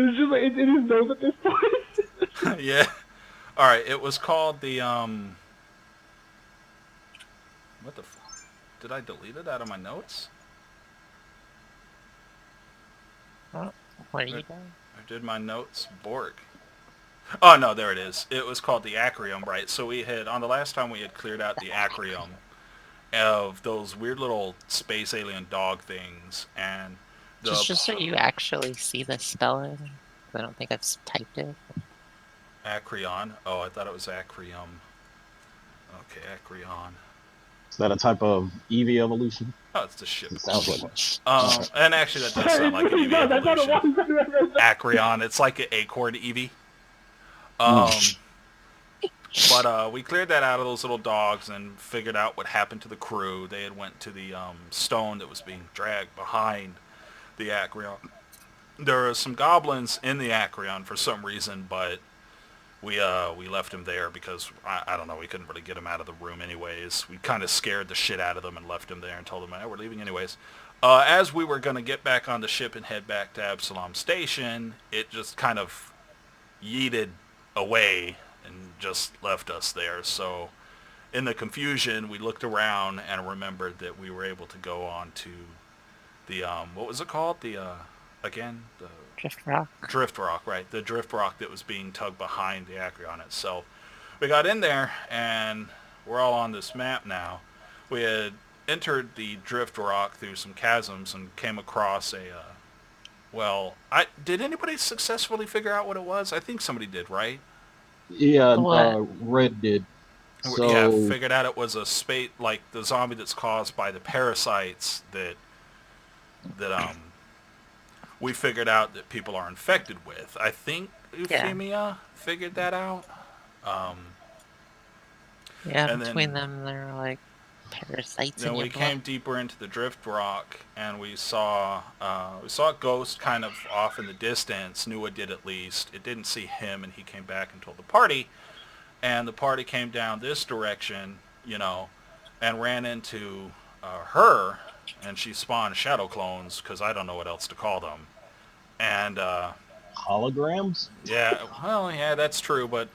It's just like it is knows at this point. Yeah. All right. It was called the What the? Did I delete it out of my notes? Oh, what are Or, you doing? or did my notes Borg? Oh no, there it is. It was called the Acrium, right? So we had on the last time we had cleared out the Acrium of those weird little space alien dog things, and the Just so you actually see the spelling. I don't think I've typed it. Acrion. Oh, I thought it was Acrium. Okay, Acrion. Is that a type of Eevee evolution? Oh, it's the ship. It sounds like one. All right. And actually that does sound It like an really Eevee does. I thought it evolution. was. Acrion. It's like an acorn Eevee. Mm. Um, but we cleared that out of those little dogs and figured out what happened to the crew. They had went to the stone that was being dragged behind the Acrion. There were some goblins in the Acrion for some reason, but we left him there because I don't know, we couldn't really get him out of the room anyways. We kind of scared the shit out of them and left him there and told them, hey, we're leaving anyways. As we were going to get back on the ship and head back to Absalom Station, it just kind of yeeted away and just left us there. So in the confusion, we looked around and remembered that we were able to go on to the, what was it called? Again, the Drift rock. Drift Rock, right? The Drift Rock that was being tugged behind the Acrion itself. We got in there, and we're all on this map now. We had entered the Drift Rock through some chasms and came across a, did anybody successfully figure out what it was? I think somebody did, right? Yeah, What? Red did. Yeah, So figured out it was a spate, like the zombie that's caused by the parasites that we figured out that people are infected with. I think Yeah. Euphemia figured that out. Um, Yeah, and between then them, they're like parasites then in your we blood. came deeper into the drift rock, and we saw a ghost kind of off in the distance. Nua did at least. It didn't see him, and he came back and told the party. And the party came down this direction, and ran into her, and she spawned shadow clones because I don't know what else to call them. And holograms? yeah, well, yeah, that's true, but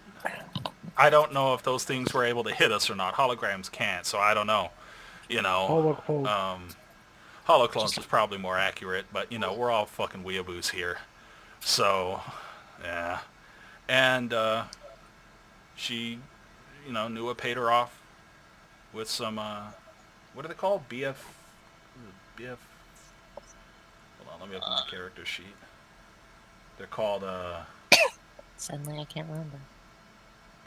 I don't know if those things were able to hit us or not. Holograms can't, so I don't know. You know, Holocaust. holoclones is probably more accurate, but we're all fucking weeaboos here. So, yeah, and she, Nua paid her off with some what are they called? BF. Hold on, let me open my character sheet. They're called Suddenly, I can't remember.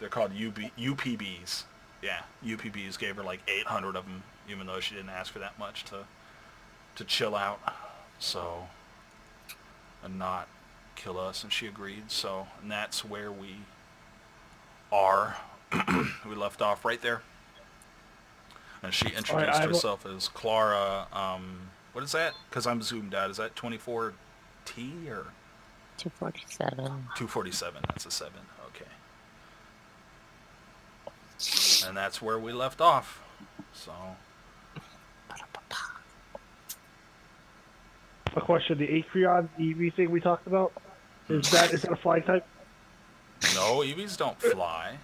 they're called UPBs. Yeah, UPBs gave her like 800 of them, even though she didn't ask for that much to chill out. So, and not kill us, and she agreed. So, and that's where we are. We left off right there, and she All right, I introduced have a, herself as Clara. What is that? Because I'm zoomed out. Is that 24T or 247. 247? That's a 7. Okay. And that's where we left off. So, a question. The Acrion EV thing we talked about is that a flying type? no, Eevees don't fly.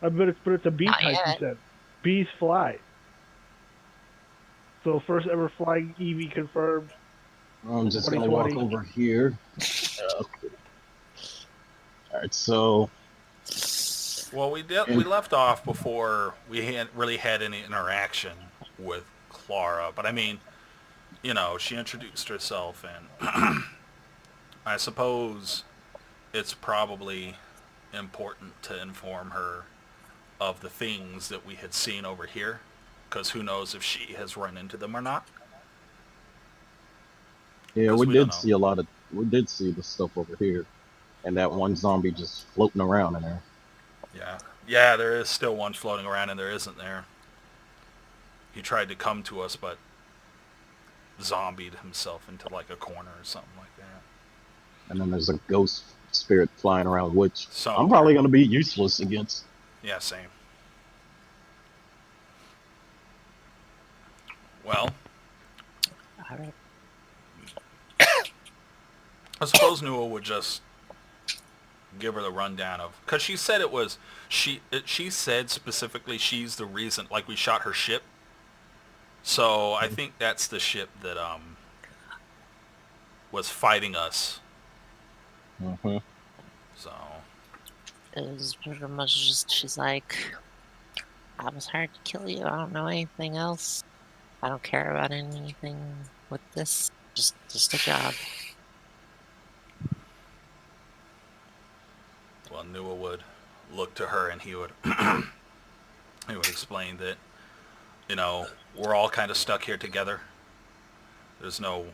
But it's a bee Not type. You yet. said bees fly. So first ever flying EV confirmed. I'm just gonna walk 2020. over here. Okay. All right. So Well, we and left off before we hadn't really had any interaction with Clara. But I mean, she introduced herself, and I suppose it's probably important to inform her of the things that we had seen over here, because who knows if she has run into them or not, yeah, because we we don't did know. see a lot of we did see the stuff over here, and that one zombie just floating around in there. Yeah. Yeah, there is still one floating around, and there isn't there. He tried to come to us, but zombied himself into like a corner or something like that. And then there's a ghost spirit flying around, which I'm Somewhere. probably gonna be useless against. Yeah, same. Well, All right. I suppose Newell would just give her the rundown of, because she said it was she said specifically she's the reason, like we shot her ship. So I think that's the ship that was fighting us. Mm-hmm. So It was pretty much just, she's like, I was hired to kill you. I don't know anything else. I don't care about anything with this. Just a job. well, Newell would look to her and he would explain that, we're all kind of stuck here together. There's no,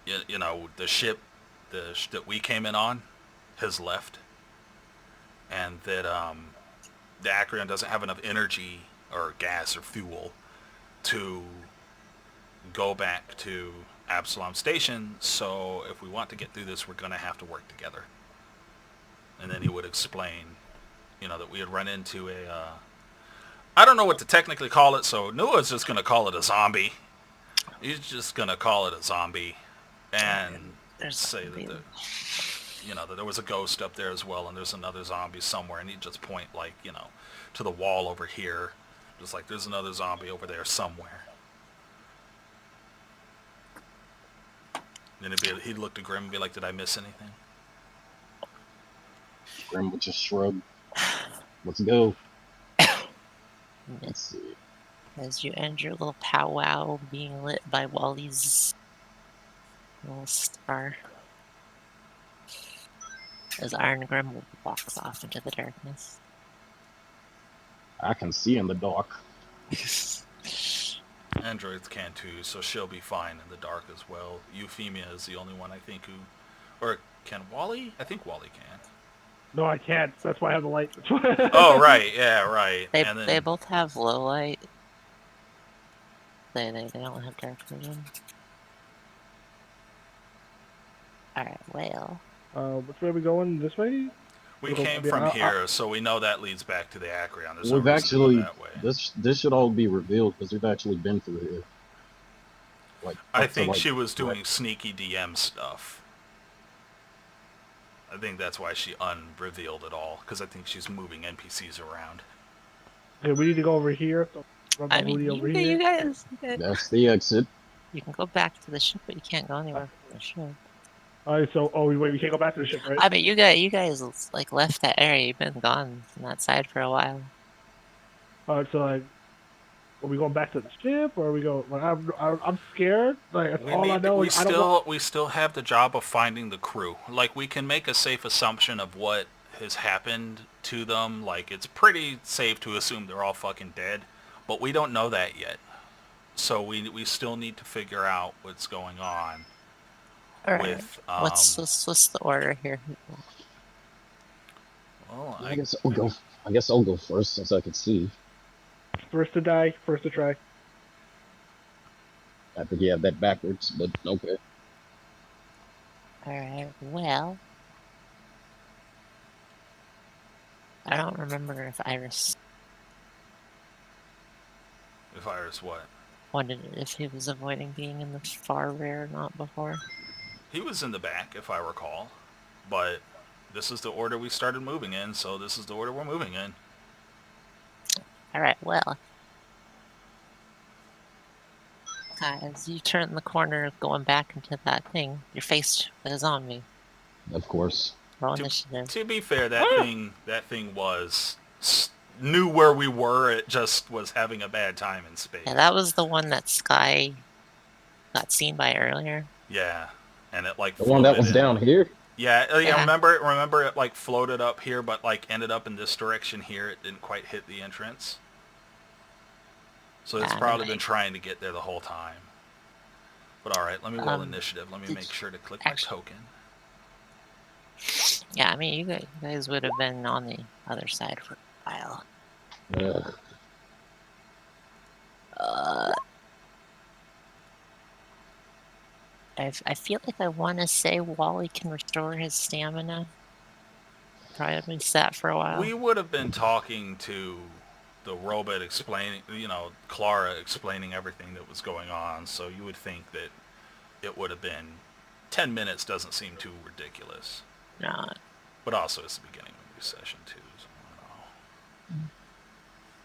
the ship that we came in on has left, and that the Acreon doesn't have enough energy or gas or fuel to go back to Absalom Station. So if we want to get through this, we're going to have to work together. And then he would explain, that we had run into I don't know what to technically call it, so Noah's just going to call it a zombie. He's just going to call it a zombie and There's say that that there was a ghost up there as well, and there's another zombie somewhere, and he'd just point, like, to the wall over here, just like there's another zombie over there somewhere. And he'd look to Grim and be like, did I miss anything? Grim would just shrug. Let's go. Let's see. As you end your little powwow being lit by Wally's little star, as Iron Grim walks off into the darkness. I can see in the dark. Androids can too, so she'll be fine in the dark as well. Euphemia is the only one, I think, or can Wally? I think Wally can. No, I can't. That's why I have the light. Oh, right. Yeah, right. They both have low light. They don't have dark vision. Alright, well. Which way are we going? This way? We came from here, so we know that leads back to the Acreon. There's We've no reason actually, to go that way. this should all be revealed because we've actually been through here. I think she was doing sneaky DM stuff. I think that's why she unrevealed it all, because I think she's moving NPCs around. Okay, we need to go over here. So I mean, you guys. That's the exit. You can go back to the ship, but you can't go anywhere from the ship. Alright, so, wait, we can't go back to the ship, right? I mean, you guys like left that area. You've been gone from that side for a while. Alright, so, like, are we going back to the ship, or are we going? Like, I'm scared. Like, that's all I know is I don't know. We still have the job of finding the crew. Like, we can make a safe assumption of what has happened to them. Like, it's pretty safe to assume they're all fucking dead, but we don't know that yet. So we still need to figure out what's going on. All right. With What's the order here? Well, I guess I'll go first since I can see. First to die, first to try. I think you have that backwards, but okay. Alright, well. I don't remember if Iris what? if he was avoiding being in the far rear or not before. He was in the back, if I recall. But this is the order we started moving in, so this is the order we're moving in. Alright, well. As you turn the corner going back into that thing, you're faced with a zombie. Of course. Roll initiative. To be fair, that thing knew where we were. It just was having a bad time in space. Yeah, that was the one that Sky got seen by earlier. Yeah, and it like the one that was in. down here. Yeah. Remember it like floated up here, but like ended up in this direction here. It didn't quite hit the entrance. So it's probably been trying to get there the whole time. But all right, let me roll initiative. Let me make sure to click my token. Yeah, I mean, you guys would have been on the other side for a while. I feel like I want to say Wally can restore his stamina. Probably sat for a while. We would have been talking to the robot explaining, Clara explaining everything that was going on, so you would think that it would have been 10 minutes doesn't seem too ridiculous. No. But also, it's the beginning of a new session, too. So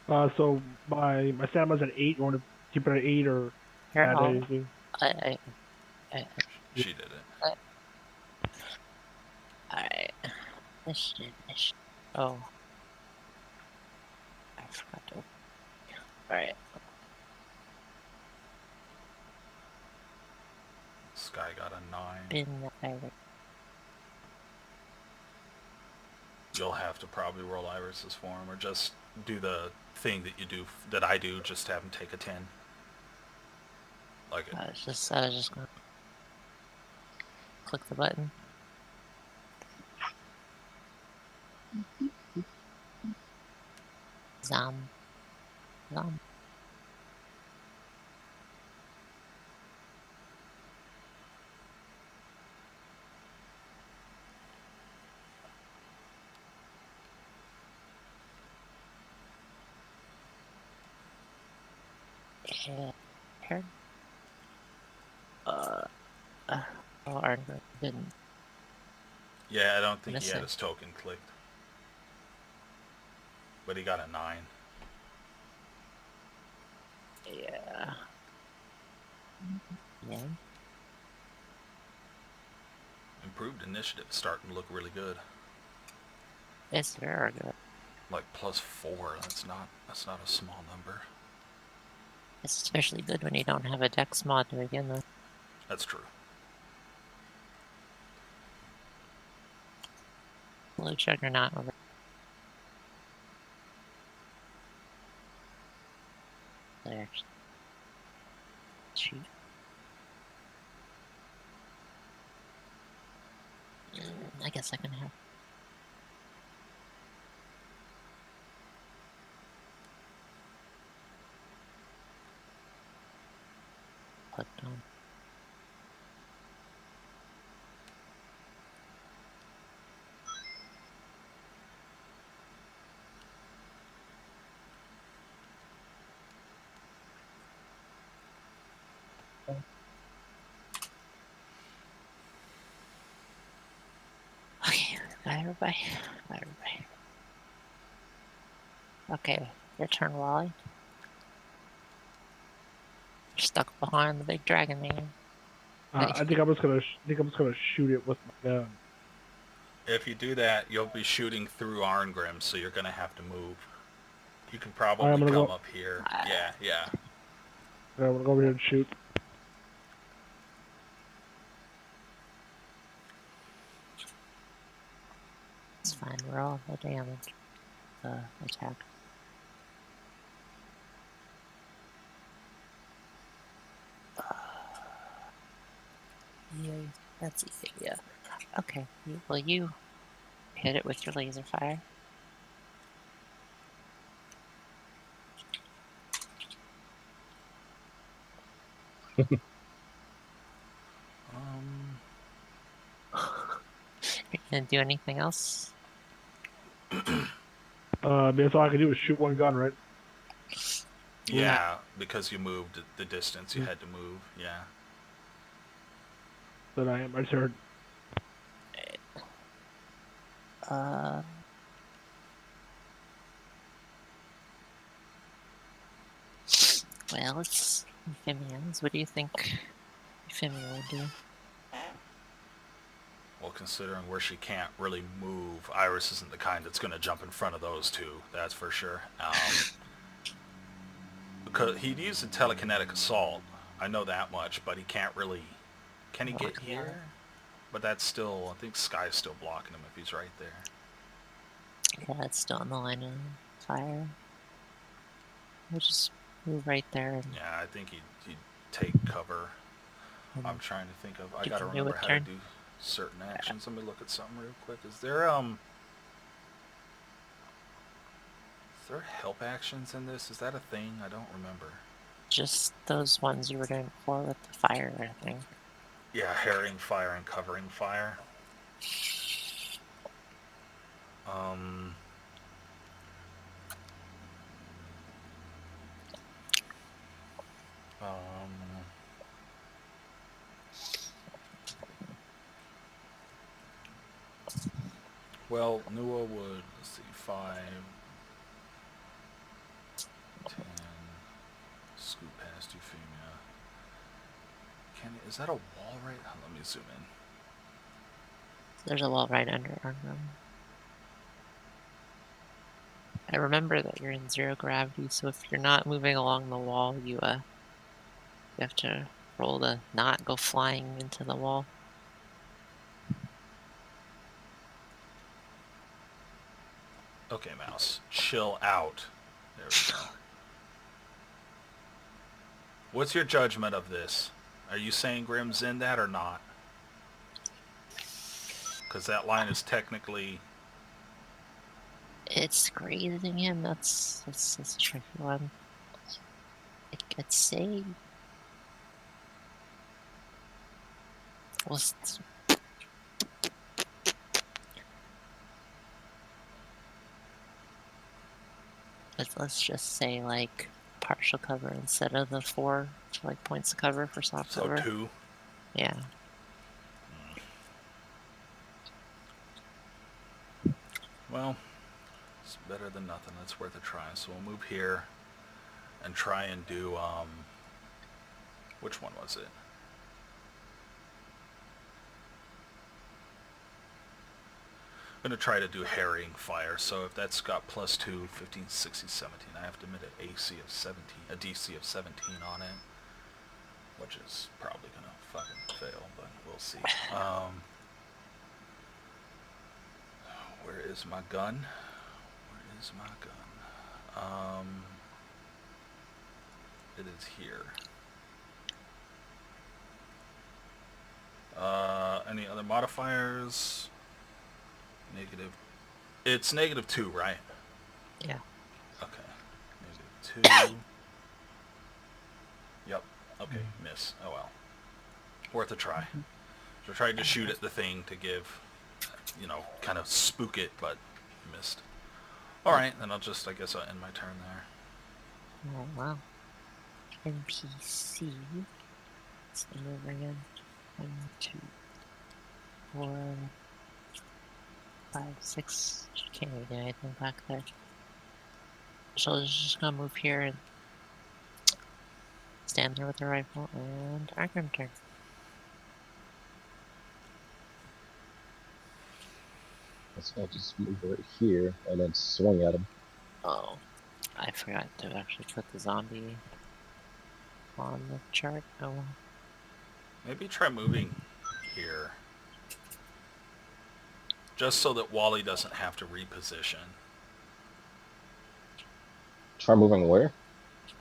I don't know. So my stamina's at 8. You want to keep it at 8 or Here, add I'll, anything? I, She did it. alright. Oh. I forgot to. Alright. Sky got a 9. Bin the pirate. You'll have to probably roll Iris's for him, or just do the thing that you do, that I do, just have him take a 10. Like it. I was just gonna click the button. Zom. Here. Oh, Arnold didn't. Yeah, I don't think he Missing. had his token clicked. But he got a 9. Yeah. Yeah. Improved initiative starting to look really good. It's very good. Like +4, that's not a small number. It's especially good when you don't have a dex mod to begin with. That's true. Blue Juggernaut over. There. Shoot. I guess I can have. Clicked on. Okay, bye everybody. Bye everybody. Okay, your turn, Wally. You're stuck behind the big dragon man. I think I'm just gonna shoot it with my gun. If you do that, you'll be shooting through Arngrim, so you're going to have to move. You can Alright, probably I'm gonna come go. up here. Yeah. Yeah, I'm gonna go over here and shoot. It's fine, roll the damage. Attack. Yeah, that's easy, yeah. Okay, well you hit it with your laser fire. You gonna do anything else? That's all I can do is shoot one gun, right? Yeah, because you moved the distance you had to move. Yeah. Then I am my turn. Well, it's amphibians. What do you think amphibian would do? Well, considering where she can't really move, Iris isn't the kind that's going to jump in front of those two. That's for sure. Because he'd use a telekinetic assault. I know that much, but he can't really... Can he get here? But that's still... I think Sky's still blocking him if he's right there. Yeah, it's still in the line of fire. We'll just move right there. And Yeah, I think he'd take cover. I'm trying to think of... I gotta remember how to do certain actions. Let me look at something real quick. Is there help actions in this? Is that a thing? I don't remember. just those ones you were doing before with the fire thing. Yeah, harrying fire and covering fire. Well, Nua would, let's see, 5, 10, scoot past Euphemia. Is that a wall right? Oh, let me zoom in. There's a wall right under Arnhem. I remember that you're in 0 gravity, so if you're not moving along the wall, you have to roll to not go flying into the wall. Okay, mouse, chill out. There we go. What's your judgment of this? Are you saying Grim's in that or not? Because that line is technically... It's grazing him. That's a tricky one. I could say. Well, let's just say like partial cover instead of the 4 like points of cover for soft So cover. 2? Yeah. Well, it's better than nothing. That's worth a try. So we'll move here and try and do, which one was it? I'm going to try to do harrying fire. So if that's got +2, 15, 16, 17, I have to admit an AC of 17, a DC of 17 on it, which is probably going to fucking fail, but we'll see. Where is my gun? Where is my gun? It is here. Any other modifiers? Negative. It's -2, right? Yeah. Okay. -2. Yep. Okay, miss. Oh well. Worth a try. So I tried to shoot at the thing to give, kind of spook it, but missed. Alright, then I guess I'll end my turn there. Oh wow. NPC. Let's move again. 1, 2, 4, 5, 6. Can't really do anything back there. So just gonna move here and stand there with the rifle and Arkham turn. I'll just move right here and then swing at him. Oh, I forgot to actually put the zombie on the chart. Oh well. Maybe try moving here. Just so that Wally doesn't have to reposition. Try moving where?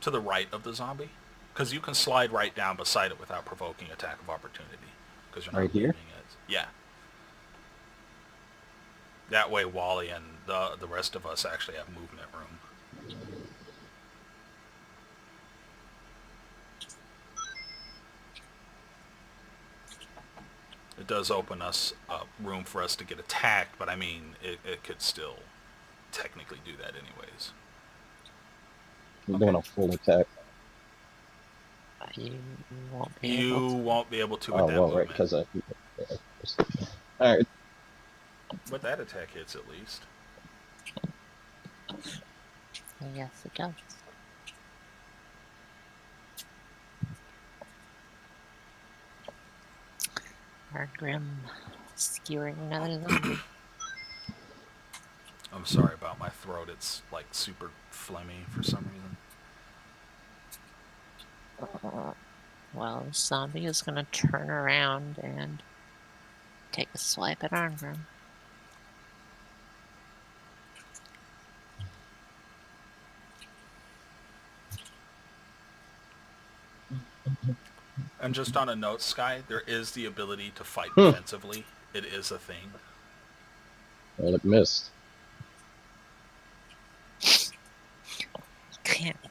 To the right of the zombie. Because you can slide right down beside it without provoking attack of opportunity. Because you're not Right here? leaving it. Yeah. That way Wally and the rest of us actually have movement room. It does open us up room for us to get attacked, but I mean, it could still technically do that anyways. I'm doing a full attack. You won't be You able to. won't be able to with Oh, that well, movement. right, because I... Alright. But that attack hits at least. Yes, it does. Our Grim skewering another zombie. I'm sorry about my throat. It's like super phlegmy for some reason. Well, this zombie is gonna turn around and take a swipe at Arngrim. And just on a note, Sky, there is the ability to fight defensively. It is a thing. Well, it missed. You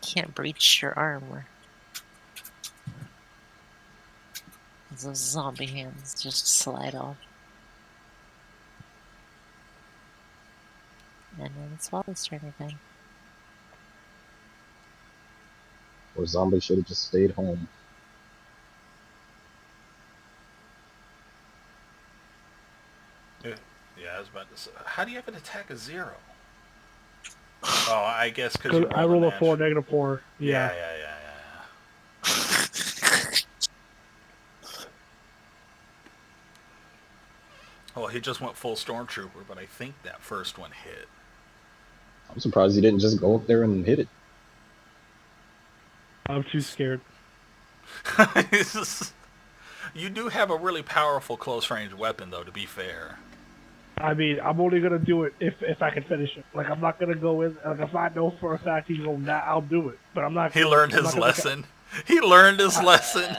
can't breach your armor. Those zombie hands just slide off. And then it's Wally's turn again. Or zombie should have just stayed home. Yeah, I was about to say. How do you have an attack of 0? Oh, I guess because Because you I rolled a roll a 4, natural. -4. Yeah, Yeah. yeah, yeah, yeah, yeah. Well, he just went full stormtrooper, but I think that first one hit. I'm surprised he didn't just go up there and hit it. I'm too scared. You do have a really powerful close range weapon, though. To be fair. I mean, I'm only gonna do it if I can finish it. Like, I'm not gonna go in. Like, if I know for a fact he's gonna die, I'll do it. But I'm not He going. learned I'm his not gonna. lesson. He learned his I, lesson.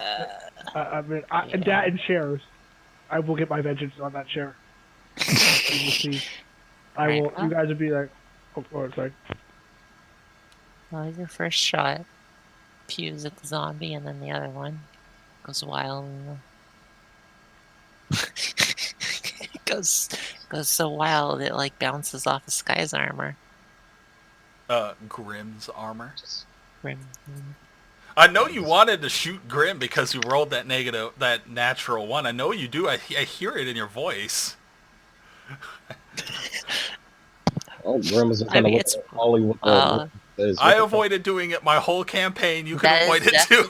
I mean, and Yeah. that and chairs. I will get my vengeance on that chair. You will see. I Alright, will. You well, guys will be like, oh, it's like, well, your first shot pews at the zombie, and then the other one goes wild. It goes so wild it like bounces off of Sky's armor. Grimm's armor. Grim. I know you wanted to shoot Grim because you rolled that natural one. I know you do. I hear it in your voice. Oh, Grim is I gonna mean, look it's at Ollie with uh, says, I "What the fuck?" avoided doing it my whole campaign. You can that avoid is it too.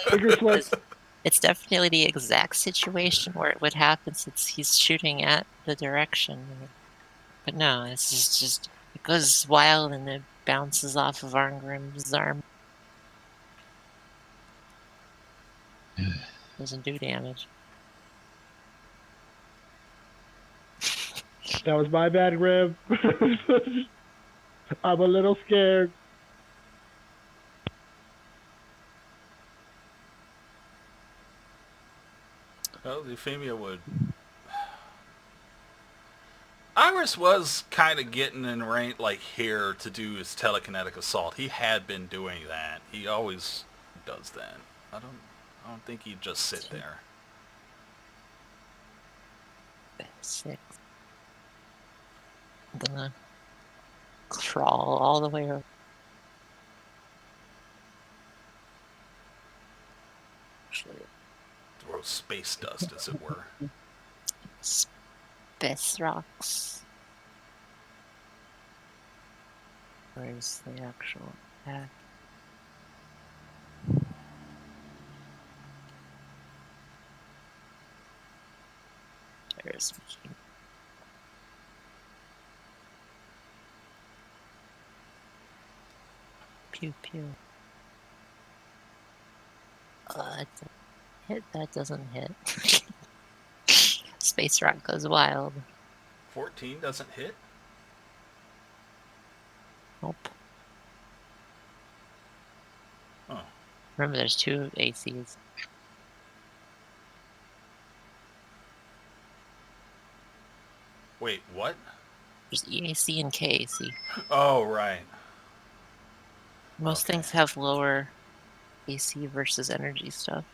figure slip. it's definitely the exact situation where it would happen since he's shooting at the direction. But no, it's just it goes wild and it bounces off of Arngrim's arm. Doesn't do damage. That was my bad, Grim. I'm a little scared. Well, Euphemia would. Iris was kind of getting in range, like here, to do his telekinetic assault. He had been doing that. He always does that. I don't think he'd just sit there. 6. I'm gonna crawl all the way over. Actually, Throw space dust, as it were. space rocks. Where's the actual attack? There's me. Pew pew. That doesn't hit. That doesn't hit. Space rock goes wild. 14 doesn't hit? Nope. Oh. Remember, there's 2 ACs. Wait, what? There's EAC and KAC. Oh, right. Most Okay. things have lower AC versus energy stuff.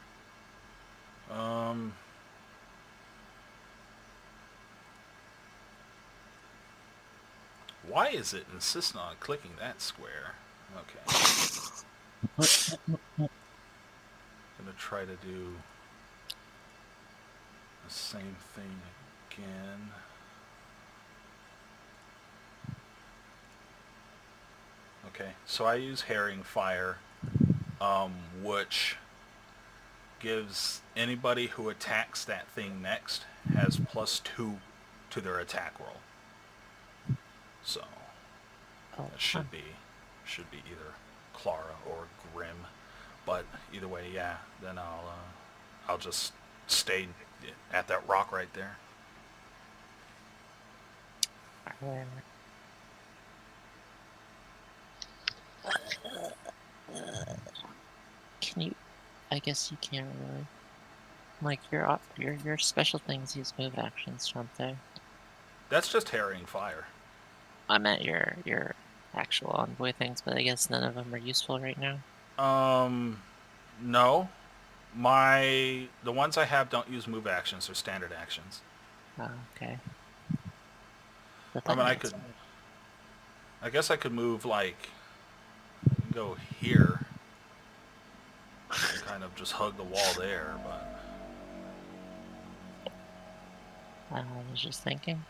Why is it insisting on clicking that square? Okay. Gonna try to do the same thing again. Okay, so I use Herring Fire, which gives anybody who attacks that thing next has +2 to their attack roll. So Oh, that should be either Clara or Grim, but either way, yeah. Then I'll just stay at that rock right there. Can you? I guess you can't really. Like your special things use move actions, don't they? That's just Herring Fire. I meant your actual envoy things, but I guess none of them are useful right now. No. The ones I have don't use move actions, they're standard actions. Oh, okay. I guess I could move, like, go here and kind of just hug the wall there, but I was just thinking.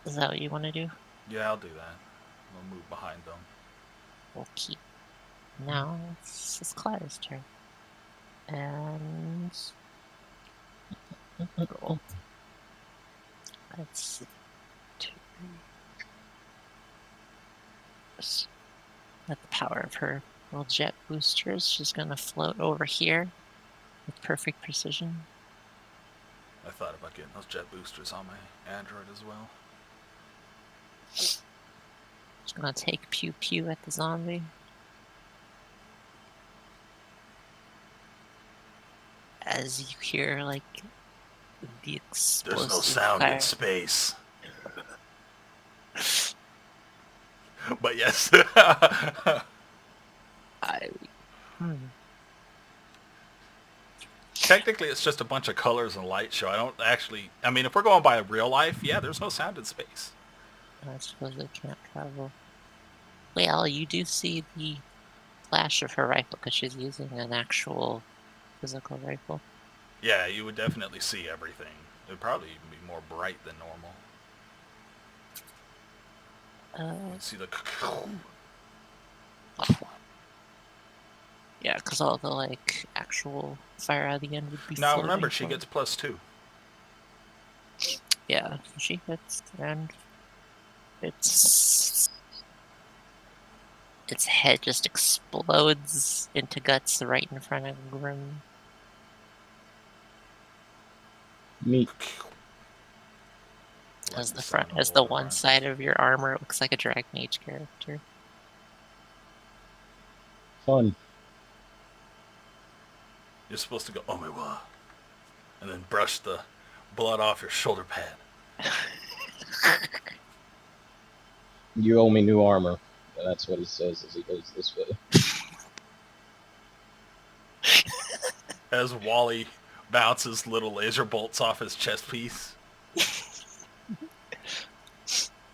Is that what you want to do? Yeah, I'll do that. We'll move behind them. Okay. Now it's Claire's turn. And roll. Let's see. At the power of her little jet boosters, she's gonna float over here with perfect precision. I thought about getting those jet boosters on my Android as well. She's gonna take pew pew at the zombie. As you hear, like, the explosive There's no sound fire. in space. But yes. Technically, it's just a bunch of colors and light show. I don't actually... I mean, if we're going by real life, yeah, there's no sound in space. I suppose it can't travel. Well, you do see the flash of her rifle because she's using an actual physical rifle. Yeah, you would definitely see everything. It would probably even be more bright than normal. You'd see the... Yeah, because all the, like, actual fire at the end would be Now, floating remember, she forward. gets +2. Yeah, she hits, and its head just explodes into guts right in front of Grim. Meat. As the one side of your armor looks like a Dragon Age character. Fun. You're supposed to go, oh my god, and then brush the blood off your shoulder pad. You owe me new armor. And that's what he says as he goes this way. As Wally bounces little laser bolts off his chest piece.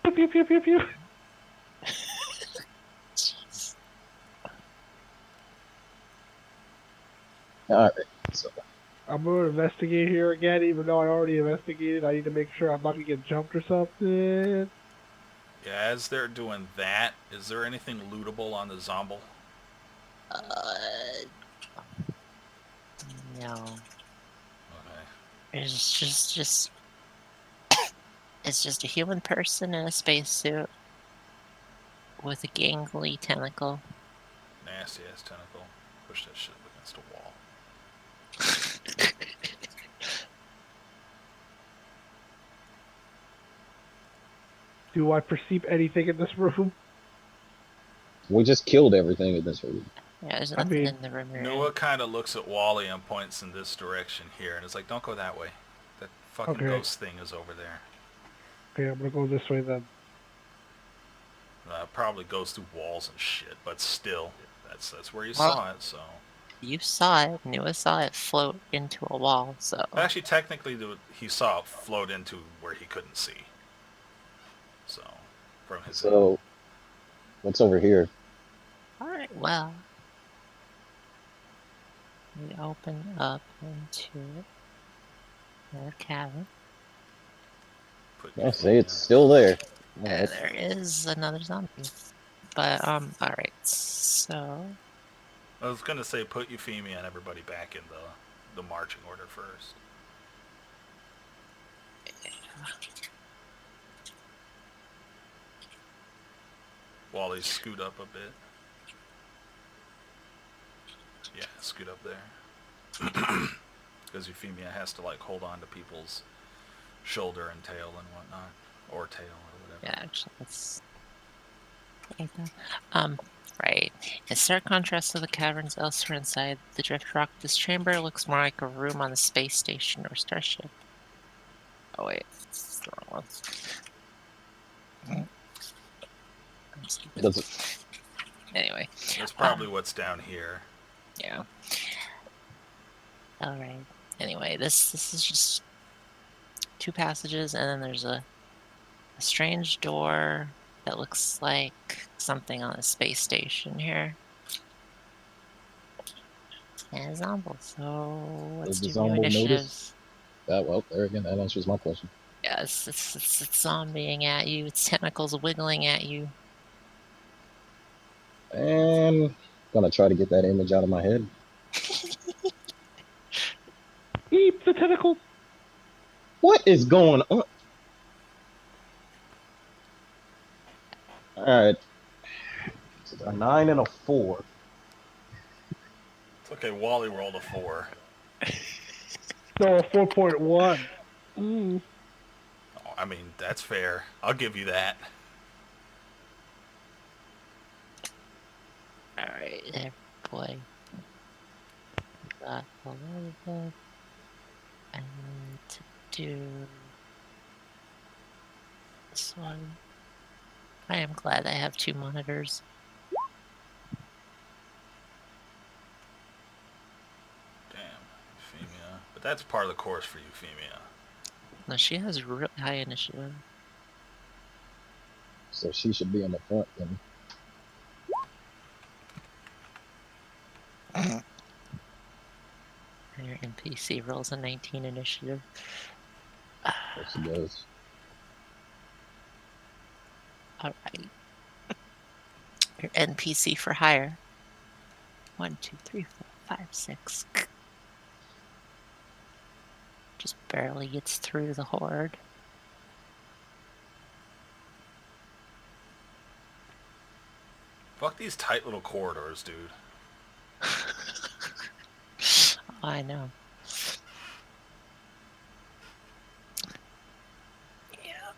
Pew pew pew pew pew. Alright, so I'm gonna investigate here again, even though I already investigated. I need to make sure I'm not gonna get jumped or something. Yeah, as they're doing that, is there anything lootable on the Zomble? No. Okay. It's just it's just a human person in a spacesuit with a gangly tentacle. Nasty ass tentacle. Push that shit up against a wall. Do I perceive anything in this room? we just killed everything in this room. Yeah, there's nothing in the room. Noah kind of looks at Wally and points in this direction here, and is like, don't go that way. That fucking ghost thing is over there. Okay, I'm gonna go this way then. Probably goes through walls and shit, but still, that's where you saw it, so... You saw it. Noah saw it float into a wall, so... Actually, technically, he saw it float into where he couldn't see. So, from his... So, what's over here? Alright, well... We open up into another cabin. I say it's still there. And there is another zombie. But, alright, so... I was gonna say, put Euphemia and everybody back in the marching order first. Wally, scoot up a bit. Yeah, scoot up there. Because Euphemia has to, like, hold on to people's shoulder and tail and whatnot. Or tail, or whatever. Yeah, actually, let's... Right. In stark contrast to the caverns elsewhere inside the drift rock, this chamber looks more like a room on a space station or starship. Oh wait, it's the wrong one. Does it? Anyway. That's probably what's down here. Yeah. Alright. Anyway, this is just 2 passages, and then there's a strange door that looks like something on a space station here. And a zombie, so let's do new initiatives. Well, there again, that answers my question. Yeah, it's zombieing at you. Its tentacles wiggling at you. And gonna try to get that image out of my head. Eep the tentacles. What is going on? All right, it's a 9 and a 4. It's okay. Wally rolled a 4. No, 4.1. Mm. Oh, I mean, that's fair. I'll give you that. Alright, there, boy. Got a little bit. I need to do this one. I am glad I have 2 monitors. Damn, Euphemia. But that's part of the course for Euphemia. No, she has really high initiative. So she should be in the front then. And your NPC rolls a 19 initiative. There she goes. Alright. Your NPC for hire. 1, 2, 3, 4, 5, 6. Just barely gets through the horde. Fuck these tight little corridors, dude. I know. Yeah.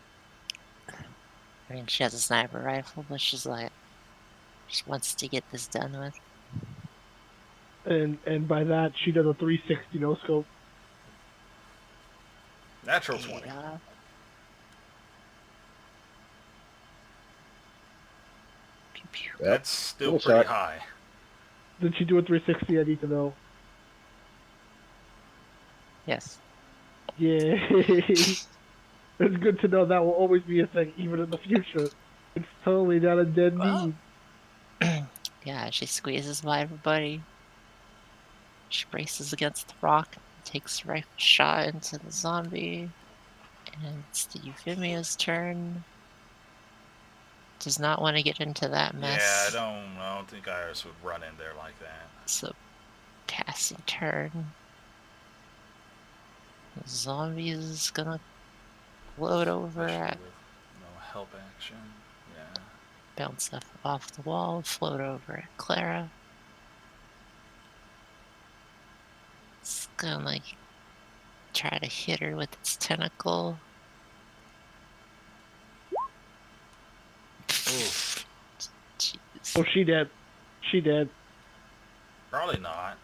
I mean, she has a sniper rifle, but she's like, just wants to get this done with. And by that, she does a 360 no scope. Natural 20. Yeah. Pew, pew. Yep. That's still Cool pretty shot. high. Did she do a 360? I need to know. Yes. Yay. It's good to know that will always be a thing, even in the future. It's totally not a dead Well. need. Yeah, she squeezes by everybody. She braces against the rock, takes a rifle shot into the zombie, and it's the Euphemia's turn. Does not want to get into that mess. Yeah, I don't think Iris would run in there like that. It's a passing turn. The zombie is gonna float over Especially at, with no help action. Yeah. bounce off the wall, float over at Clara. It's gonna like try to hit her with its tentacle. Oof. Jeez. Oh, she dead. She dead. Probably not.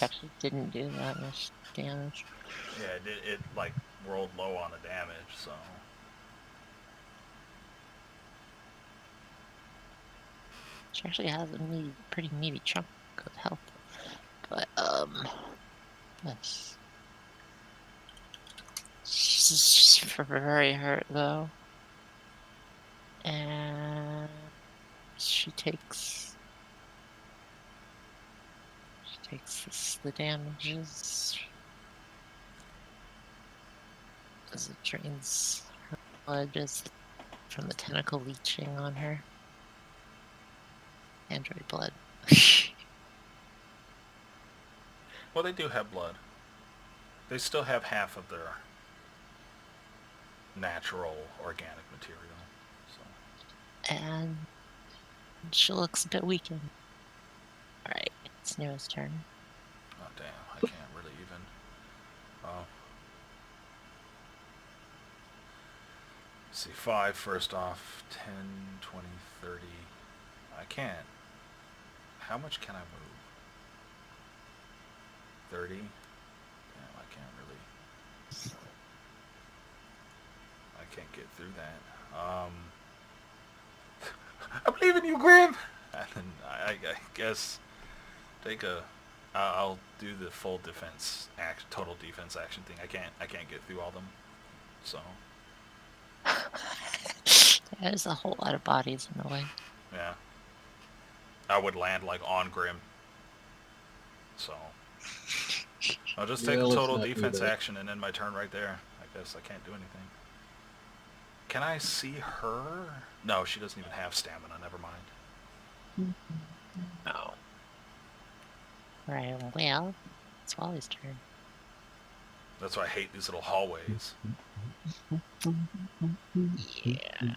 Actually didn't do that much damage. Yeah, it like rolled low on the damage, so. She actually has a pretty meaty chunk of health. But, yes. She's very hurt, though. And she takes the damages as it drains her blood just from the tentacle leeching on her. Android blood. Well, they do have blood. They still have half of their natural organic material. So. And she looks a bit weakened. Alright, it's Nero's turn. Oh, damn. I can't really even. Oh. Let's see. 5 first off. 10, 20, 30. I can't. How much can I move? 30? Damn, I can't really. I can't get through that. I believe in you, Grim! And then I guess take a. I'll do the full defense action, total defense action thing. I can't get through all them. So. There's a whole lot of bodies in the way. Yeah. I would land like on Grim. So. I'll just Yeah, take a let's total not do defense that. action and end my turn right there. I guess I can't do anything. Can I see her? No, she doesn't even have stamina. Never mind. Oh. Right, well, it's Wally's turn. That's why I hate these little hallways. Yeah.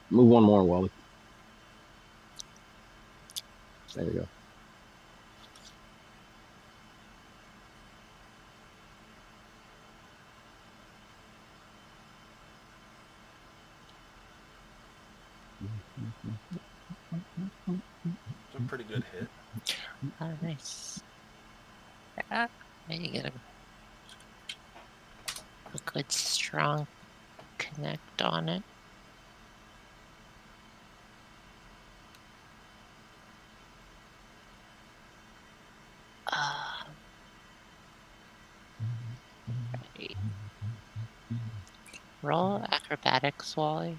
Move one more, Wally. There you go. It's a pretty good hit. Oh, nice. Yeah, you get a good, strong connect on it. Right. Roll acrobatics, Wally.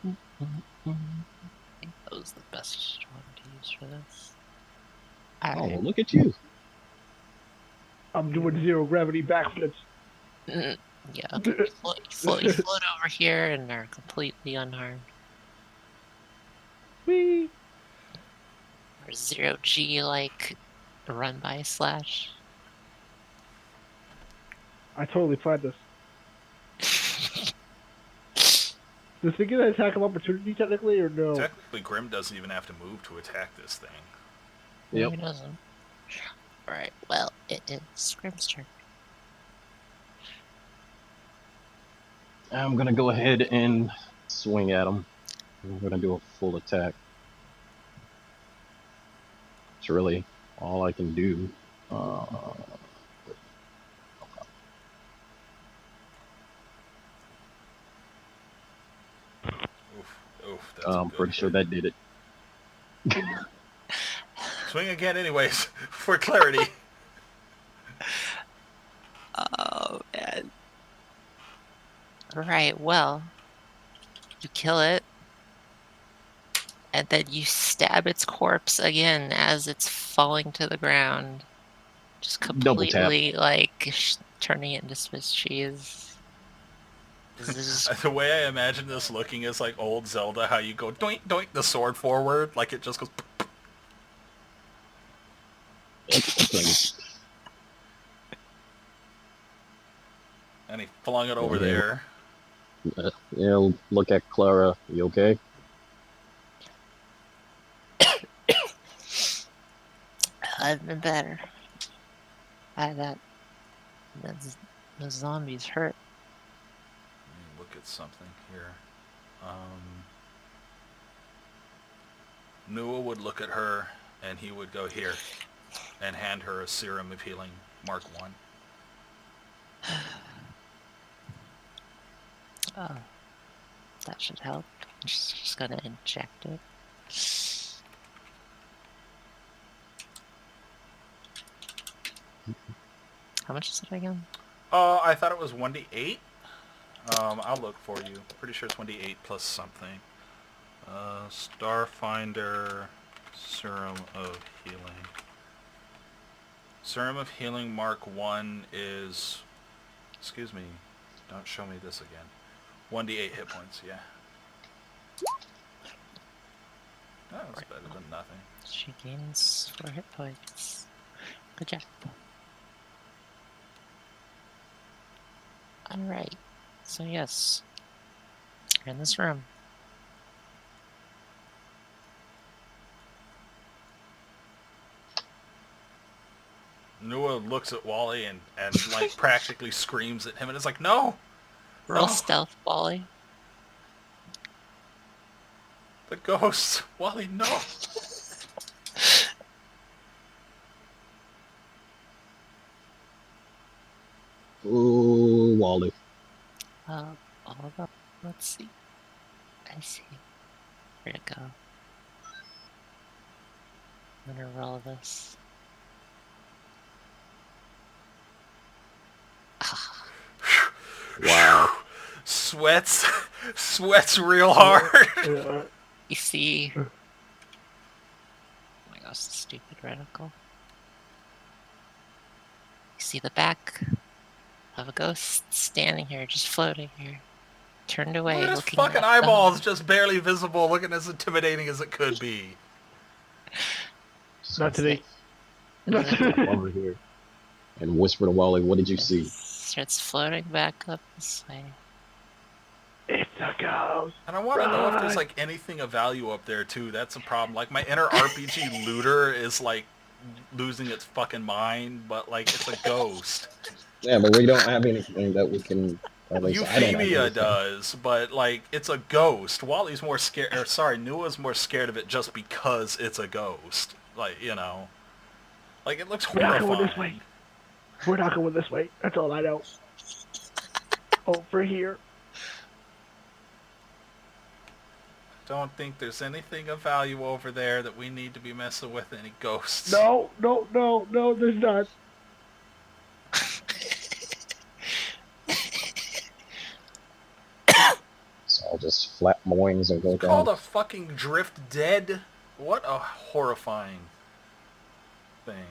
I think that was the best one to use for this. Oh, Alright. look at you. I'm doing 0 gravity backflips. Yeah. You float over here and are completely unharmed. Whee! Or 0G like run by slash. I totally planned this. Does he get an attack of opportunity technically, or no? Technically, Grim doesn't even have to move to attack this thing. No, Yep. he doesn't. Alright, well, it is Grim's turn. I'm gonna go ahead and swing at him. I'm gonna do a full attack. It's really all I can do. Oof, that's a I'm good pretty sure hit. that did it. Swing again anyways, for clarity. Oh, man. Right, well, you kill it, and then you stab its corpse again as it's falling to the ground. Just Double tap. completely, like, turning it into Swiss cheese. This is The way I imagine this looking is like old Zelda, how you go doink doink the sword forward, like it just goes. And he flung it over there. Yeah, look at Clara. You okay? I've been better. That the zombies hurt. Let me look at something here. Nua would look at her, and he would go here, and hand her a serum of healing, Mark 1. Oh, that should help. I'm just gonna inject it. How much is it again? I thought it was 1d8. I'll look for you. Pretty sure it's 1d8 plus something. Starfinder Serum of Healing. Serum of Healing Mark 1 is... Excuse me. Don't show me this again. 1d8 hit points, yeah. Oh, that's better than nothing. She gains 4 hit points. Good job. Alright. So yes. You're in this room. Nua looks at Wally and like practically screams at him and is like, no! Roll No! stealth, Wally. The ghost! Wally, no! Ooh, Wally. Hold up. Let's see. I see. Where'd it go? I'm gonna roll this. Wow. Sweats real hard. Yeah, You see... Oh my gosh, the stupid reticle. You see the back of a ghost standing here, just floating here. Turned away, Look at his looking fucking at eyeballs, just barely visible, looking as intimidating as it could be. Not today. Not Is it- today. Over here and whisper to Wally, "What did you see?" Starts floating back up this way. It's a ghost. And I want to know if there's, Run. like, anything of value up there, too. That's a problem. Like, my inner RPG looter is, like, losing its fucking mind, but, like, it's a ghost. Yeah, but we don't have anything that we can. At least I don't have Euphemia anything. does, but, like, it's a ghost. Wally's more scared, or sorry, Nua's more scared of it just because it's a ghost. Like, you know. Like, it looks We're not going this horrifying. way. We're not going this way. That's all I know. Over here. Don't think there's anything of value over there that we need to be messing with any ghosts. No, there's not. So I'll just flap my wings and go It's called down. a fucking drift dead. What a horrifying thing.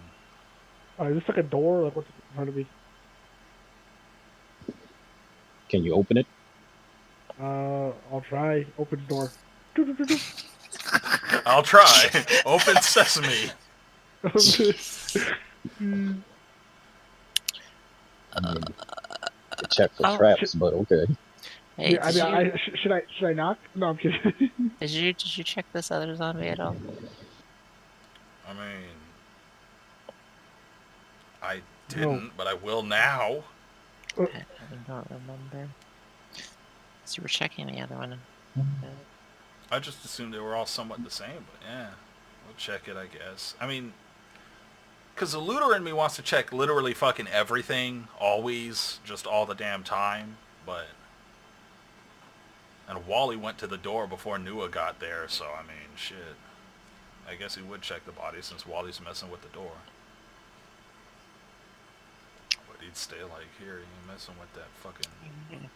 Is this like a door? Like what's in front of me? Can you open it? I'll try. Open the door. I'll try. Open sesame. I mean, to check for Oh, traps, but okay. Hey, Yeah, I mean, should I knock? No, I'm kidding. did you check this other zombie at all? I mean, I didn't, but I will now. I don't remember. So you were checking the other one. I just assumed they were all somewhat the same, but yeah. We'll check it, I guess. I mean, because the looter in me wants to check literally fucking everything, always, just all the damn time, but... And Wally went to the door before Nua got there, so, I mean, shit. I guess he would check the body since Wally's messing with the door. But he'd stay like, here, you messing with that fucking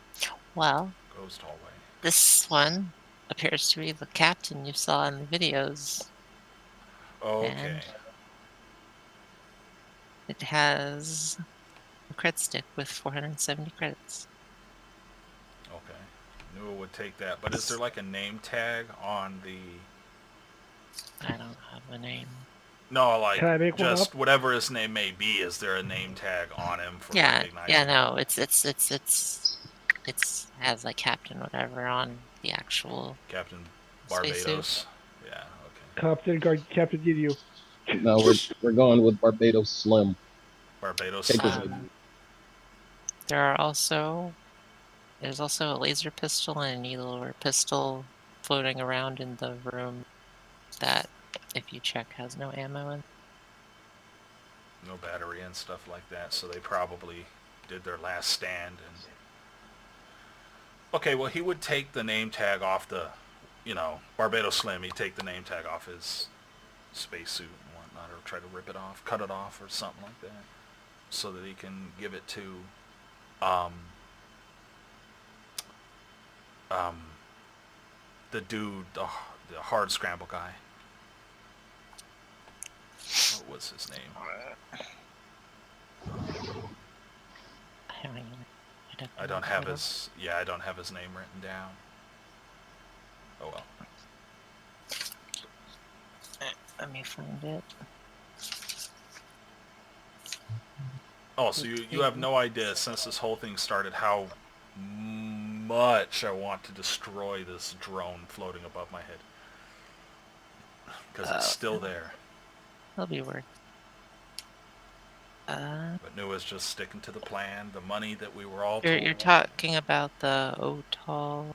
Well, ghost hallway. this one appears to be the captain you saw in the videos. Okay. And it has a cred stick with 470 credits. Okay. Nua would take that. But is there like a name tag on the... I don't have a name. No, like, Can I make one just up? whatever his name may be, is there a name tag on him for recognizing? Yeah, no, it's has like captain whatever on the actual Captain spacesuit. Barbados. Yeah, okay. Captain Gideon. No, we're going with Barbados Slim. Barbados. Take his Um, there's also a laser pistol and a needle or pistol floating around in the room that, if you check, has no ammo in. No battery and stuff like that, so they probably did their last stand. And okay, well, he would take the name tag off the, you know, Barbados Slim. He'd take the name tag off his spacesuit and whatnot, or try to rip it off, cut it off, or something like that, so that he can give it to, the dude, the hard scramble guy. What was his name? I don't have his. Yeah, I don't have his name written down. Oh well. Let me find it. Oh, so you have no idea since this whole thing started how much I want to destroy this drone floating above my head. Because it's still there. That'll be worth. But Nua's just sticking to the plan, the money that we were all You're talking about the Otal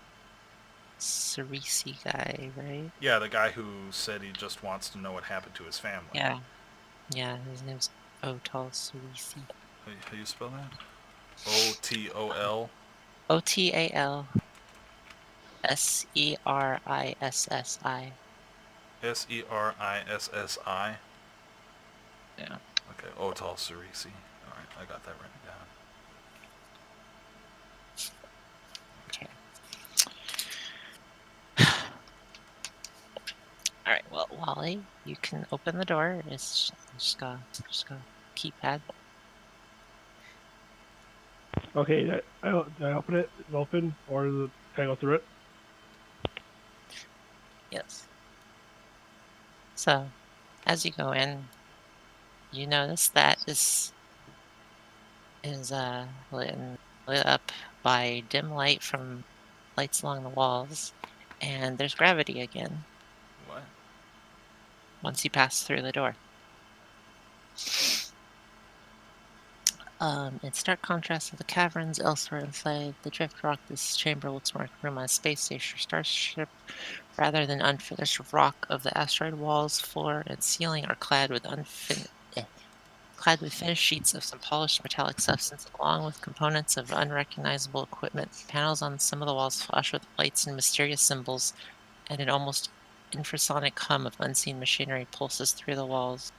Cerisi guy, right? Yeah, the guy who said he just wants to know what happened to his family. Yeah. Yeah, his name's Otal Cerisi. How you spell that? O-T-O-L? O-T-A-L S-E-R-I-S-S-I. S-E-R-I-S-S-I? Yeah. Okay, Otal Cerisi. Alright, I got that written down. Okay. Alright, well, Wally, you can open the door. It's just go keypad. Okay, did I open it? Is it open, or can I go through it? Yes. So, as you go in, you notice that this is lit up by dim light from lights along the walls, and there's gravity again What? once you pass through the door. In stark contrast to the caverns elsewhere inside the drift rock, this chamber looks more like a room on a space station or starship rather than unfinished rock of the asteroid walls, floor, and ceiling are clad with finished sheets of some polished metallic substance, along with components of unrecognizable equipment. Panels on some of the walls flash with lights and mysterious symbols, and an almost infrasonic hum of unseen machinery pulses through the walls.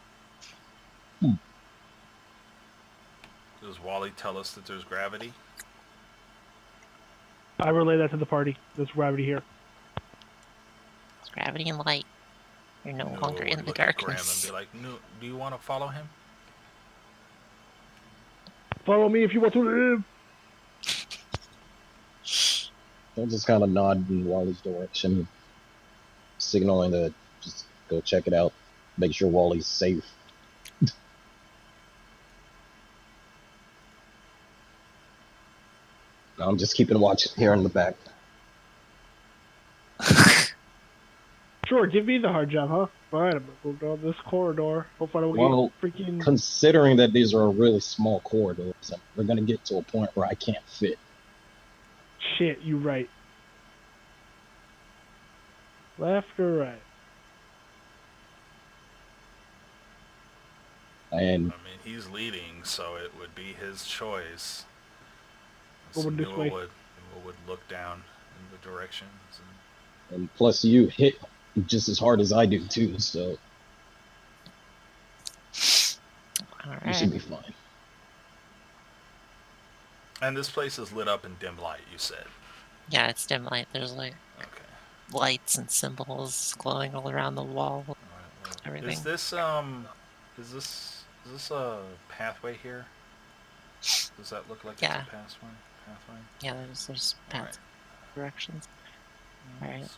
Does Wally tell us that there's gravity? I relay that to the party. There's gravity here. It's gravity and light. You're no Noah longer in would the look at Graham and darkness. be like, "No, do you want to follow him?" Follow me if you want to live. I'll just kind of nod in Wally's direction, signaling to just go check it out, make sure Wally's safe. I'm just keeping watch here in the back. Sure, give me the hard job, huh? Alright, I'm gonna go down this corridor. Hope I don't Well, get freaking... considering that these are really small corridors, we're gonna get to a point where I can't fit. Shit, you right. Left or right? And I mean, he's leading, so it would be his choice. So Over this Noah way. would look down in the directions. and plus you hit just as hard as I do too, so All you should right. be fine. And this place is lit up in dim light, you said. Yeah, it's dim light. There's like Okay. lights and symbols glowing all around the wall. All right, well, Everything. is this a pathway here? Does that look like Yeah. it's a pathway? Yeah, there's paths, Alright. directions. All right. Let's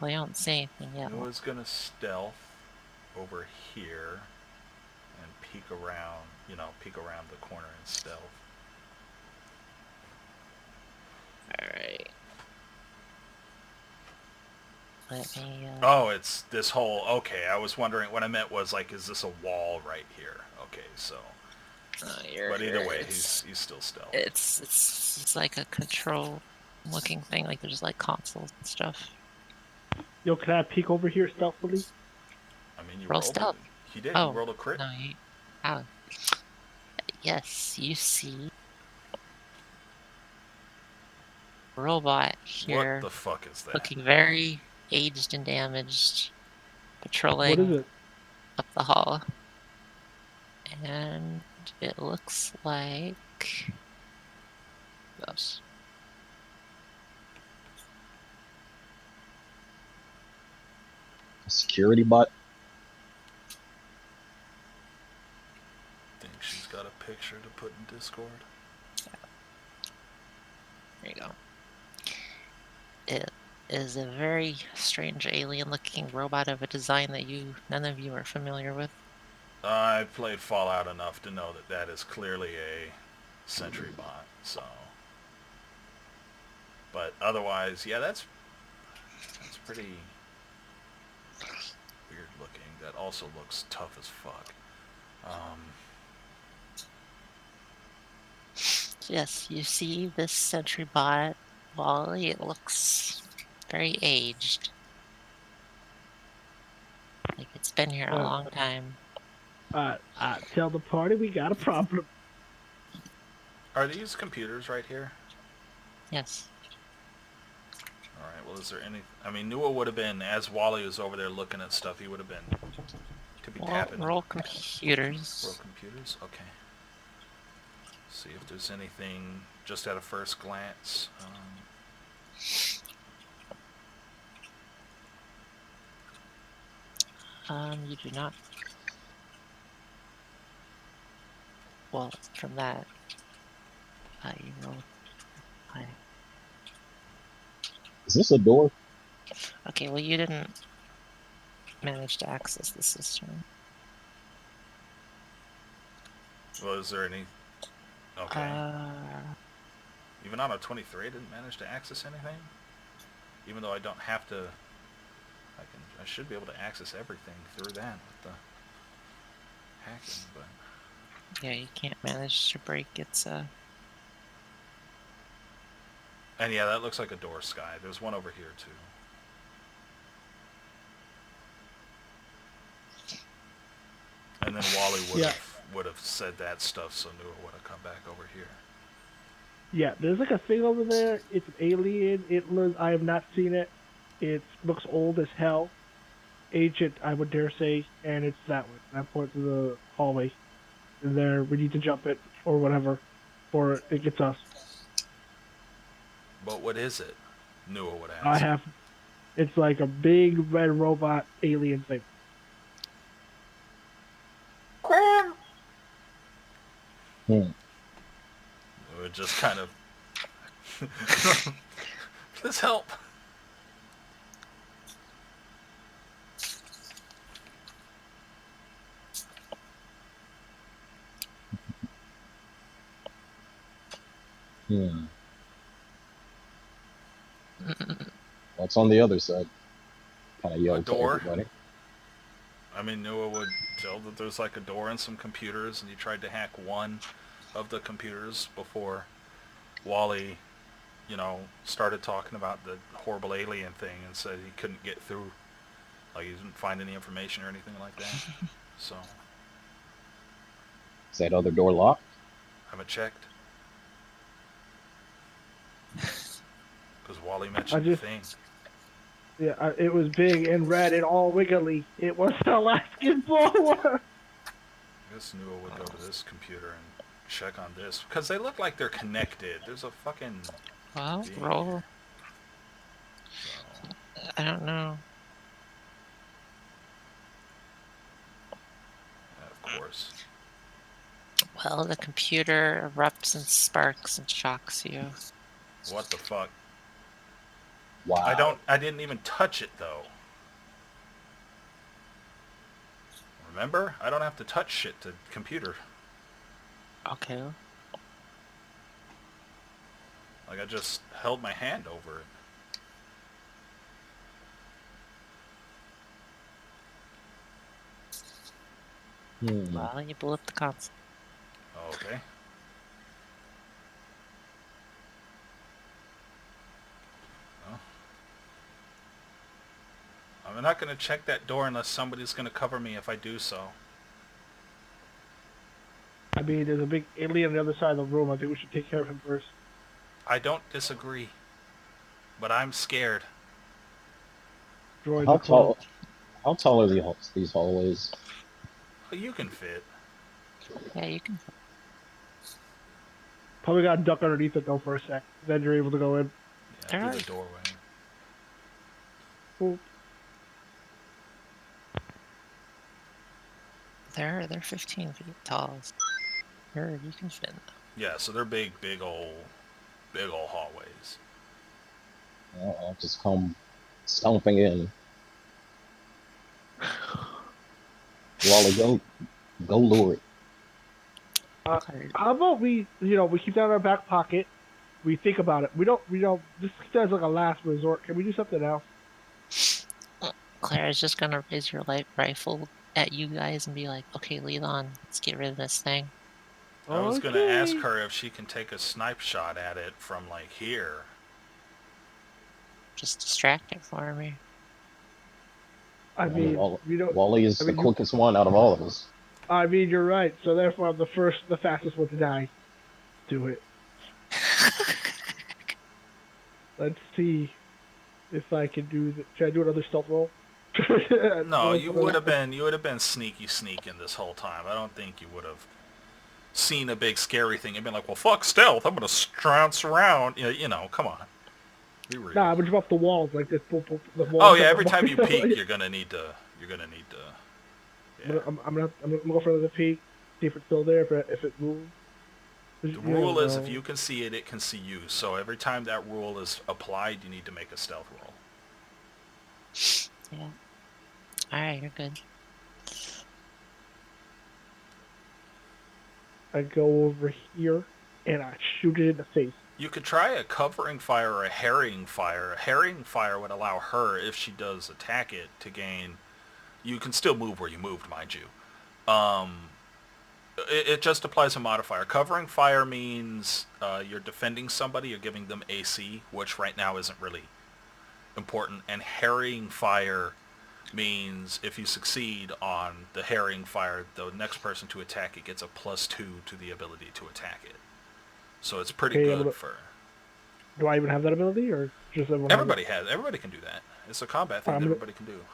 Well, you don't see anything go. yet. Noah's gonna stealth over here and peek around the corner and stealth. All right. Let me. Oh, it's this whole. Okay, I was wondering. What I meant was like, is this a wall right here? Okay, so. But either way, he's still stealth. It's like a control-looking thing. Like there's like consoles and stuff. Yo, can I peek over here stealthily? I mean, you Roll rolled. stealth. He did. Oh, He rolled a crit. No, you. Oh. Yes, you see. Robot here. What the fuck is that? Looking very aged and damaged, patrolling What is it? up the hall. And it looks like... Oops. A security bot. Think she's got a picture to put in Discord. There you go. It is a very strange alien-looking robot of a design that none of you are familiar with. I've played Fallout enough to know that that is clearly a sentry bot. So, but otherwise, yeah, that's pretty weird looking. That also looks tough as fuck. Yes, you see this sentry bot, Wally. It looks very aged. Like it's been here a long time. Tell the party we got a problem. Are these computers right here? Yes. All right. Well, is there any? I mean, Nua would have been, as Wally was over there looking at stuff, he would have been to be tapping. Roll computers. Roll computers. Okay. See if there's anything just at a first glance. You do not. Well, from that, you roll. High. Is this a door? Okay, well, you didn't manage to access the system. Well, is there any... Okay. Uh, Even on a 23, I didn't manage to access anything? Even though I don't have to... I should be able to access everything through that with the hacking, but... yeah, you can't manage to break its, And yeah, that looks like a door, Sky. There's one over here, too. And then Wally would have said that stuff, so Nua would have come back over here. Yeah, there's like a thing over there. It's an alien. I have not seen it. It looks old as hell. Ancient, I would dare say, and it's that way. I point to the hallway. And there, we need to jump it, or whatever, before it gets us. But what is it? Nua would ask. It's like a big red robot alien thing. Hmm. It would just kind of... Please help. Hmm. What's on the other side? Kind of yelled to door? everybody. I mean, Nua would tell that there's like a door and some computers, and he tried to hack one of the computers before Wally, started talking about the horrible alien thing and said he couldn't get through. Like, he didn't find any information or anything like that. So, Is that other door locked? haven't checked. Because Wally mentioned the thing. Yeah, it was big and red and all wiggly. It was Alaskan forward. I guess Nua would go to this computer and check on this. Because they look like they're connected. There's a fucking... well, being roll. here. So, I don't know. yeah, of course. Well, the computer erupts and sparks and shocks you. What the fuck? Wow. I didn't even touch it, though. Remember? I don't have to touch shit to computer. Okay. Like, I just held my hand over it. Well, you blew up the console. Oh, okay. Well, I'm not going to check that door unless somebody's going to cover me if I do so. I mean, there's a big alien on the other side of the room. I think we should take care of him first. I don't disagree. But I'm scared. Droid How the cloak. tall are these hallways? Well, you can fit. Yeah, you can. Probably got to duck underneath it though for a sec. Then you're able to go in. Yeah, through Alright. the doorway. Cool. They're 15 feet tall. Sure, you can fit. Yeah, so they're big old hallways. I'll just come stomping in. Wally, go lure it. How about we keep that in our back pocket. We think about it. We don't, this does like a last resort. Can we do something else? Claire's just gonna raise your light rifle at you guys and be like, okay, lead on. Let's get rid of this thing. I was going to ask her if she can take a snipe shot at it from, like, here. Just distract it for me. I mean, Wally is the quickest one out of all of us. I mean, you're right. So therefore, I'm the fastest one to die. Do it. Let's see if I can do that. Should I do another stealth roll? No, you would have been sneaking this whole time. I don't think you would have seen a big scary thing and been like, well, fuck stealth. I'm gonna strance around. Come on. Be real. Nah, I would jump off the walls like this. The walls Oh yeah, every time you peek, you're gonna need to you're gonna need to. I'm Yeah. gonna, I'm gonna go for another peek, see if it's still there, if it moves. 'Cause The you never rule is if know. you can see it, it can see you. So every time that rule is applied, you need to make a stealth roll. Yeah. Alright, you're good. I go over here and I shoot it in the face. You could try a covering fire or a harrying fire. A harrying fire would allow her, if she does attack it, to gain. You can still move where you moved, mind you. It just applies a modifier. Covering fire means you're defending somebody, you're giving them AC, which right now isn't really important. And harrying fire means if you succeed on the harrying fire, the next person to attack it gets a +2 to the ability to attack it. So it's pretty Okay, good for. do I even have that ability, or just everyone has it? Everybody can do that. It's a combat thing I'm that gonna, everybody can do.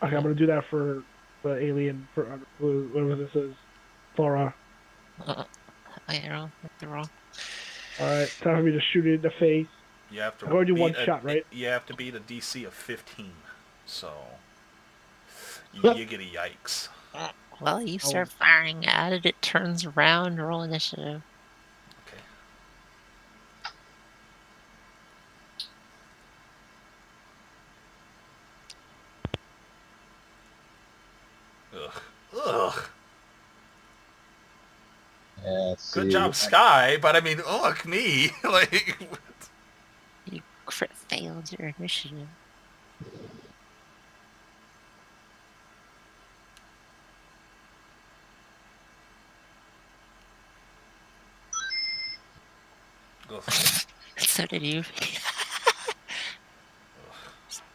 okay, I'm gonna do that for the alien, for whatever this is, Flora. I roll. The roll. All right, time for me to shoot it in the face. You have to I'm going to do one beat shot, right? You have to beat a DC of 15. So you get a yikes. Well, you Oh. start firing at it, it turns around, roll initiative. Okay. Ugh. Ugh. Yeah, let's see. Good job, Sky. But I mean, ugh, me. Like. You crit failed your initiative. Ugh. So did you.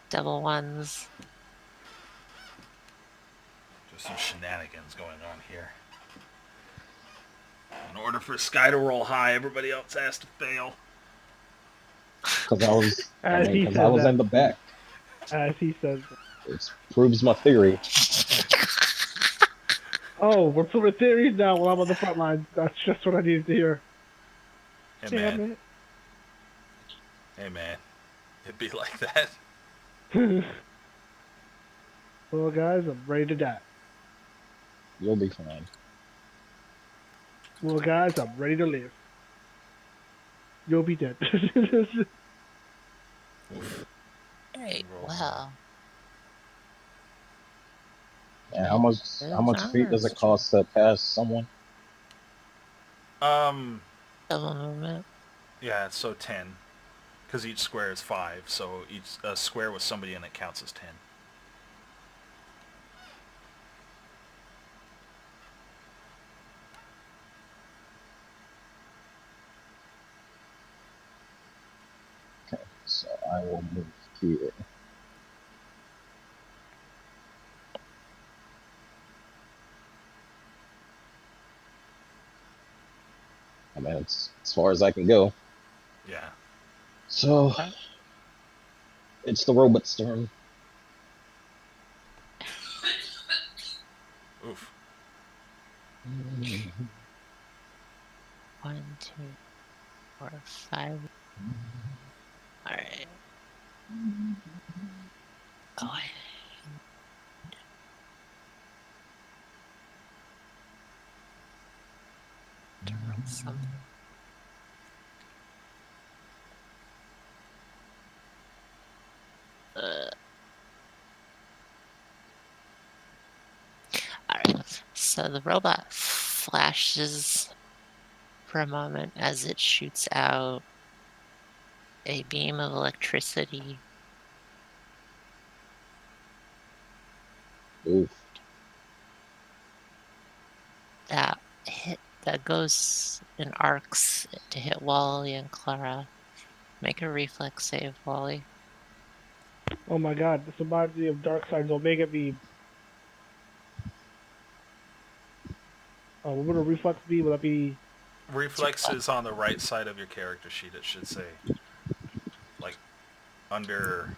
Double ones. There's some shenanigans going on here. In order for Sky to roll high, everybody else has to fail. Because I was, As he because says I was that. in the back. As he says. It proves my theory. Oh, we're putting theories now while I'm on the front lines. That's just what I needed to hear. Hey Damn man. Hey man. It'd be like that. it. Well, guys, I'm ready to die. You'll be fine. Well, guys, I'm ready to live. You'll be dead. Hey, Roll well. And how much feet does it cost to pass someone? Double movement. Yeah, so 10. Because each square is 5, so each square with somebody in it counts as 10. Okay, so I will move here. I mean, it's as far as I can go. Yeah. So, it's the robot's turn. Oof. 1, 2, 4, 5. Alright. Oh, I to roll something. Alright, so the robot flashes for a moment as it shoots out a beam of electricity. Oof. That goes in arcs to hit Wally and Clara. Make a reflex save, Wally. Oh my god, this reminds me of Darkseid's Omega Beam. What would a reflex be? Would that be... Reflex is on the right side of your character sheet, it should say. Like, under...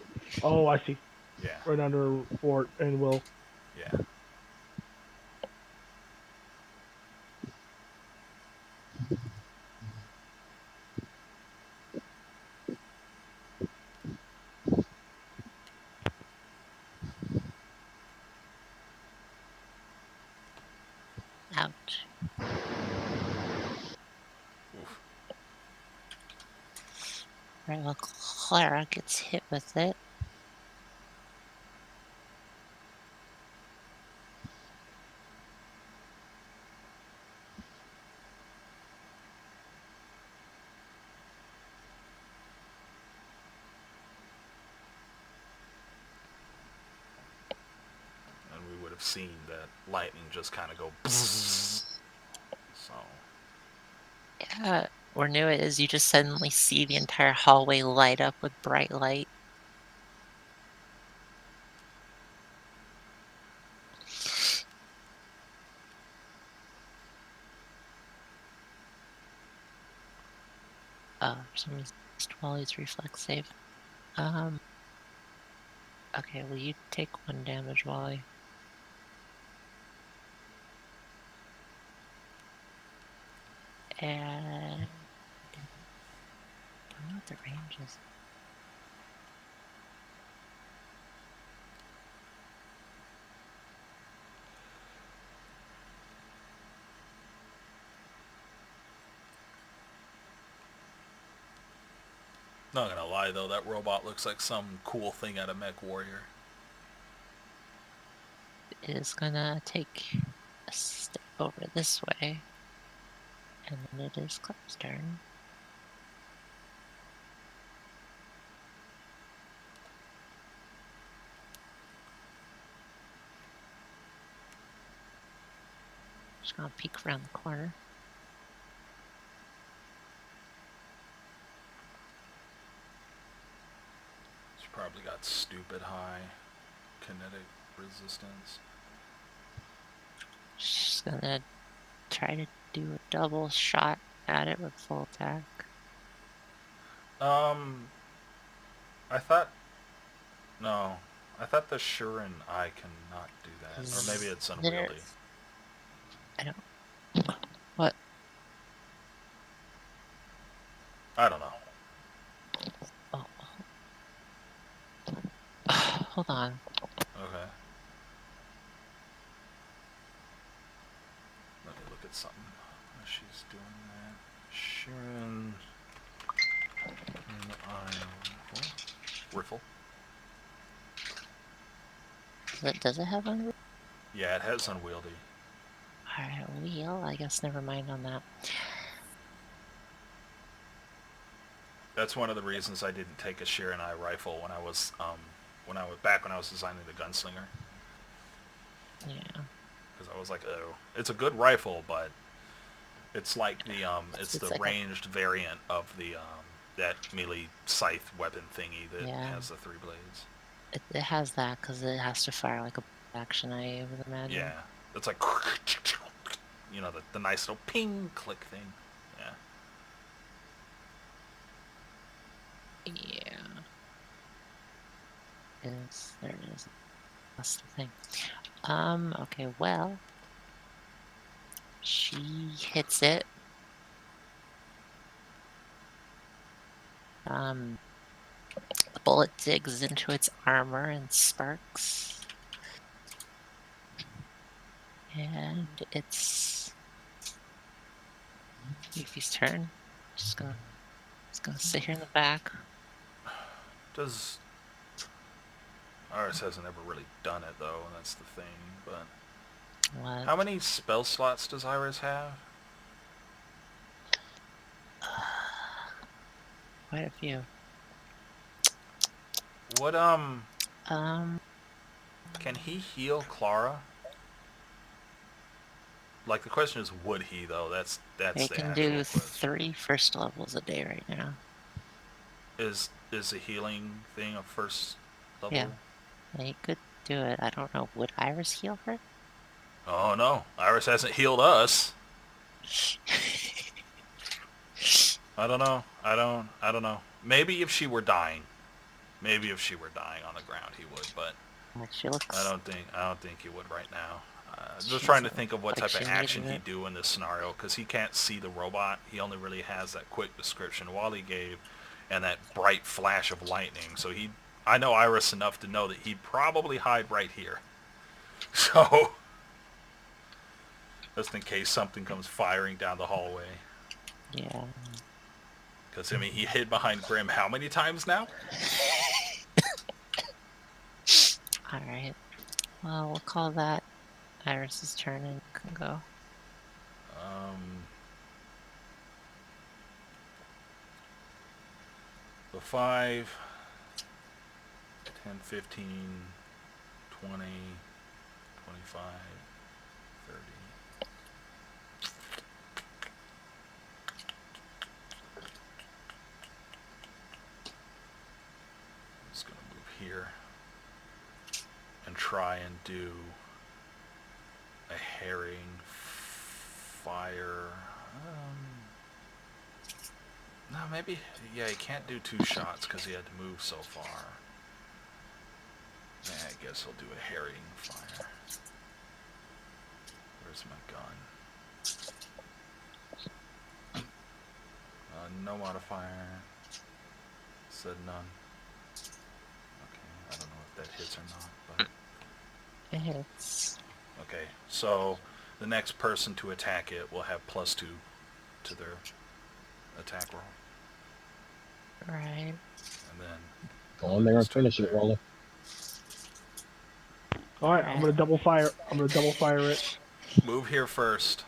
Oh, I see. Yeah. Right under Fort and Will. Yeah. Ouch. Oof. Right, well, Clara gets hit with it. And we would have seen that lightning just kind of go bzzz. So, Yeah, or new it is, you just suddenly see the entire hallway light up with bright light. Oh, for some reason, it's Wally's reflex save. Okay, well, you take 1 damage, Wally. And I don't know what the range is. not gonna lie though, that robot looks like some cool thing out of Mech Warrior. It is gonna take a step over this way. And then it is Clap's turn. Just gonna peek around the corner. She's probably got stupid high kinetic resistance. She's gonna try to do a double shot at it with full attack. I thought... No. I thought the Shurin Eye cannot do that. Or maybe it's unwieldy. I don't... What? I don't know. Oh. Hold on. Okay. Let me look at something. She's doing that. Shurin... Eye... Riffle? Does it have unwieldy? Yeah, it has unwieldy. Alright, wheel. I guess never mind on that. That's one of the reasons I didn't take a Shurin Eye rifle when I was back when I was designing the Gunslinger. Yeah. Because I was like, oh, it's a good rifle, but it's like the it's the like ranged variant of the that melee scythe weapon thingy that Yeah. has the 3 blades. It has that because it has to fire like a action, I would imagine. Yeah, it's like, you know, the nice little ping click thing. Yeah. Yeah. There it is. That's the thing. Okay, well. She hits it. The bullet digs into its armor and sparks. And it's Yuffie's turn. Just gonna sit here in the back. Does Iris hasn't ever really done it though, and that's the thing. But What? how many spell slots does Iris have? Quite a few. What can he heal Clara? Like the question is, would he though? That's They the can actual do question. 3 first levels a day right now. Is the healing thing a first level? Yeah. They could do it. I don't know. Would Iris heal her? Oh no, Iris hasn't healed us. I don't know. I don't know. Maybe if she were dying. Maybe if she were dying on the ground, he would. But She looks. I don't think he would right now. She Just trying to doesn't think of what look like type of she action needed he'd it. do in this scenario, because he can't see the robot. He only really has that quick description Wally gave, and that bright flash of lightning. So I know Iris enough to know that he'd probably hide right here. So Just in case something comes firing down the hallway. Yeah. Because, I mean, he hid behind Grim how many times now? Alright. Well, we'll call that Iris's turn and you can go. The 5, 10, 15, 20, 25, 30. I'm just going to move here and try and do a herring fire. No, maybe, yeah, he can't do 2 shots because he had to move so far. Yeah, I guess he'll do a herring fire. Where's my gun? No modifier. Said none. Okay, I don't know if that hits or not, but... It hits. Okay, so the next person to attack it will have +2 to their attack roll. Right. And then... Go on there and finish it, Wally. All right, I'm gonna double fire. It. Move here first.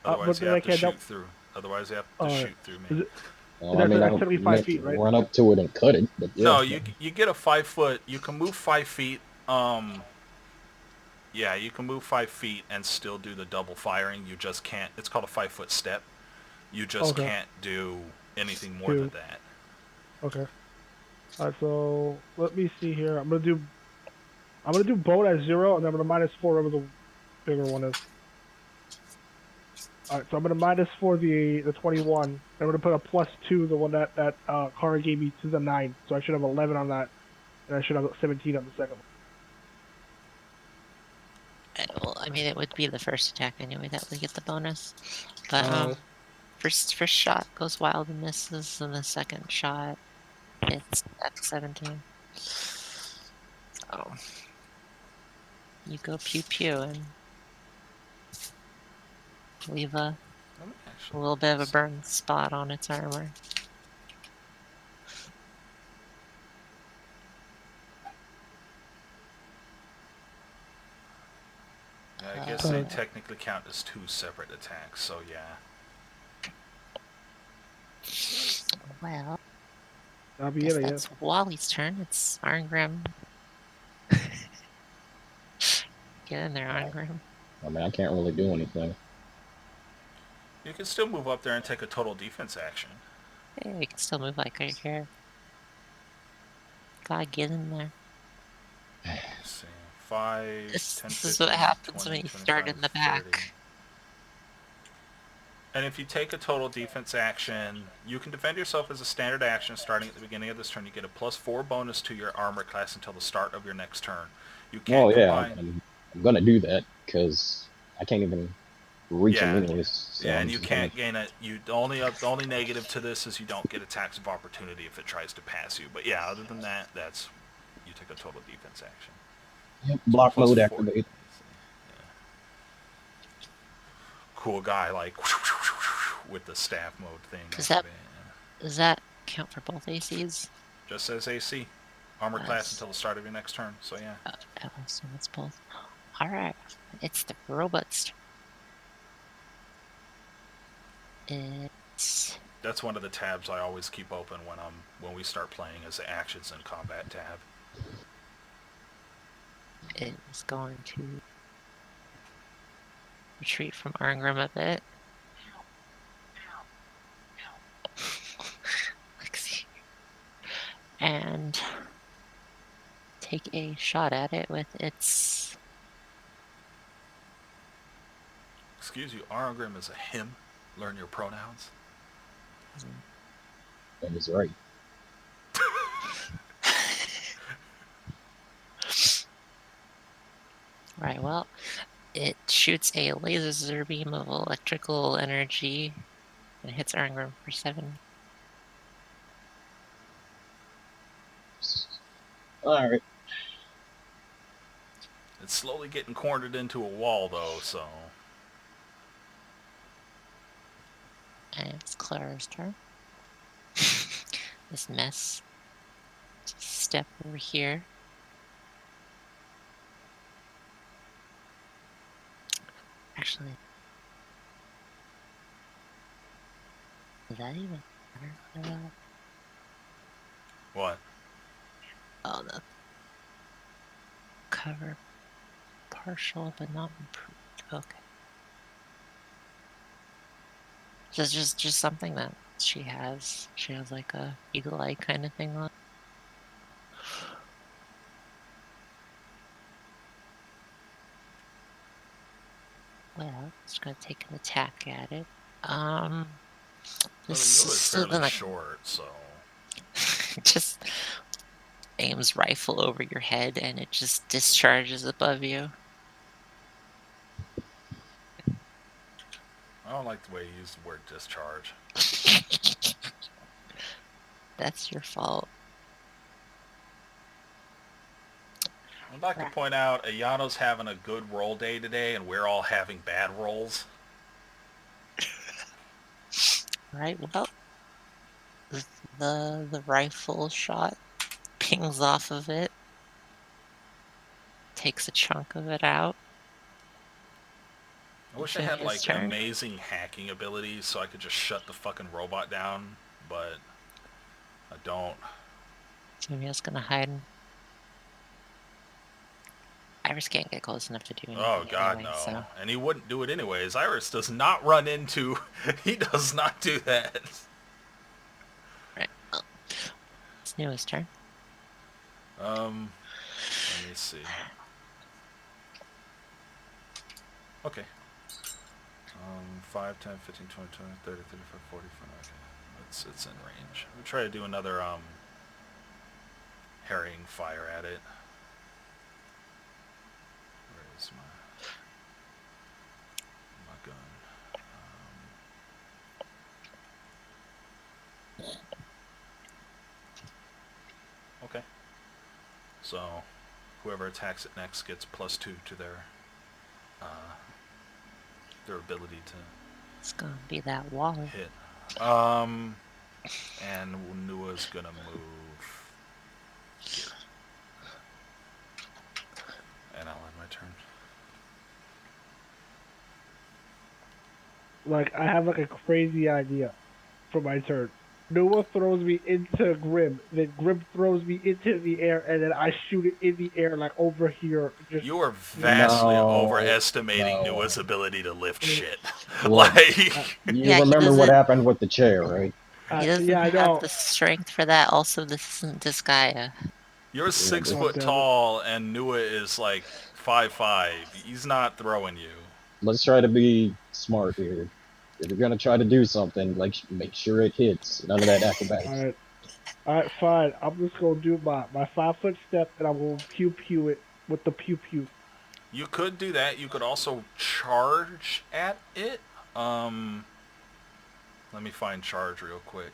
But Otherwise you then have I to can't shoot through. Otherwise you have to shoot through me. Is it, Well, I mean, I don't 75 feet, right? run up to it and cut it, but yeah. No, you get a 5 foot. You can move 5 feet. Yeah, you can move 5 feet and still do the double firing. You just can't. It's called a 5 foot step. You just can't do anything more than that. Okay. All right, so let me see here. I'm gonna do boat at 0, and then I'm gonna -4 whatever the bigger one is. All right, so I'm gonna -4 the 21. I'm gonna put a +2 the one that Kara gave me to the 9. So I should have 11 on that, and I should have 17 on the second one. Well, I mean, it would be the first attack anyway that would get the bonus. But first shot goes wild and misses, and the second shot hits at 17. So you go pew pew and leave a little bit of a burn spot on its armor. Yeah, I guess they technically count as 2 separate attacks. So yeah. Well, That'll be guess it, I that's guess. Wally's turn. It's Arngrim. Get in there, Arngrim. I mean, I can't really do anything. You can still move up there and take a total defense action. Yeah, you can still move like right here. Gotta get in there. Let's see. 5, This 10, is 15, what happens 20, when you 25, start in the back. 30. And if you take a total defense action, you can defend yourself as a standard action starting at the beginning of this turn. You get a +4 bonus to your armor class until the start of your next turn. You can't combine... I'm gonna do that because I can't even reach him anyways. So yeah, and you can't gain it. The only negative to this is you don't get attacks of opportunity if it tries to pass you. But yeah, other than that, that's you take a total defense action. Yep, block so mode +4. activated. Yeah. Cool guy, like with the staff mode thing. Does that count for both ACs? Just says AC. Armor class until the start of your next turn, so yeah. So it's both. Alright, it's the robot's turn. That's one of the tabs I always keep open when we start playing as the actions and combat tab. It's going to retreat from Arngrim a bit. And take a shot at it with its... Excuse you, Arngrim is a him. Learn your pronouns. That is right. Right, well, it shoots a laser beam of electrical energy and hits Arngrim for 7. Alright. It's slowly getting cornered into a wall, though, so... And it's Clara's turn. This mess. Just step over here. Actually, does that even matter for that? What? Oh, no. Cover partial but not improved. Okay. Just something that she has. She has like a eagle eye kind of thing on. Well, just gonna take an attack at it. Well, This the Nua's isn't fairly like short, so... just aims rifle over your head and it just discharges above you. I don't like the way you use the word discharge. That's your fault. I'd like to point out, Ayano's having a good roll day today, and we're all having bad rolls. Right, well, the rifle shot pings off of it, takes a chunk of it out. I wish I It's had, his like, turn. amazing hacking abilities so I could just shut the fucking robot down, but I don't. Jumia's gonna hide. Iris can't get close enough to do anything Oh, God, anyway, no. so. And he wouldn't do it anyways. Iris does not run into... he does not do that. Right, well, it's Nua's turn. Let me see. Okay. 5, 10, 15, 20, 30, 35, 45. Okay. It's in range. We'll try to do another, harrying fire at it. Where is my gun? Okay. So, whoever attacks it next gets +2 to their ability to It's gonna be that wall. hit. And Nua's gonna move here. And I'll end my turn. Like, I have like a crazy idea for my turn. Noah throws me into Grim, then Grim throws me into the air, and then I shoot it in the air, like over here. Just You are vastly No, overestimating no. Nua's ability to lift shit. Look, Like, you Yeah, he remember what doesn't- happened with the chair, right? He doesn't yeah, I have know. the strength for that. Also, this isn't Disgaea. you're 6 Oh, foot damn it. tall, and Nua is like 5'5". He's not throwing you. Let's try to be smart here. If you're gonna try to do something, like make sure it hits. None of that acrobatics. All right, fine. I'm just gonna do my 5 foot step, and I'm gonna pew pew it with the pew pew. You could do that. You could also charge at it. Let me find charge real quick.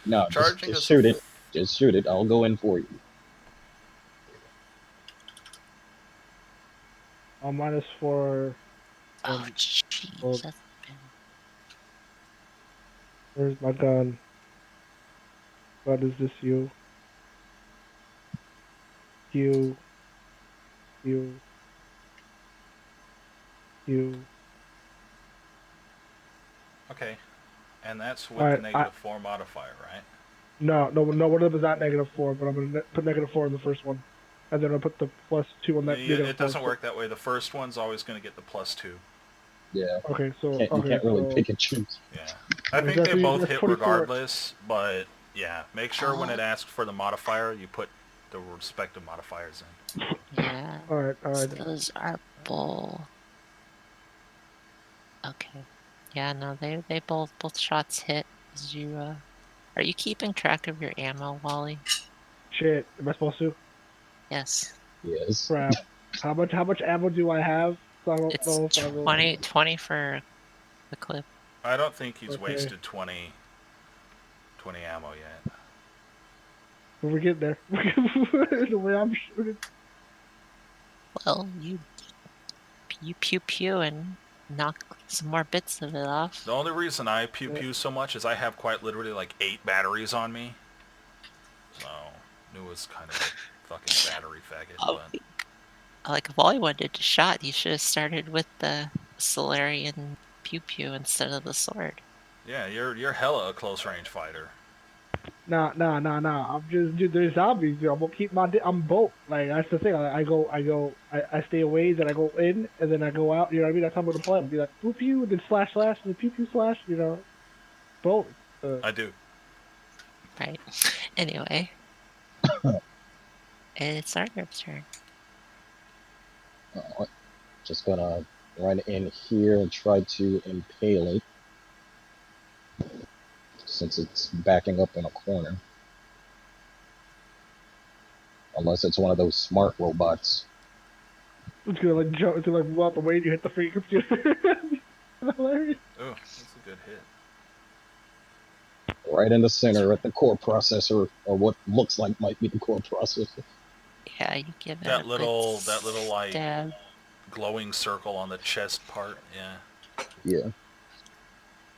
No, Charging just is shoot it. Just shoot it. I'll go in for you. I'm -4. Oh, jeez, well, that's bad. Where's my gun? What is this? You. You. You. You. Okay. And that's with All the right, -4 modifier, right? No, one of them is not -4, but I'm gonna put -4 in the first one, and then I'll put the +2 on that Yeah, -4. it doesn't work that way. The first one's always going to get the +2. Yeah. Okay, so You can't really pick and choose. Yeah. I think they Exactly, both that's hit 24. regardless, but yeah, make sure when it asks for the modifier, you put the respective modifiers in. Yeah. All right. Those are bull. Okay. Yeah, no, they both shots hit. As you are you keeping track of your ammo, Wally? Shit, am I supposed to? Yes. Yes. Crap. How much ammo do I have? So I don't It's know if I will. 20 for the clip. I don't think he's Okay. wasted 20 ammo yet. We're getting there. The way I'm shooting. Well, you pew pew and knock some more bits of it off. The only reason I pew so much is I have quite literally like 8 batteries on me. So, knew it was kind of a fucking battery faggot, Oh, but... like, if all you wanted to shot, you should have started with the Solarian pew pew instead of the sword. Yeah, you're hella a close range fighter. Nah. I'm just dude, there's zombies. Dude. I'm gonna keep I'm both. Like that's the thing. I stay away, then I go in, and then I go out. You know what I mean? That's how I'm gonna play. I'll be like pew pew, then slash, and then pew pew slash. You know, both. I do. Right. Anyway. It's Argrim's turn. Just gonna run in here and try to impale it, since it's backing up in a corner. Unless it's one of those smart robots. It's gonna like jump. It's gonna like move out the way. And you hit the free computer. Hilarious. Oh, that's a good hit. Right in the center at the core processor, or what looks like might be the core processor. Yeah, you give it That a little good like stab. glowing circle on the chest part. Yeah. Yeah.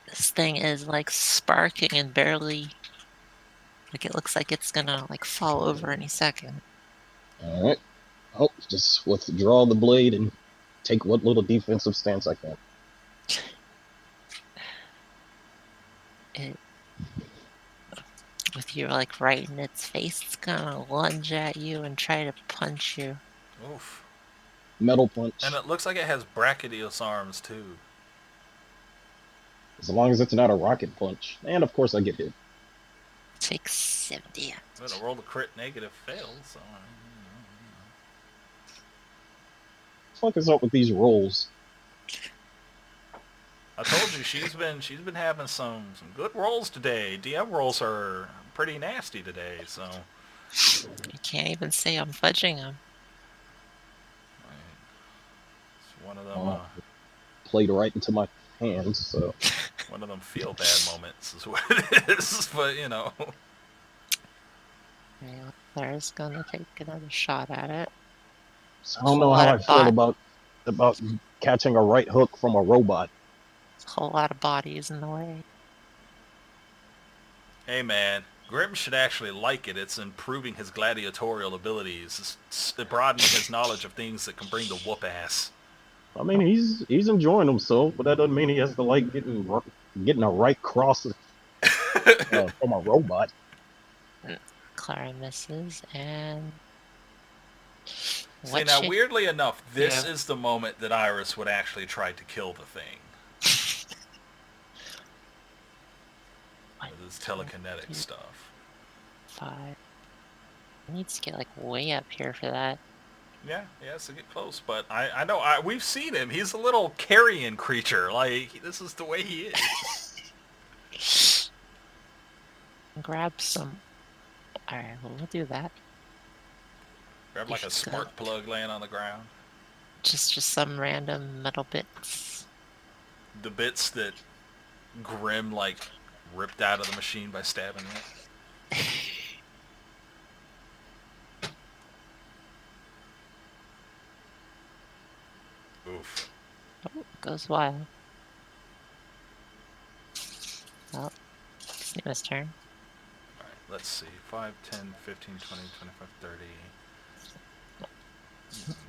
This thing is like sparking and barely, like, it looks like it's gonna like fall over any second. Alright. Oh, just withdraw the blade and take what little defensive stance I can. With you like right in its face, it's gonna lunge at you and try to punch you. Oof. Metal punch. And it looks like it has brachiosaurus arms too. As long as it's not a rocket punch. And of course I get hit. Take 70. I'm gonna roll the crit negative fail, so... What the fuck is up with these rolls? I told you she's been having some good rolls today. DM rolls are pretty nasty today, so... You can't even say I'm fudging them. It's one of them... Played right into my hands, so... One of them feel bad moments is what it is, but you know... Claire's gonna take another shot at it. So I don't know how I feel about catching a right hook from a robot. A whole lot of bodies in the way. Hey man, Grim should actually like it. It's improving his gladiatorial abilities. It's broadening his knowledge of things that can bring the whoop ass. I mean, he's enjoying himself, but that doesn't mean he has to like getting a right cross from a robot. Clara misses, and... See, now, weirdly enough, this is the moment that Iris would actually try to kill the thing. With his telekinetic stuff. 5. He needs to get, like, way up here for that. Yeah, he has to get close, but I know, we've seen him. He's a little carrion creature. Like, this is the way he is. Grab some... Alright, well, we'll do that. Grab like a spark plug laying on the ground. Just some random metal bits. The bits that Grim, like, ripped out of the machine by stabbing it. Oof. Oh, goes wild. Well, it's Newa's turn. Alright, let's see. 5, 10, 15, 20, 25, 30.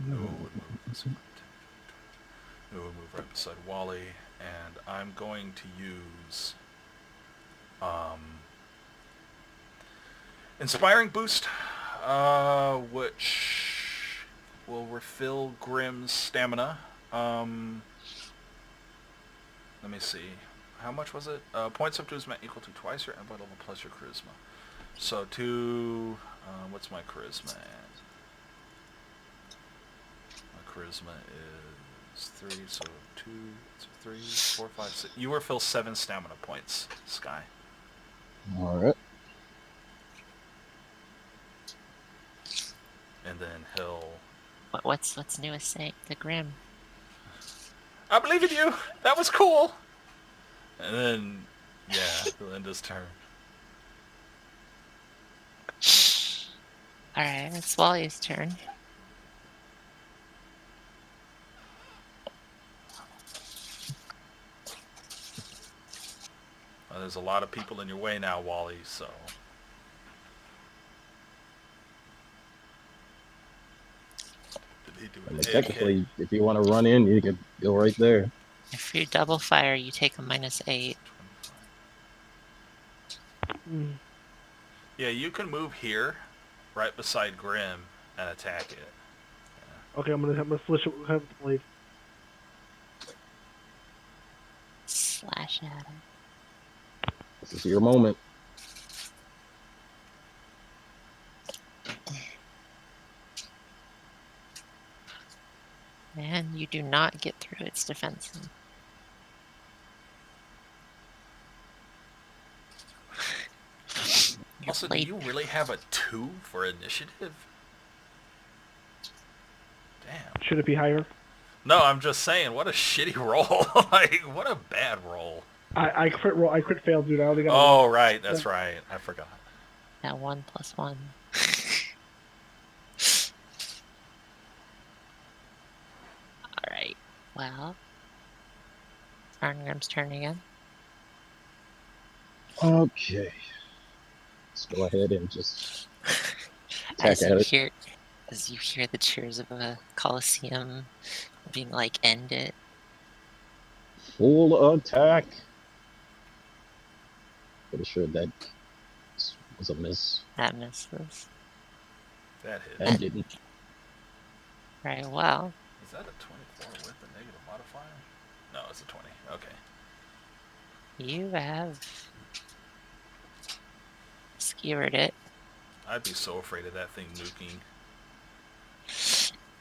No, it would move. No, it would move right beside Wally. And I'm going to use... Inspiring Boost, which will refill Grim's stamina. Let me see. How much was it? Points up to is equal to twice your invite level plus your charisma. So what's my charisma at? My charisma is 3, so 2, so 3, 4, 5, 6. You refill 7 stamina points, Sky. Alright. And then he'll... What's Newest saying to Grim? I believe in you! That was cool! And then, yeah, he'll end his turn. Alright, it's Wally's turn. There's a lot of people in your way now, Wally, so... Did he do I mean, an AFK? technically, if you want to run in, you could go right there. If you double fire, you take a -8. Mm. Yeah, you can move here, right beside Grim, and attack it. Okay, I'm gonna switch it with the blade. Slash at him. This is your moment. And you do not get through its defenses. Your Also, do blade- you really have a 2 for initiative? Damn. Should it be higher? No, I'm just saying, what a shitty roll. Like, what a bad roll. I crit roll. I crit failed, dude. I only got. Oh, right, that's right. I forgot. That 1 + 1. Alright, well. Arngrim's turn again. Okay. Let's go ahead and just attack As at you it. hear, as you hear the cheers of a coliseum being like, end it. Full attack. Pretty sure that was a miss. That misses. That hit. That didn't. Right, well, Is that a 24 with a negative modifier? No, it's a 20. Okay. you have skewered it. I'd be so afraid of that thing nuking.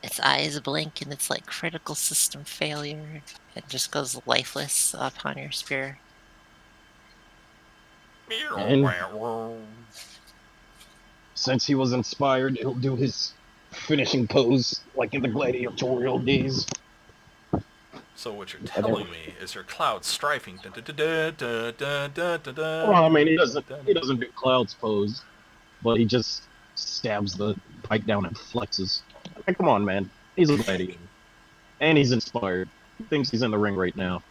Its eyes blink and it's like critical system failure. It just goes lifeless upon your spear. And since he was inspired, he'll do his finishing pose like in the gladiatorial days. So what you're telling me is your cloud strifing. Well, I mean, he doesn't do Cloud's pose, but he just stabs the pike down and flexes. Like, come on, man. He's a gladiator. And he's inspired. He thinks he's in the ring right now.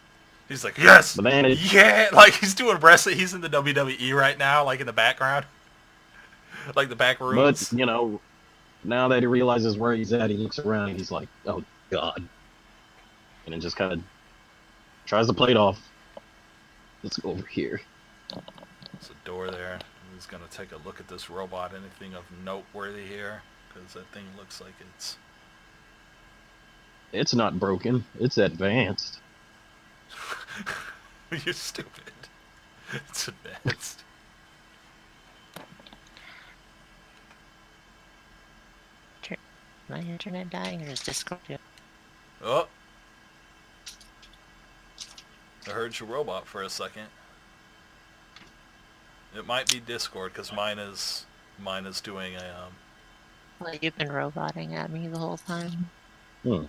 He's like, yes! But man, Yeah! Like, he's doing wrestling. He's in the WWE right now, like in the background. Like the back rooms. But, you know, now that he realizes where he's at, he looks around and he's like, oh, God. And then just kind of tries to play it off. Let's go over here. There's a door there. He's going to take a look at this robot. Anything of noteworthy here? Because that thing looks like it's... It's not broken. It's advanced. You're stupid. It's advanced. My internet dying or is Discord? Oh! I heard your robot for a second. It might be Discord because mine is doing a Well, you've been roboting at me the whole time. Hmm.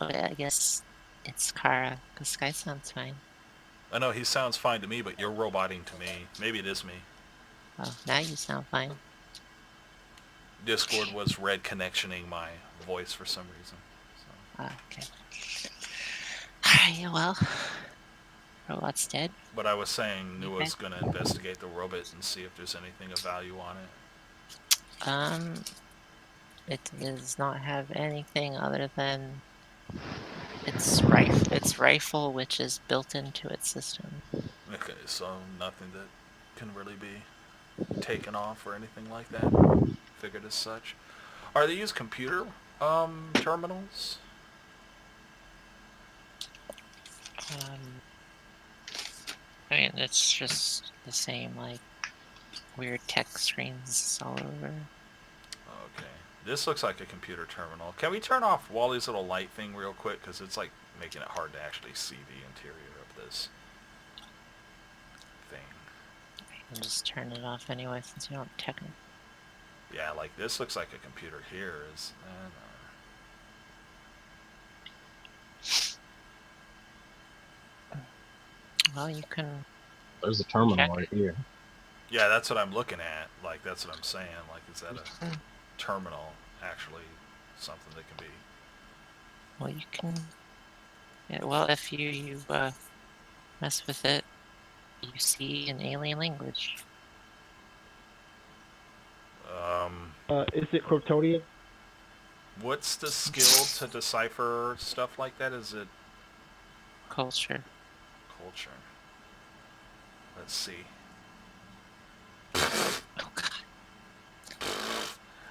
Okay, I guess it's Kara, because Sky sounds fine. I know he sounds fine to me, but you're roboting to me. Maybe it is me. Oh, now you sound fine. Discord was red connectioning my voice for some reason. So. Okay. Alright, well. Robot's dead. But I was saying Nua's going to investigate the robot and see if there's anything of value on it. It does not have anything other than its rifle, which is built into its system. Okay, so nothing that can really be taken off or anything like that. Figured as such. Are these computer terminals? I mean, it's just the same, like, weird tech screens all over. Okay. This looks like a computer terminal. Can we turn off Wally's little light thing real quick? Because it's, like, making it hard to actually see the interior of this thing. I'll just turn it off anyway, since you don't technically. Yeah, like, this looks like a computer here. Well, you can... There's a terminal check. right here. Yeah, that's what I'm looking at. Like, that's what I'm saying. Like, is that a terminal actually something that can be... Well, you can... Yeah, well, if you mess with it, You see an alien language. Is it Kryptonian? What's the skill to decipher stuff like that? Is it Culture. culture? Let's see. Oh god.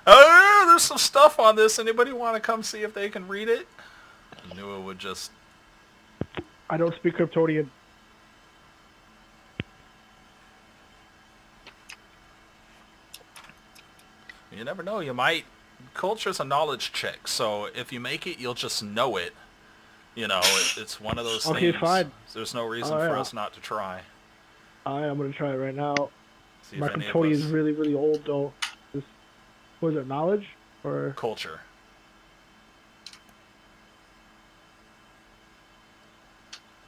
Oh, there's some stuff on this. Anybody want to come see if they can read it? I knew it would just... I don't speak Kryptonian. You never know. You might... Culture's a knowledge check, so if you make it, you'll just know it. You know, it's one of those Okay, things. fine. There's no reason All right, for us not to try. I'm gonna try it right now. See My if any of Kryptonian us... is really, really old though. This, was it knowledge or? Culture.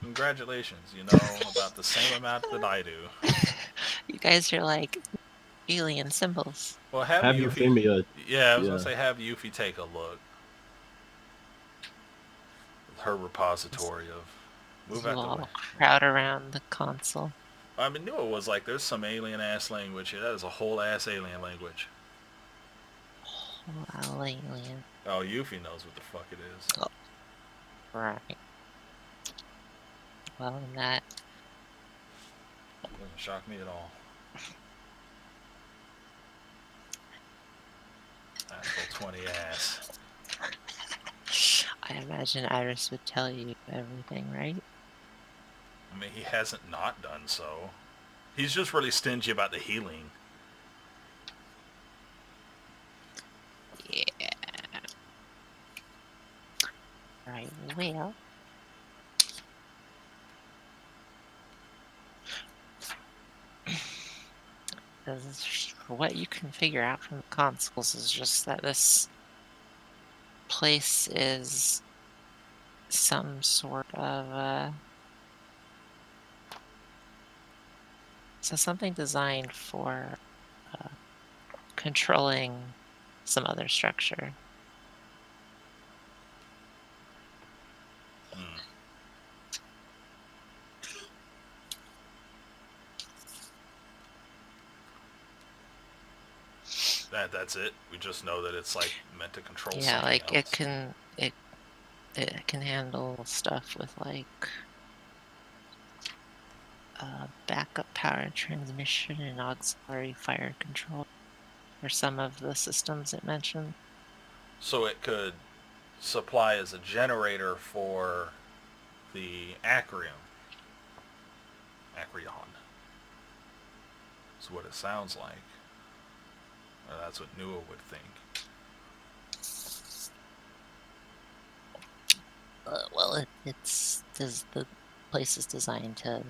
Congratulations, you know about the same amount that I do. You guys are like alien symbols. Well, have Have Yuffie... Euphemia. Yeah, I was Yeah. gonna say have Yuffie take a look. Her repository of... Move You out the all way. crowd around the console. I mean, knew it was like there's some alien ass language here. That is a whole ass alien language. Oh, alien. Oh, Yuffie knows what the fuck it is. Oh. Right. Well, in that. Doesn't shock me at all. Natural 20 ass. I imagine Iris would tell you everything, right? I mean, he hasn't not done so. He's just really stingy about the healing. Yeah. Right, well. What you can figure out from the consoles is just that this place is some sort of so something designed for controlling some other structure. That's it. We just know that it's like meant to control Yeah, something like else. it can handle stuff with like backup power transmission and auxiliary fire control for some of the systems it mentioned. So it could supply as a generator for the Acreon. Is what it sounds like. Or that's what Nua would think. Well, the place is designed to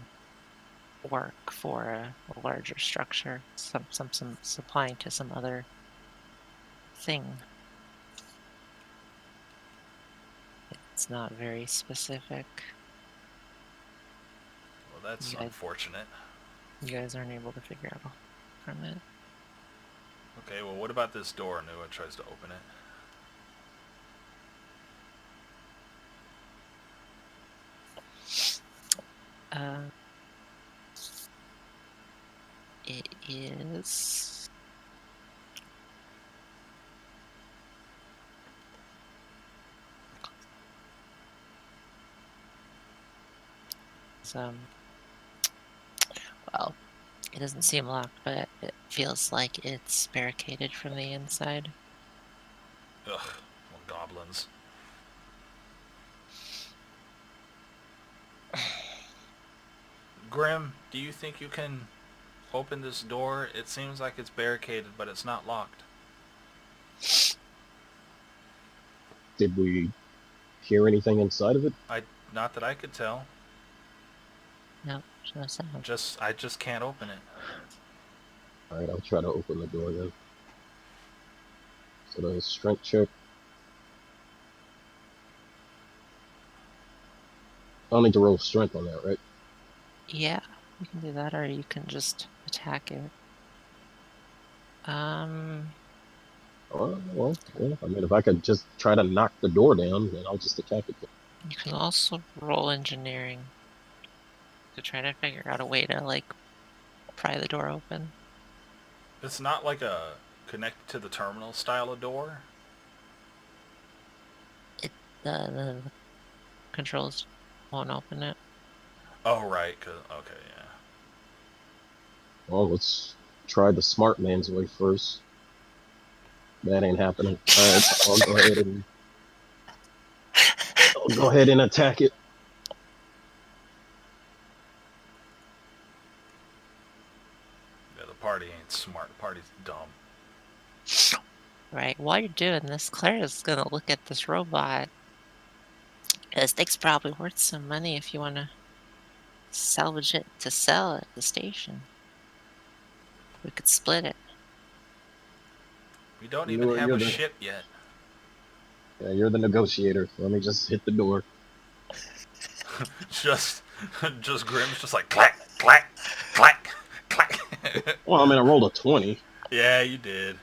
work for a larger structure, some supplying to some other thing. It's not very specific. Well, that's unfortunate. You guys aren't able to figure out from it. Okay, well, what about this door? Nua tries to open it. It is well, it doesn't seem locked, but it feels like it's barricaded from the inside. Ugh, well, goblins. Grim, do you think you can open this door? It seems like it's barricaded, but it's not locked. Did we hear anything inside of it? Not that I could tell. Nope, no sound. I just can't open it. Alright, I'll try to open the door then. So the strength check. I'll need to roll strength on that, right? Yeah, you can do that, or you can just attack it. Well, yeah. I mean, if I could just try to knock the door down, then I'll just attack it. You can also roll engineering. could try to figure out a way to, like, pry the door open. It's not like a connected to the terminal style of door. The controls won't open it. Oh, right. Okay, yeah. Well, let's try the smart man's way first. That ain't happening. Alright, I'll go ahead and attack it. Yeah, the party ain't smart. The party's dumb. Right. While you're doing this, Clara's gonna look at this robot. This thing's probably worth some money if you want to salvage it to sell at the station. We could split it. We don't You even know, have you're a the- ship yet. Yeah, you're the negotiator. Let me just hit the door. just Grimm's just like clack, clack, clack, clack. Well, I mean, I rolled a 20. Yeah, you did.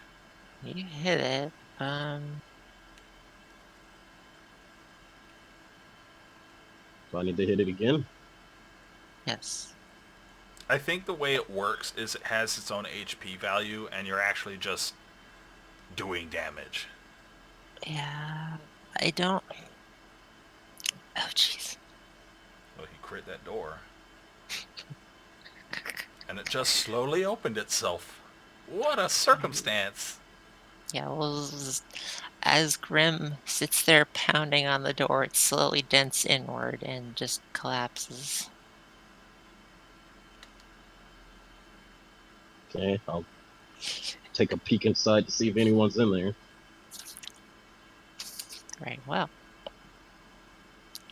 You hit it. Do I need to hit it again? Yes. I think the way it works is it has its own HP value, and you're actually just doing damage. Yeah. I don't. Oh, jeez. Well, he crit that door. And it just slowly opened itself. What a circumstance. Yeah, well, as Grim sits there pounding on the door, it slowly dents inward and just collapses. Okay, I'll take a peek inside to see if anyone's in there. Right, well.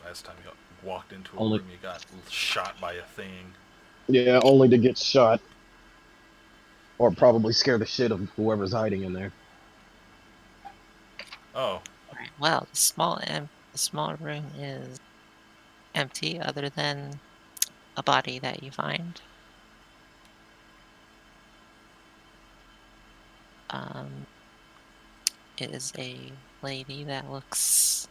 Last time you walked into a Only- room, you got shot by a thing. Yeah, only to get shot. Or probably scare the shit of whoever's hiding in there. Oh, Right, well, the small room is empty other than a body that you find. It is a lady that looks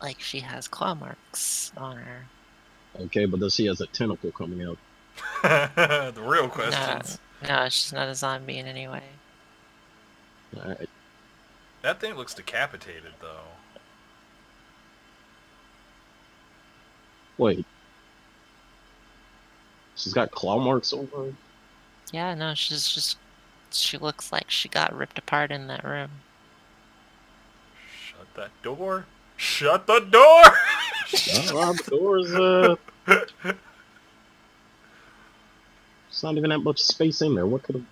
like she has claw marks on her. Okay, but does she has a tentacle coming out? the real questions. No, she's not a zombie in any way. Alright. That thing looks decapitated, though. Wait. She's got claw marks over her? Yeah, no, she looks like she got ripped apart in that room. Shut that door. Shut the door! The door's, there's not even that much space in there. What could have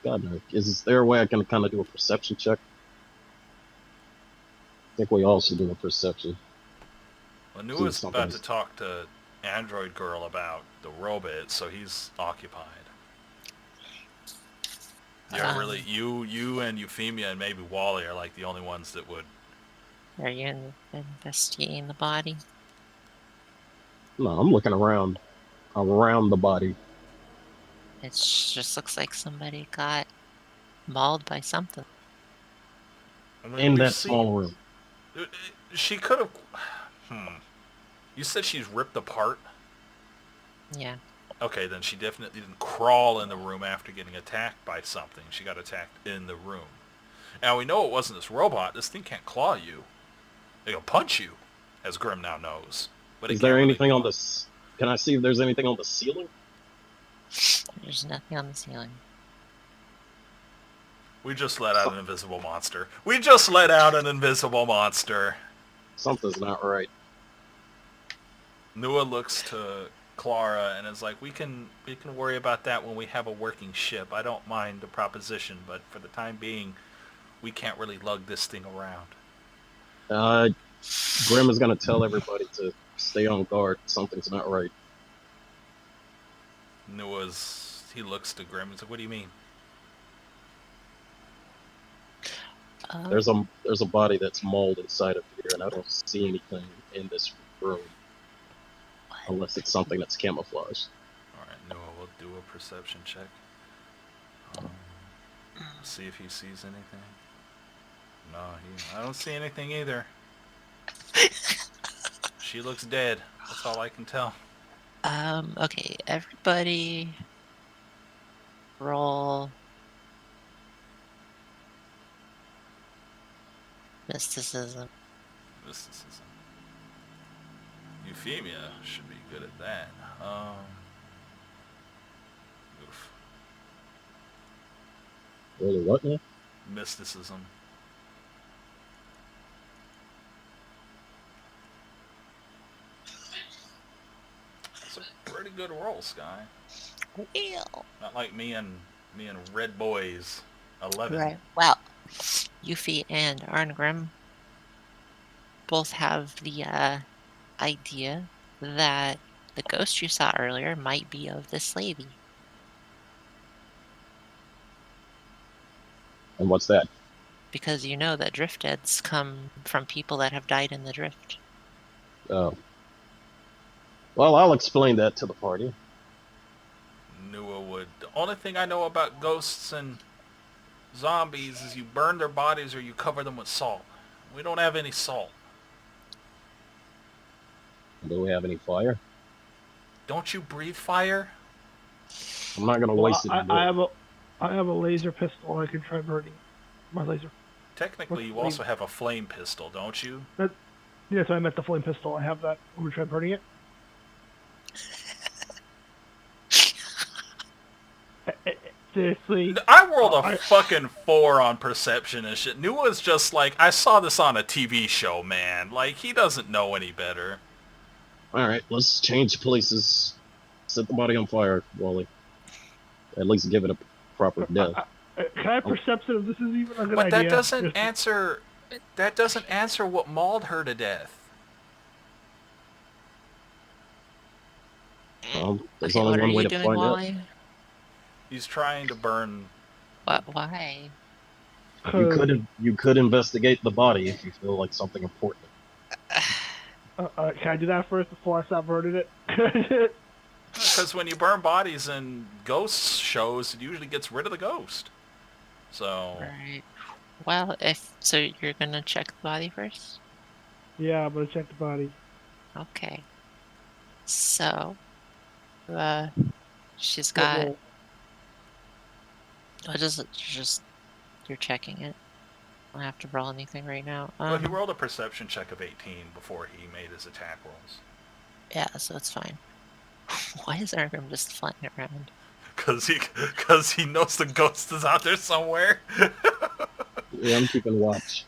gotten her? Is there a way I can kind of do a perception check? I think we all should do a perception. Anua's about to talk to Android Girl about the robot, so he's occupied. Yeah, really, you and Euphemia and maybe Wally are like the only ones that would. Are you investigating the body? No, I'm looking around the body. It just looks like somebody got mauled by something. I mean, In we've that seen- small room. She could have. You said she's ripped apart? Yeah. Okay, then she definitely didn't crawl in the room after getting attacked by something. She got attacked in the room. Now, we know it wasn't this robot. This thing can't claw you. It'll punch you, as Grim now knows. But Is there anything on this? Can I see if there's anything on the ceiling? There's nothing on the ceiling. We just let out an invisible monster. We just let out an invisible monster. Something's not right. Nua looks to Clara and is like, we can worry about that when we have a working ship. I don't mind the proposition, but for the time being, we can't really lug this thing around. Grim is gonna tell everybody to stay on guard. Something's not right. He looks to Grim and is like, what do you mean? There's a body that's mauled inside of here, and I don't see anything in this room. Unless it's something that's camouflaged. Alright, Noah will do a perception check. See if he sees anything. No, I don't see anything either. She looks dead. That's all I can tell. Okay, everybody roll mysticism. Mysticism. Euphemia should be good at that. Oof. Really, what now? Mysticism. That's a pretty good roll, Sky. Well, Not like me and Red Boys 11. right. Well, Yuffie and Arngrim both have the idea that the ghost you saw earlier might be of this lady. And what's that? Because you know that drift deads come from people that have died in the drift. Oh. Well, I'll explain that to the party. Nua would. The only thing I know about ghosts and zombies is you burn their bodies or you cover them with salt. We don't have any salt. Do we have any fire? Don't you breathe fire? I'm not gonna Well, waste it. I have a laser pistol. I can try burning it. My laser. Technically, What's you flame? also have a flame pistol, don't you? Yes, I meant the flame pistol. I have that. I'm gonna try burning it. Seriously. I rolled a I- fucking 4 on perception and shit. Nua's just like, I saw this on a TV show, man. Like, he doesn't know any better. All right, let's change places. Set the body on fire, Wally. At least give it a proper death. Can I perception if this is even a good But idea? that doesn't answer... That doesn't answer what mauled her to death. There's Okay, only what are one way you to doing, find out. Wally? He's trying to burn... Why? You could investigate the body if you feel like something important. Can I do that first before I start burning it? Because when you burn bodies in ghost shows, it usually gets rid of the ghost. So... Right. Well, so you're gonna check the body first? Yeah, I'm gonna check the body. Okay. So, she's What got. roll? Just you're checking it. I don't have to roll anything right now. Well, he rolled a perception check of 18 before he made his attack rolls. Yeah, so it's fine. Why is Arkham just flying around? Because he knows the ghost is out there somewhere. Yeah, I'm keeping watch.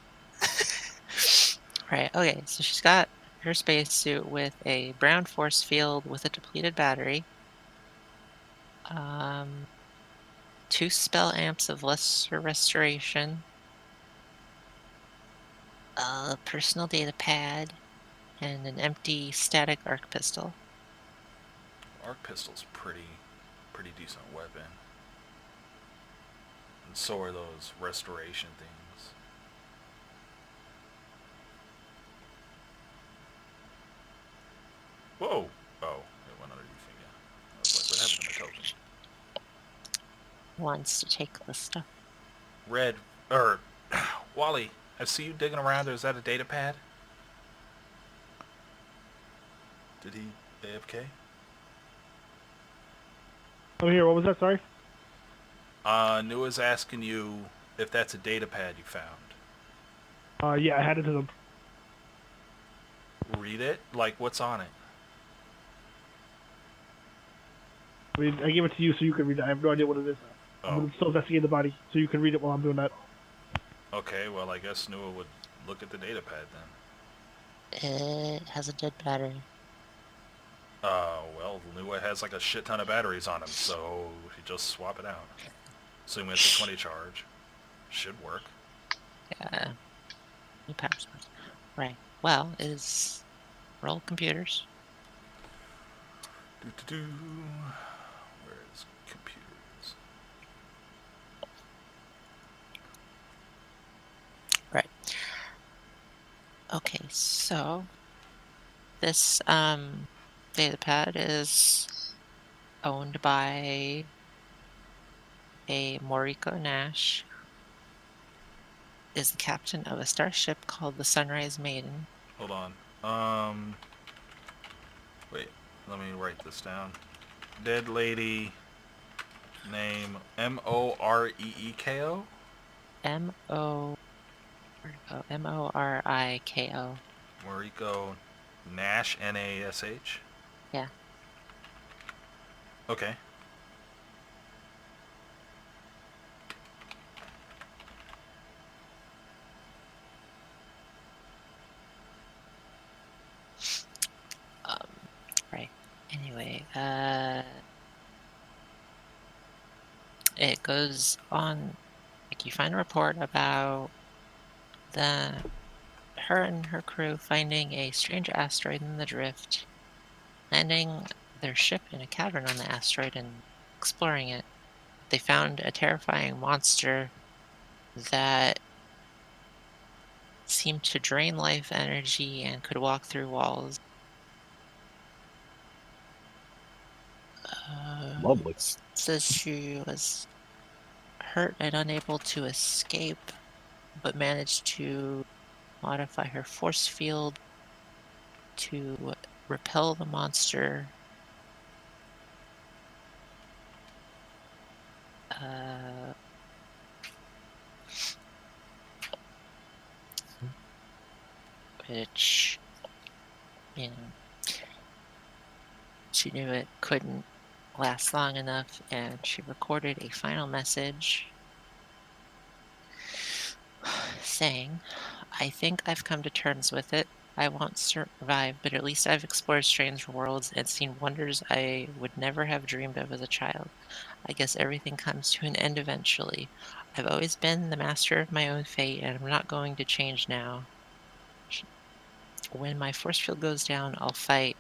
Right. Okay. So she's got her spacesuit with a brown force field with a depleted battery. 2 spell amps of lesser restoration. A personal data pad, and an empty static arc pistol. Arc pistol's pretty decent weapon. And so are those restoration things. Whoa! Oh, it went underneath me. Yeah. I was like, what happened to my token? Wants to take the stuff. Red, Wally, I see you digging around there. Is that a data pad? Did he AFK? I'm here. What was that? Sorry. Nua's asking you if that's a data pad you found. Yeah, I had it to them. Read it? Like, what's on it? I mean, I gave it to you so you can read it. I have no idea what it is. I'm Oh, gonna still investigate the body so you can read it while I'm doing that. okay. Well, I guess Nua would look at the data pad then. It has a dead battery. Well, Nua has like a shit ton of batteries on him, so he just swap it out. Assuming it's a 20 charge. Should work. Yeah. New power source. Right. Well, is roll computers. Do-do-do. Where is computers? Right. Okay, so this data pad is owned by a Moriko Nash. Is the captain of a starship called the Sunrise Maiden. Hold on. Wait. let me write this down. Dead lady name Moreeko. Moriko. Moriko Nash, Nash. Yeah. Okay. Right. Anyway, it goes on. Like you find a report about her and her crew finding a strange asteroid in the drift, landing their ship in a cavern on the asteroid and exploring it. They found a terrifying monster that seemed to drain life energy and could walk through walls. Lovely. It says she was hurt and unable to escape, but managed to modify her force field to repel the monster. Uh, which, you know, she knew it couldn't last long enough, and she recorded a final message saying, I think I've come to terms with it. I won't survive, but at least I've explored strange worlds and seen wonders I would never have dreamed of as a child. I guess everything comes to an end eventually. I've always been the master of my own fate, and I'm not going to change now. When my force field goes down, I'll fight,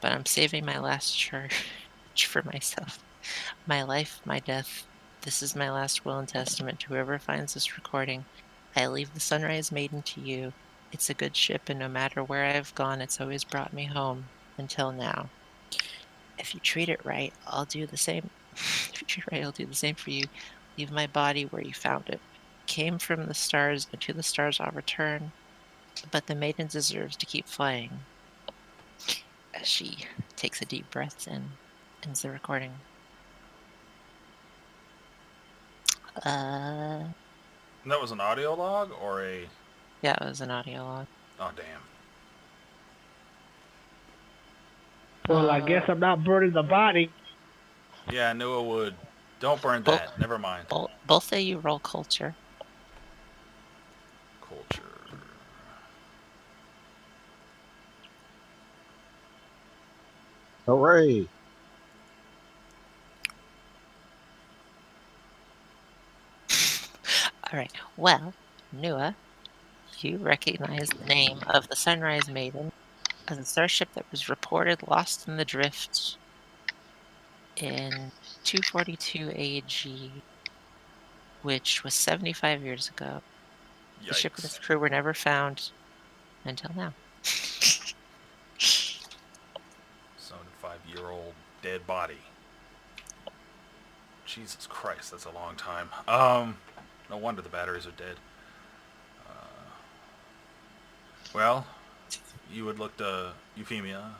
but I'm saving my last charge for myself. My life, my death. This is my last will and testament to whoever finds this recording. I leave the Sunrise Maiden to you. It's a good ship, and no matter where I've gone, it's always brought me home. Until now. If you treat it right, I'll do the same. If you treat it right, I'll do the same for you. Leave my body where you found it. Came from the stars, and to the stars I'll return. But the maiden deserves to keep flying. As she takes a deep breath and ends the recording. Uh, And that was an audio log or a... yeah, it was an audio log. Oh, damn. Well, I guess I'm not burning the body. Yeah, I knew it would. Don't burn Both, that. Never mind. both of you roll culture. Culture. Hooray! All right. Well, Nua, you recognize the name of the Sunrise Maiden as a starship that was reported lost in the drift in 242 AG, which was 75 years ago. The ship and Yikes. its crew were never found until now. 75-year-old dead body. Jesus Christ, that's a long time. No wonder the batteries are dead. Well, you would look to Euphemia and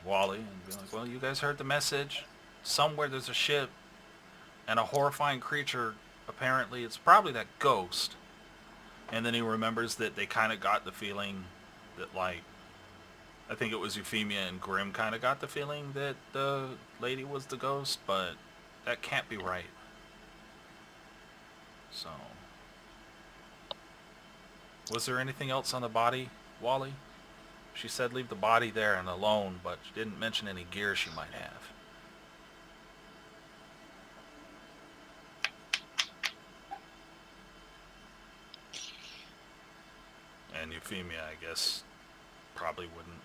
Wally and be like, well, you guys heard the message. Somewhere there's a ship and a horrifying creature. Apparently, it's probably that ghost. And then he remembers that they kind of got the feeling that, like, I think it was Euphemia and Grimm kind of got the feeling that the lady was the ghost, but that can't be right. So, was there anything else on the body, Wally? She said leave the body there and alone, but she didn't mention any gear she might have. And Euphemia, I guess, probably wouldn't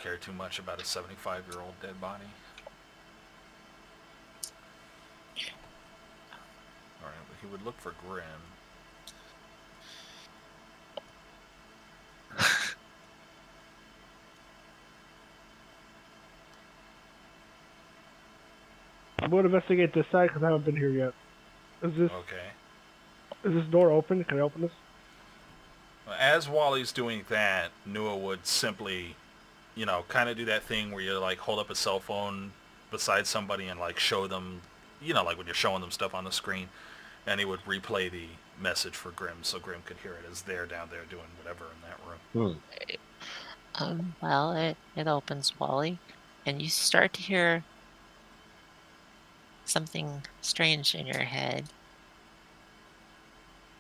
care too much about a 75-year-old dead body. Alright, but he would look for Grimm. I'm going to investigate this side because I haven't been here yet. Okay. Is this door open? Can I open this? As Wally's doing that, Nua would simply, kind of do that thing where you like hold up a cell phone beside somebody and like show them, like when you're showing them stuff on the screen, and he would replay the message for Grim so Grim could hear it as they're down there doing whatever in that room. Well, it opens, Wally, and you start to hear something strange in your head.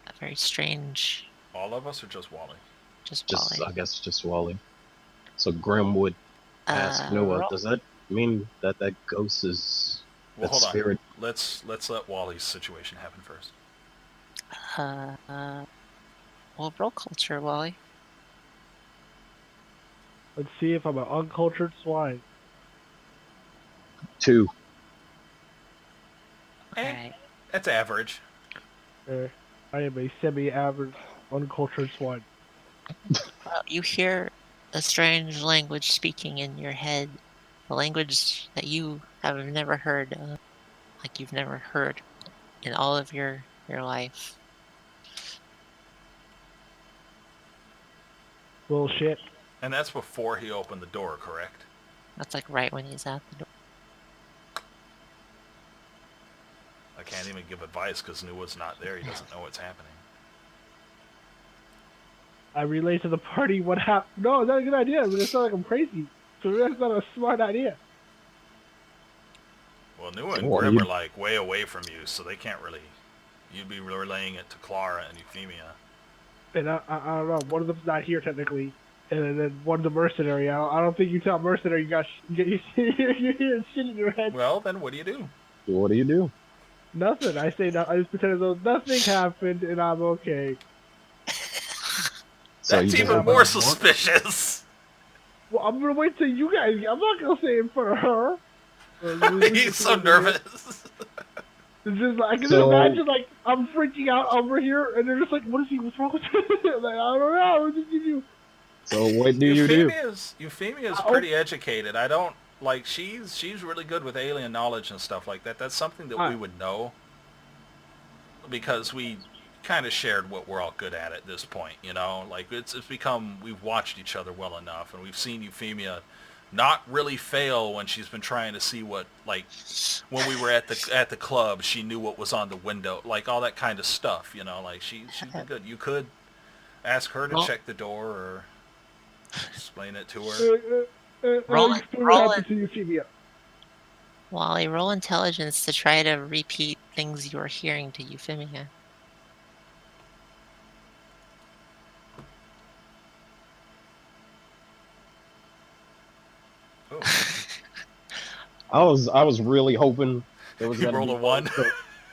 A very strange, All of us or just Wally? just Just, Wally. I guess, just Wally. So Grim would ask Noah, does that mean that ghost is Well, that hold spirit? on. Let's let Wally's situation happen first. Well, roll culture, Wally. Let's see if I'm an uncultured swine. 2. Right. That's average. I am a semi-average uncultured swine. Well, you hear a strange language speaking in your head, a language that you have never heard, like you've never heard in all of your life. Bullshit. And that's before he opened the door, correct? That's like right when he's at the door. I can't even give advice because Nua's not there. He doesn't know what's happening. I relay to the party what happened. No, it's not a good idea. It's gonna sound like I'm crazy. So that's not a smart idea. Well, Nua and Well, Grim are like way away from you, so they can't really. You'd be relaying it to Clara and Euphemia. And I don't know. One of them's not here technically, and then one's a mercenary. I don't think you tell a mercenary you're hearing shit in your head. Well, then what do you do? What do you do? Nothing. I say no. I just pretend as though nothing happened and I'm okay. So That's you just even open more the door? suspicious. Well, I'm gonna wait till you guys. I'm not gonna say it in front of her. He's so nervous. It's just like, I can So- imagine like I'm freaking out over here, and they're just like, "What is he? What's wrong with him?" Like, I don't know. What did you do? So what do you do? Euphemia's pretty educated. I don't like. She's really good with alien knowledge and stuff like that. That's something that we would know because we kind of shared what we're all good at this point. Like it's become we've watched each other well enough, and we've seen Euphemia not really fail when she's been trying to see what, like when we were at the club, she knew what was on the window, like all that kind of stuff. Like she's been good. You could ask her to check the door or explain it to her. Roll what happened to Euphemia? Wally, roll intelligence to try to repeat things you are hearing to Euphemia. Oh. I was really hoping there was You gonna rolled be a 1? So,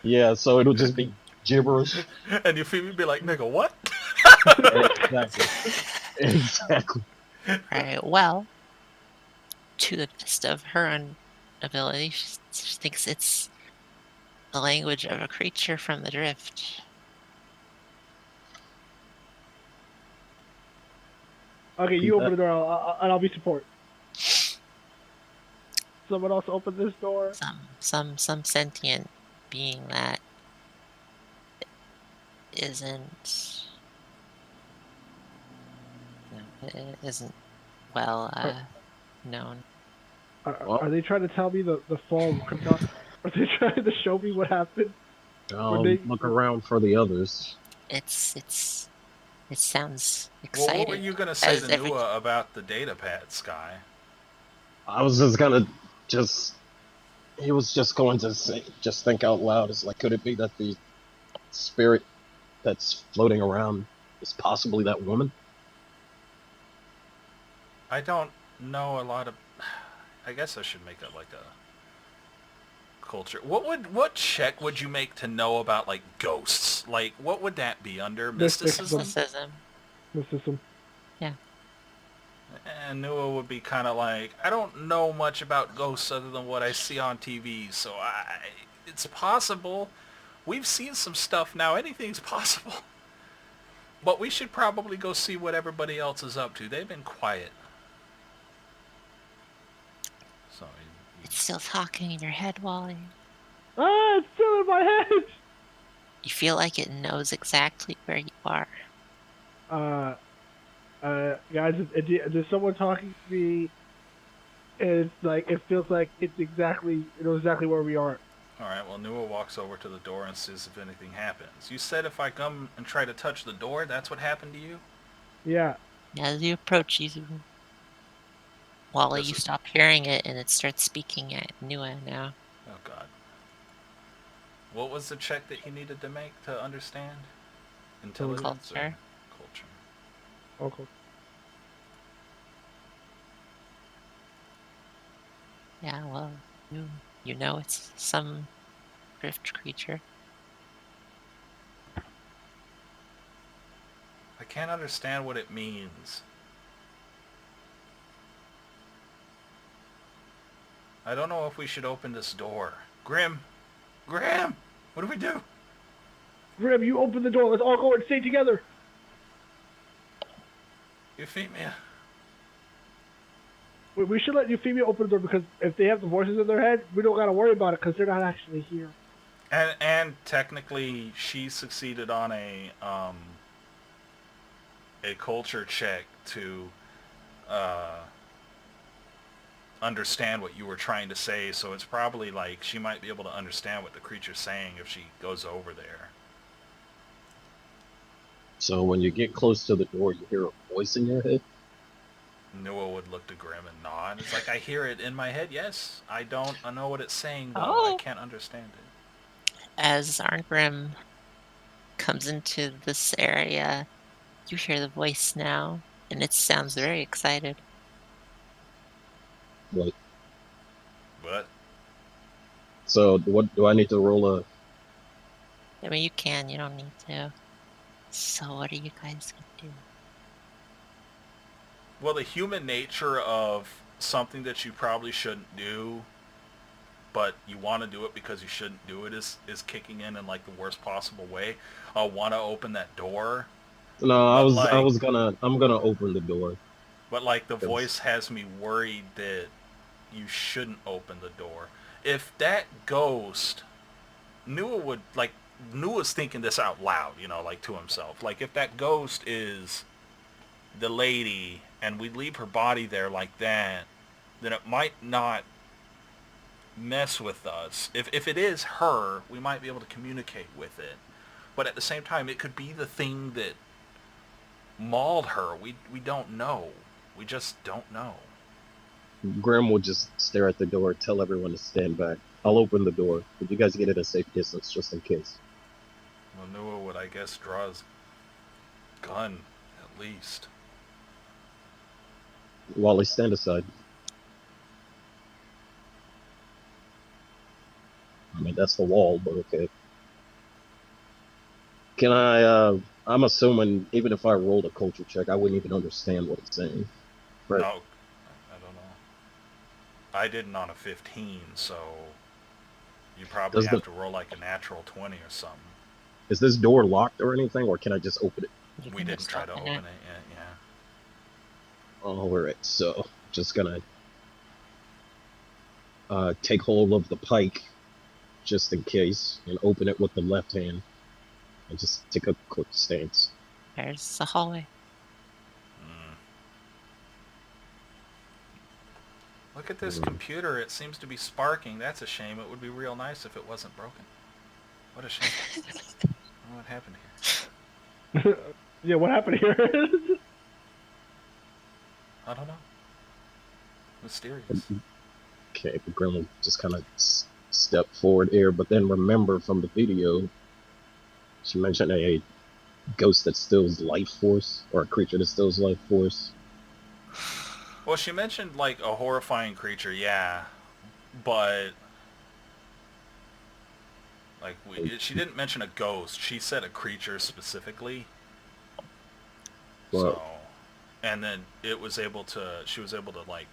yeah, so it would just be gibberish. And Euphemia would be like, nigga, what? Exactly. Exactly. Right. Well, to the best of her ability, she thinks it's the language of a creature from the drift. Okay, you open the door, and I'll be support. Someone else open this door. Some sentient being that isn't well known. Are they trying to tell me the fall? Are they trying to show me what happened? Look around for the others. It sounds Well, exciting. what were you going to say to Nua about the data pad, Sky? I was just gonna he was just going to say, just think out loud. It's like, could it be that the spirit that's floating around is possibly that woman? I don't know a lot of... I guess I should make that like a culture. What check would you make to know about like ghosts? Like what would that be under? Mysticism? Mysticism. Yeah. And Nua would be kind of like, I don't know much about ghosts other than what I see on TV, so it's possible. We've seen some stuff now. Anything's possible. But we should probably go see what everybody else is up to. They've been quiet. So it's still talking in your head, Wally. Ah, it's still in my head. You feel like it knows exactly where you are. Guys, there's someone talking to me. And it's like it feels like it's exactly where we are. All right. Well, Nua walks over to the door and sees if anything happens. You said if I come and try to touch the door, that's what happened to you. Yeah. As you approach, Wally, This you is- stop hearing it, and it starts speaking at Nua now. Oh God. What was the check that you needed to make to understand? Intelligence or Culture. culture? Okay. Yeah, well, you know it's some drift creature. I can't understand what it means. I don't know if we should open this door. Grim! Grim! What do we do? Grim, you open the door. Let's all go and stay together. Euphemia. We should let Euphemia open the door because if they have the voices in their head, we don't gotta worry about it because they're not actually here. And technically, she succeeded on a culture check to understand what you were trying to say. So it's probably like she might be able to understand what the creature's saying if she goes over there. So when you get close to the door, you hear a voice in your head. Nua would look to Grim and nod. It's like I hear it in my head. Yes, I know what it's saying though. I Oh. can't understand it. As Arngrim comes into this area, you hear the voice now, and it sounds very excited. Like, But so what do I need to roll a? I mean, you don't need to. So what are you guys gonna do? well, the human nature of something that you probably shouldn't do, but you want to do it because you shouldn't do it is kicking in like the worst possible way. I want to open that door, No, but I'm gonna open the door. the voice has me worried that you shouldn't open the door. If that ghost, Nua's thinking this out loud, like to himself. Like if that ghost is the lady and we leave her body there like that, then it might not mess with us. If it is her, we might be able to communicate with it. But at the same time, it could be the thing that mauled her. We don't know. We just don't know. Grim will just stare at the door, tell everyone to stand back. I'll open the door, but you guys get at a safe distance just in case. Well, Nua would, I guess, draw his gun, at least. Wally, stand aside. I mean, that's the wall, but okay. Can I'm assuming even if I rolled a culture check, I wouldn't even understand what it's saying. Right. No, I don't know. I didn't on a 15, so you probably have to roll like a natural 20 or something. Is this door locked or anything, or can I just open it? We didn't try to open it yet, yeah. Alright, so just gonna take hold of the pike just in case and open it with the left hand and just take a quick stance. There's the hallway. Look at this computer. It seems to be sparking. That's a shame. It would be real nice if it wasn't broken. What a shame. What happened here? Yeah, what happened here? I don't know. Mysterious. Okay, the gremlin just kind of step forward here, but then remember from the video, she mentioned a ghost that steals life force, or a creature that steals life force. Well, she mentioned like a horrifying creature, yeah, but like she didn't mention a ghost. She said a creature specifically. Well, so, and then she was able to like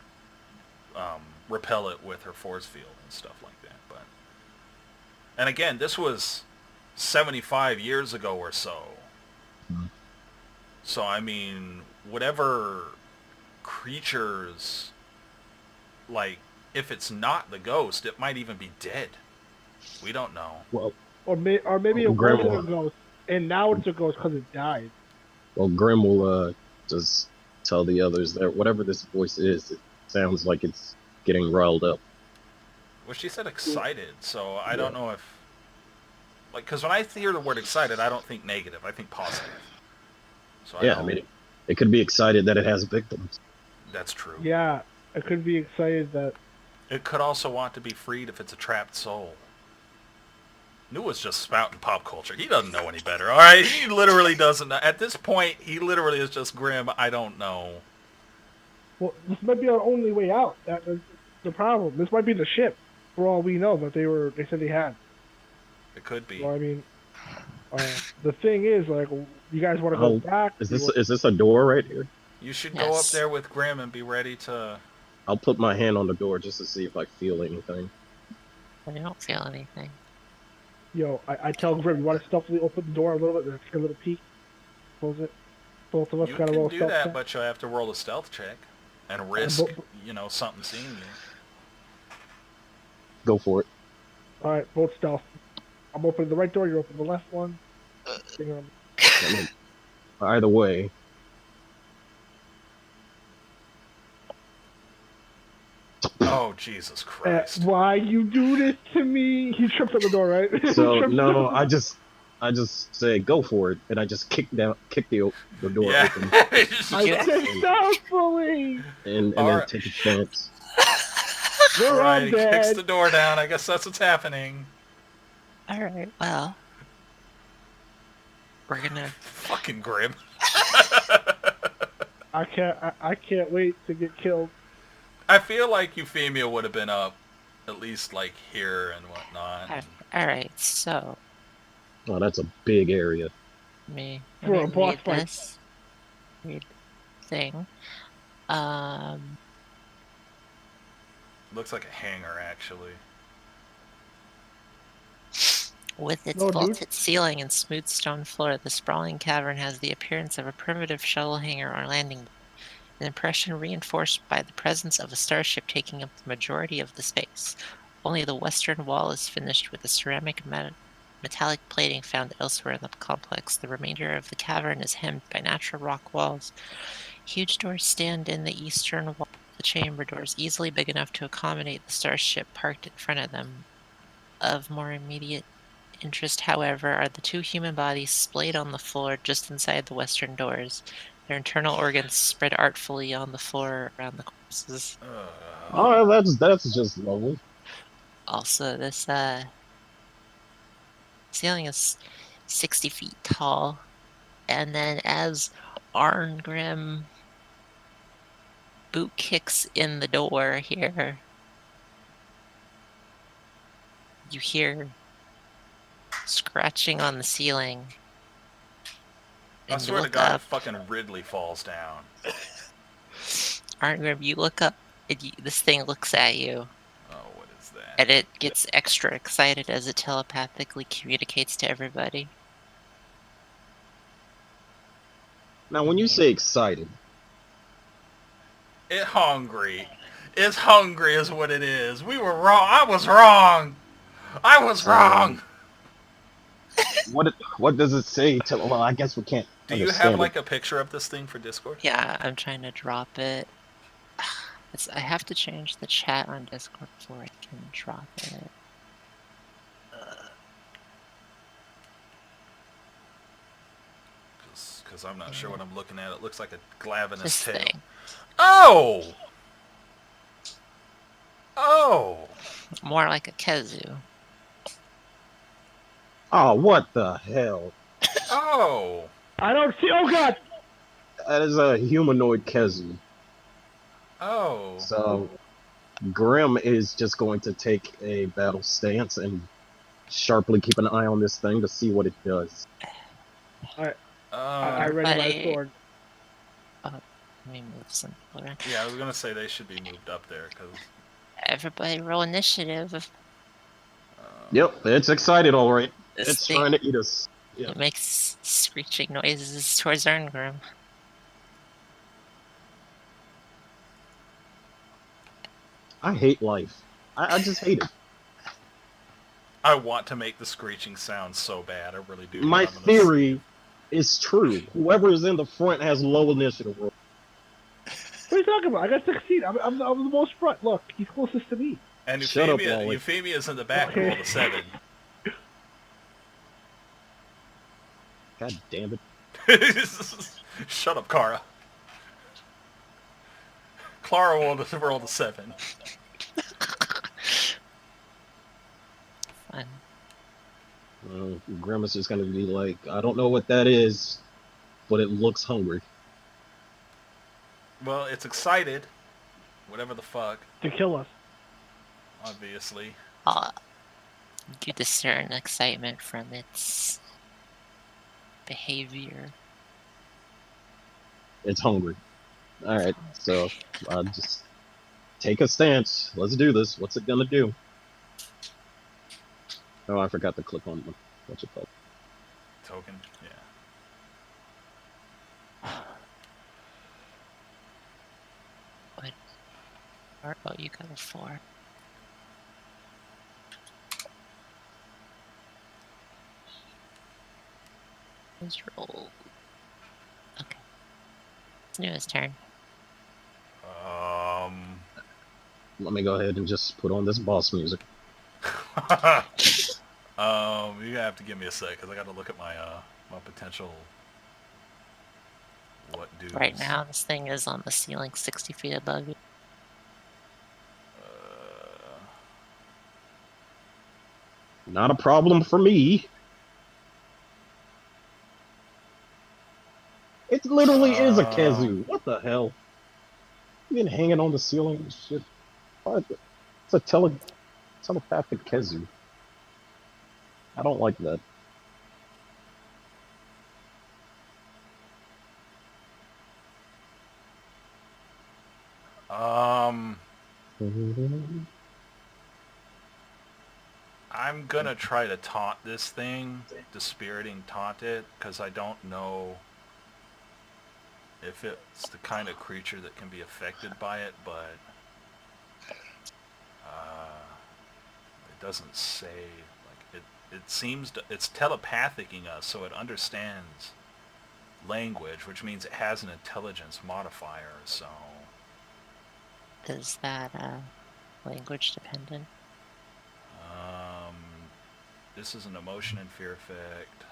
repel it with her force field and stuff like that. But and again, this was 75 years ago or so. Mm-hmm. So I mean, whatever creatures, like if it's not the ghost, it might even be dead. We don't know. Well, or maybe it wasn't a ghost, and now it's a ghost because it died. Well, Grim will just tell the others that whatever this voice is, it sounds like it's getting riled up. Well, she said excited, so I Yeah. don't know if... Like, because when I hear the word excited, I don't think negative. I think positive. So Yeah, I mean, it could be excited that it has victims. That's true. Yeah, I could be excited that. It could also want to be freed if it's a trapped soul. Nua's just spouting pop culture. He doesn't know any better, alright? He literally doesn't know. At this point, he literally is just grim. I don't know. Well, this might be our only way out. That's the problem. This might be the ship, for all we know, that they said they had. It could be. Well, I mean, the thing is, like, you guys want to go back? Is this a door right here? You should go up Yes. there with Grim and be ready to... I'll put my hand on the door just to see if I feel anything. I don't feel anything. Yo, I tell Grim, you want to stealthily open the door a little bit, take a little peek, close it. Both of us You got to can roll do stealth that, check. but you'll have to roll a stealth check. And risk, something seeing you. Go for it. All right, both stealth. I'm opening the right door. You open the left one. Either way. Oh, Jesus Christ. Why you do this to me? He trips on the door, right? So no, I just say go for it, and I just kick the door open, I said stealthily. and then Alright. take a chance. We're Alright, all he kicks dead. the door down. I guess that's what's happening. Alright, well. We're gonna... Fucking Grim. I can't wait to get killed. I feel like Euphemia would have been up, at least like here and whatnot. Alright, so... Oh, that's a big area. Let me For a boss read fight. this. Read thing. Looks like a hangar, actually. With its No, dude. vaulted ceiling and smooth stone floor, the sprawling cavern has the appearance of a primitive shuttle hangar or landing, an impression reinforced by the presence of a starship taking up the majority of the space. Only the western wall is finished with a ceramic metallic plating found elsewhere in the complex. The remainder of the cavern is hemmed by natural rock walls. Huge doors stand in the eastern wall of the chamber, doors easily big enough to accommodate the starship parked in front of them. Of more immediate interest, however, are the two human bodies splayed on the floor just inside the western doors. Their internal organs spread artfully on the floor around the corpses. Oh, that's just lovely. Also, this ceiling is 60 feet tall, and then as Arngrim boot kicks in the door here, you hear scratching on the ceiling. I And you swear to look God, up. fucking Ridley falls down. Arngrim, you look up, and this thing looks at you, Oh, what is that? and it gets extra excited as it telepathically communicates to everybody. Now, when you say excited, It's hungry. It's hungry is what it is. We were wrong. I was wrong. I was wrong. what does it say? Well, I guess we can't. Do you understand have it. like a picture of this thing for Discord? Yeah, I'm trying to drop it. I have to change the chat on Discord before I can drop it. Because I'm not sure what I'm looking at. It looks like a glavinus This tail. thing. Oh! Oh! More like a Kezu. Oh, what the hell? Oh! I don't see. Oh God! That is a humanoid Kezu. Oh! So, Grim is just going to take a battle stance and sharply keep an eye on this thing to see what it does. I ready my Buddy. sword. Let me move some people around. Yeah, I was gonna say they should be moved up there because. Everybody roll initiative. Yep, it's excited, all right. This It's thing, trying to eat us. Yeah. it makes screeching noises towards Arngrim. I hate life. I just hate it. I want to make the screeching sound so bad. I really do. My but I'm gonna theory is true. Whoever is in the front has low initiative roll. What are you talking about? I got 16. I'm the most front. Look, he's closest to me. And Shut up, Wally. Euphemia's in the back Okay. of all the 7. God damn it. Shut up, Kara. Clara will roll the 7. Fun. Grimace is gonna be like, I don't know what that is, but it looks hungry. Well, it's excited. Whatever the fuck, To kill us. obviously. You discern excitement from its behavior. It's hungry. Alright, so just take a stance. Let's do this. What's it gonna do? Oh, I forgot to click on the what's it called? Token, yeah. Oh, you got a 4. Let's roll. Okay. It's Nua's turn. Let me go ahead and just put on this boss music. You have to give me a sec, because I got to look at my my potential what dudes. Right now, this thing is on the ceiling 60 feet above you. Not a problem for me. It literally is a kazoo. What the hell? You been hanging on the ceiling and shit. What? It's a telepathic kazoo. I don't like that. I'm gonna try to taunt this thing, dispiriting taunt it, because I don't know if it's the kind of creature that can be affected by it, but it doesn't say. Like it seems it's telepathicing us, so it understands language, which means it has an intelligence modifier. So Is that language dependent? this is an emotion and fear effect.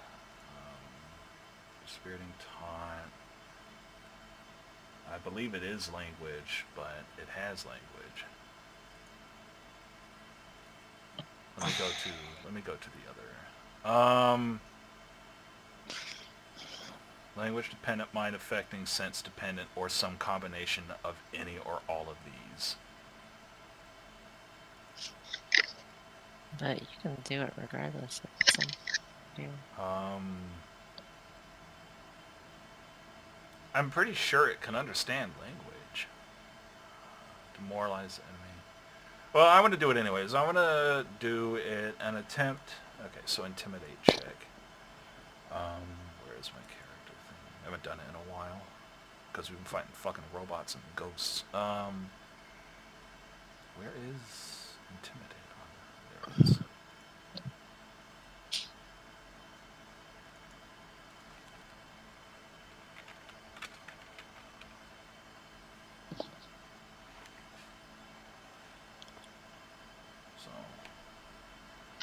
Dispiriting taunt. I believe it is language, but it has language. Let me go to the other. Language dependent, mind affecting, sense dependent, or some combination of any or all of these. But you can do it regardless if it's in you. I'm pretty sure it can understand language. Demoralize the enemy. Well, I want to do it anyways. I want to do it an attempt. Okay, so intimidate check. Where is my character thing? I haven't done it in a while because we've been fighting fucking robots and ghosts. Where is intimidate on? There it is. So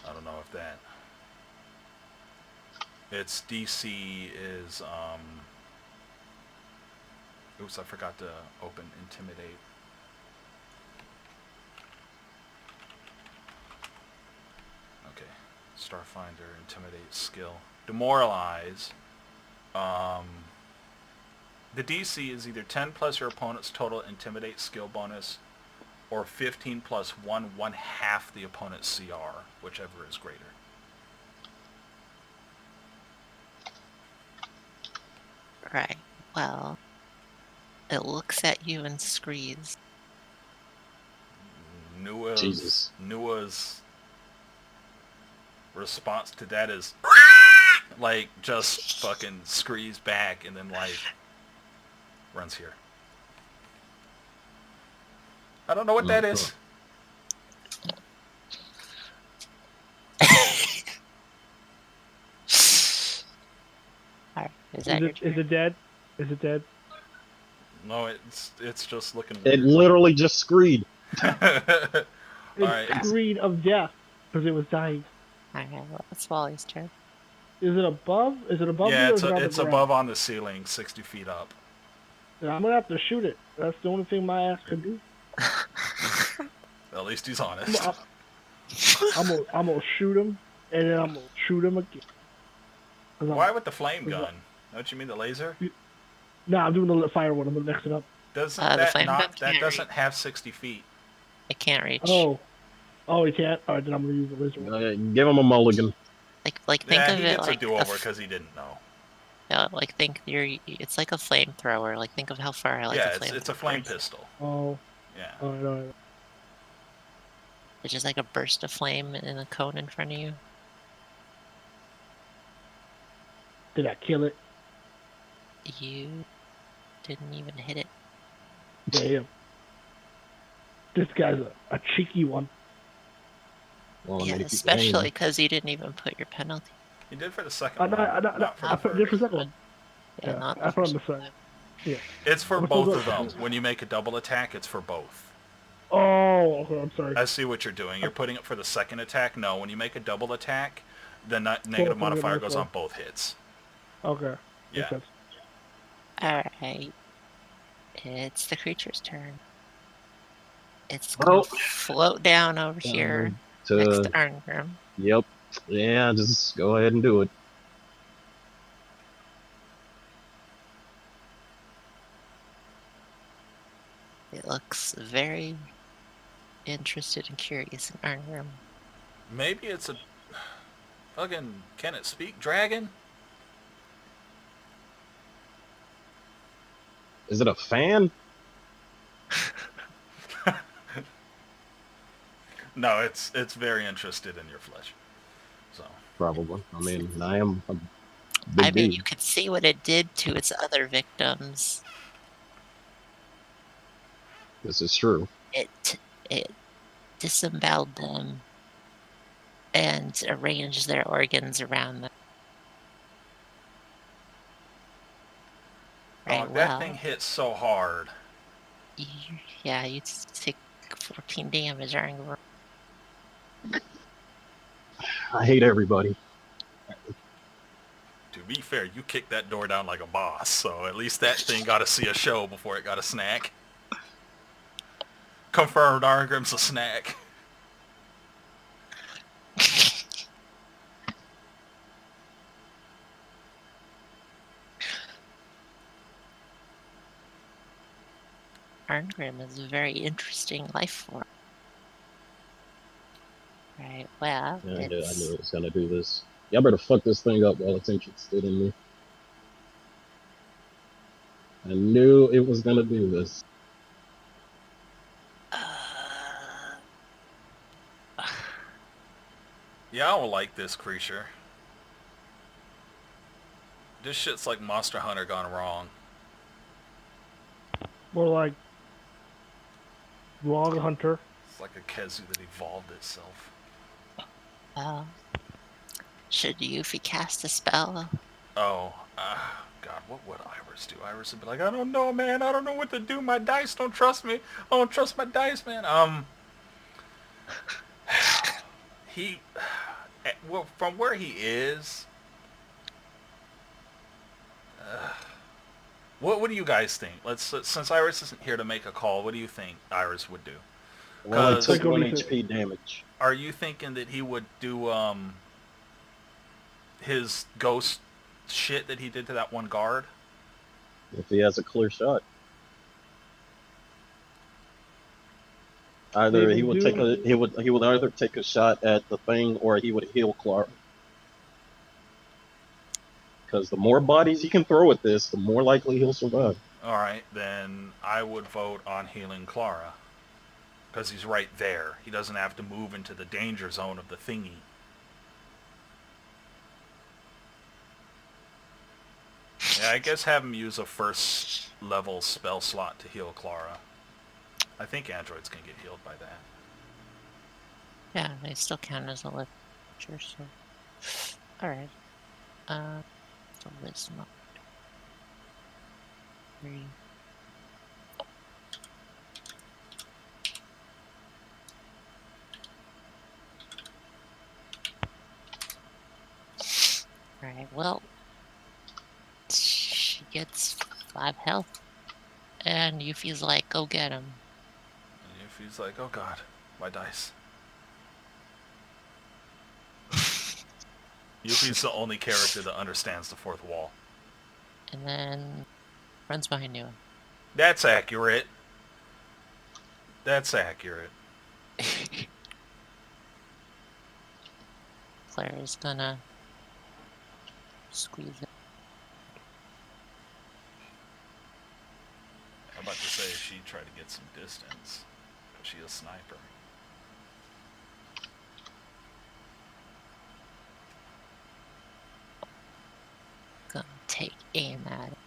I don't know if that. Its DC is oops, I forgot to open intimidate. Okay. Starfinder, intimidate skill. Demoralize. The DC is either 10 plus your opponent's total intimidate skill bonus, or 15 plus 1/1/2 the opponent's CR, whichever is greater. Right. Well, it looks at you and screams. Nua's response to that is like just fucking screes back and then like runs here. I don't know what that is. Alright, is it dead? Is it dead? No, it's just looking It weird. literally just screed. It Alright. screamed of death because it was dying. Okay, well, it's Wally's turn. Is it above? Is it above me Yeah, or is it on the it's ground? above on the ceiling, 60 feet up. Then I'm gonna have to shoot it. That's the only thing my ass can do. At least he's I'm, honest. I'm, I'm gonna shoot him, and then I'm gonna shoot him again. Why with the flame gun? Don't you mean the laser? No, I'm doing the fire one. I'm gonna mix it up. Doesn't The that flame gun not? That can't doesn't reach. have 60 feet. It can't reach. Oh, he can't. All right, then I'm gonna use the laser one. Give him a mulligan. Like think Yeah, of he it gets a like do-over because he didn't know. yeah, like think it's like a flamethrower. Like think of how far I like Yeah, a flamethrower. it's a flame pistol. Oh, Yeah. all right. It's just like a burst of flame in a cone in front of you. Did I kill it? You didn't even hit it. Damn. This guy's a cheeky one. Well, I Yeah, mean, if you especially aim, because you didn't even put your penalty. He did for the second I one, not for the I put this for first. second one. Yeah, Yeah, not I the put on first the second. Yeah. It's for What's those both of other- them. When you make a double attack, it's for both. Oh, okay. I'm sorry. I see what you're doing. You're putting it for the second attack. No, when you make a double attack, the negative Both of modifier them goes also. on both hits. Okay. Yeah. Makes sense. Alright. It's the creature's turn. It's Well, gonna float down over here next to Arngrim. Yep. Yeah, just go ahead and do it. It looks very interested and curious in Arngrim. Maybe it's a fucking can it speak dragon? Is it a fan? No, it's very interested in your flesh. So Probably. I mean, I am a I big mean, dude. you could see what it did to its other victims. This is true. It disemboweled them and arranged their organs around them. Right, that well, thing hit so hard. yeah, you take 14 damage, Arngrim. I hate everybody. To be fair, you kicked that door down like a boss, so at least that thing got to see a show before it got a snack. Confirmed, Arngrim's a snack. Arngrim is a very interesting life form. Right, well, Yeah, I knew it's... it was gonna do this. Y'all better fuck this thing up while it's interested in me. I knew it was gonna do this. Yeah, I don't like this creature. This shit's like Monster Hunter gone wrong. More like Log Hunter. It's like a Kezu that evolved itself. Well, should Yuffie cast a spell? Oh, God, what would Iris do? Iris would be like, I don't know, man. I don't know what to do. My dice don't trust me. I don't trust my dice, man. He, well, from where he is, what do you guys think? Since Iris isn't here to make a call, what do you think Iris would do? Well, I 'Cause- took Like, what 1 do you think? HP damage. Are you thinking that he would do his ghost shit that he did to that one guard? If he has a clear shot. Either They he would would do- he would either take a shot at the thing or he would heal Clark. Because the more bodies he can throw at this, the more likely he'll survive. All right, then I would vote on healing Clara. Because he's right there. He doesn't have to move into the danger zone of the thingy. Yeah, I guess have him use a first level spell slot to heal Clara. I think androids can get healed by that. Yeah, they still count as a lift creature, so... Alright. So this not... 3... gets 5 health. And Yuffie's like, go get him. And if he's like, oh god, my dice. Yuffie's the only character that understands the fourth wall. And then runs behind you. That's accurate. That's accurate. Claire's gonna squeeze it. I'm about to say she tried to get some distance. She's a sniper. Gonna take aim at it.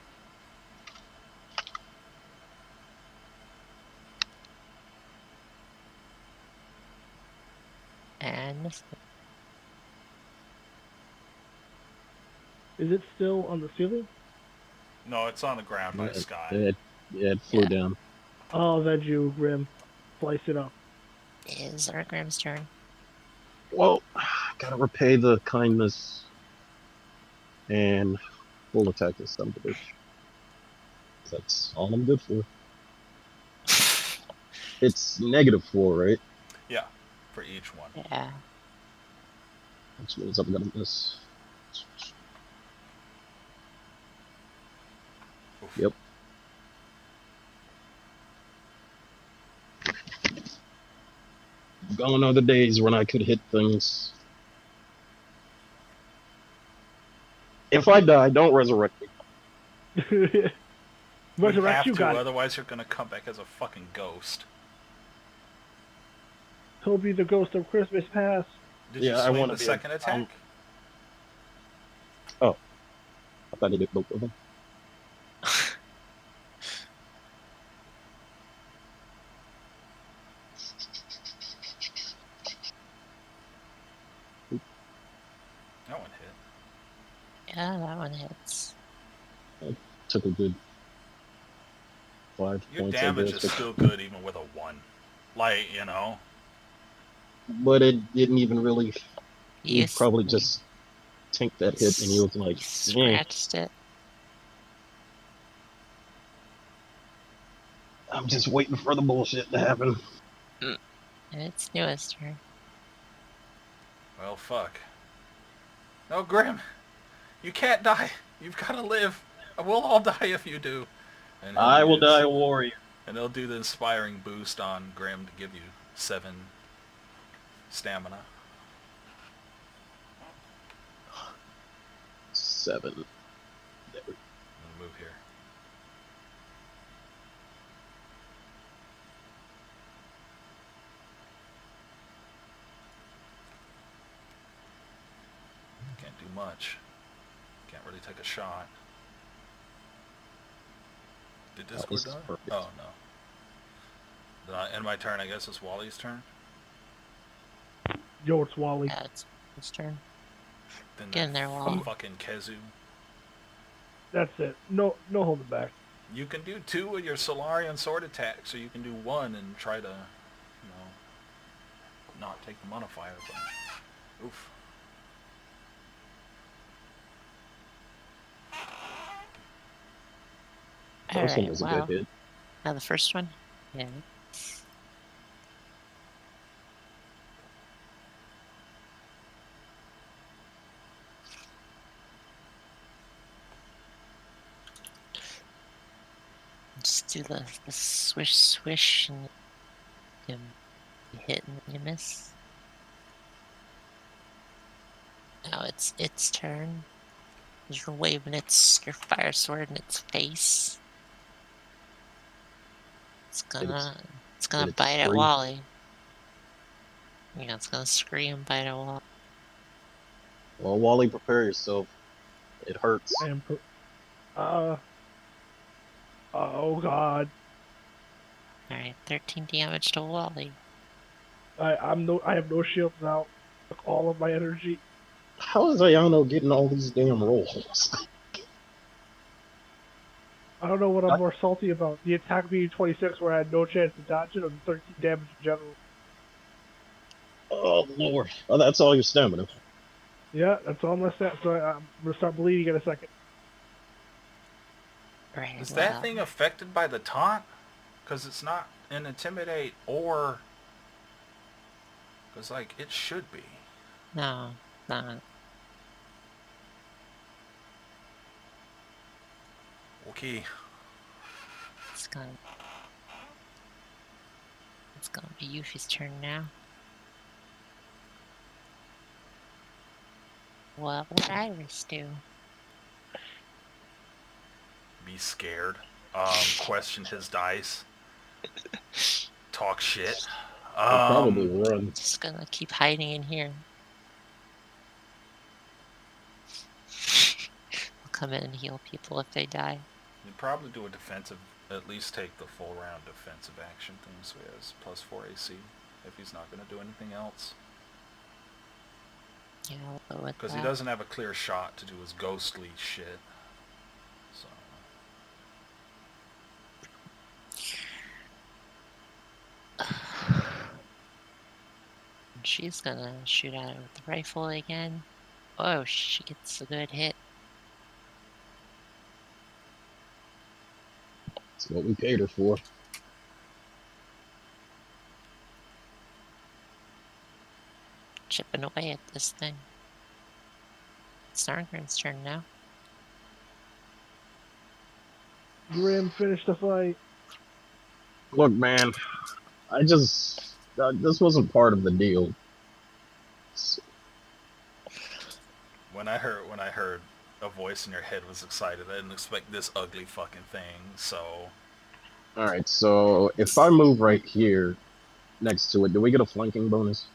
And Is it still on the ceiling? No, it's on the ground by the sky. It flew down. Oh, then you, Grim. Slice it up. is Grim's turn. Well, gotta repay the kindness and full attack this son of a bitch. That's all I'm good for. It's -4, right? Yeah, for each one. Yeah. Which means I'm gonna miss. Oof. Yep. Gone are the days when I could hit things. If I die, don't resurrect me. We Resurrect have you to, guys. otherwise you're gonna come back as a fucking ghost. He'll be the ghost of Christmas past. Did Yeah, you I swing wanna the be a- second attack? I thought he did both of them. That one hit. Yeah, that one hits. Took a good 5 Your points, I damage guess. is still good even with a 1. Like, you know. But it didn't even really. He Yes. probably just tanked that hit, and he was like, You "Eh." scratched it. I'm just waiting for the bullshit to happen. And it's Newest turn. Well, fuck. No, Grim. You can't die. You've got to live. We'll all die if you do. And he'll I will use- die a warrior. And they'll do the inspiring boost on Grim to give you 7 stamina. 7. There we go. I'm gonna move here. Can't do much. Can't really take a shot. Did Discord this is die? perfect. Oh, no. Did I end my turn? I guess it's Wally's turn. Yo, it's Wally. Yeah, it's his turn. Then Get in that there, Wally. fucking Kezu. That's it. No holding back. You can do 2 with your Solarian sword attack, so you can do 1 and try to, you know, not take the modifier. But, oof. First one Alright, was a well. good hit. Now the first one? Yeah. Just do the swish swish and you hit and you miss. Now it's its turn. You're waving your fire sword in its face. It's gonna did it bite at scream? Wally. Yeah, it's gonna scream and bite at Wally. Well, Wally, prepare yourself. It hurts. I am. Oh God. Alright, 13 damage to Wally. I have no shields now. Took all of my energy. How is Ayano getting all these damn rolls? I don't know what I'm more salty about. The attack being 26 where I had no chance to dodge it, or the 13 damage in general. Oh, Lord. Oh, that's all your stamina. Yeah, that's all I'm gonna say. So I'm gonna start bleeding in a second. Right. Is that well, thing affected by the taunt? Because it's not an intimidate or... Because, like, it should be. No, not. Okay. It's gonna be Yuffie's turn now. What would Iris do? Be scared. Question his dice. Talk shit. I'll probably run. Just gonna keep hiding in here. I'll come in and heal people if they die. You'd probably do a defensive, at least take the full round defensive action thing, so he has +4 AC if he's not going to do anything else. Yeah, I'll go with Because that. he doesn't have a clear shot to do his ghostly shit. So. She's gonna shoot at it with the rifle again. Oh, she gets a good hit. That's what we paid her for. Chipping away at this thing. It's Arngrim's turn now. Grim, finish the fight. Look, man, this wasn't part of the deal. When I heard a voice in your head was excited, I didn't expect this ugly fucking thing, so... Alright, so if I move right here next to it, do we get a flanking bonus?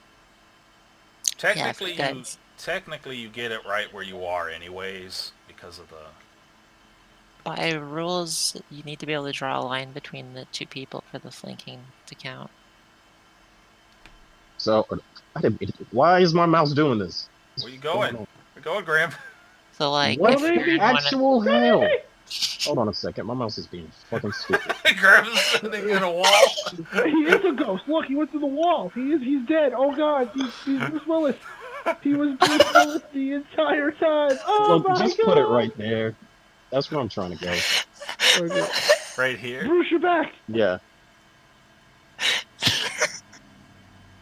Technically, Yeah, you get it right where you are anyways, because of the... By rules, you need to be able to draw a line between the two people for the flanking to count. So, why is my mouse doing this? Where you going? We're going, Graham. So, like, What if the you actual hell? Hold on a second, my mouse is being fucking stupid. Graham's sitting in a wall. He is a ghost. Look, he went through the wall. He's dead. Oh God, he's Bruce Willis. He was Bruce Willis the entire time. Oh Look, my just God. put it right there. That's where I'm trying to go. Okay. Right here. Bruce, you're back. Yeah.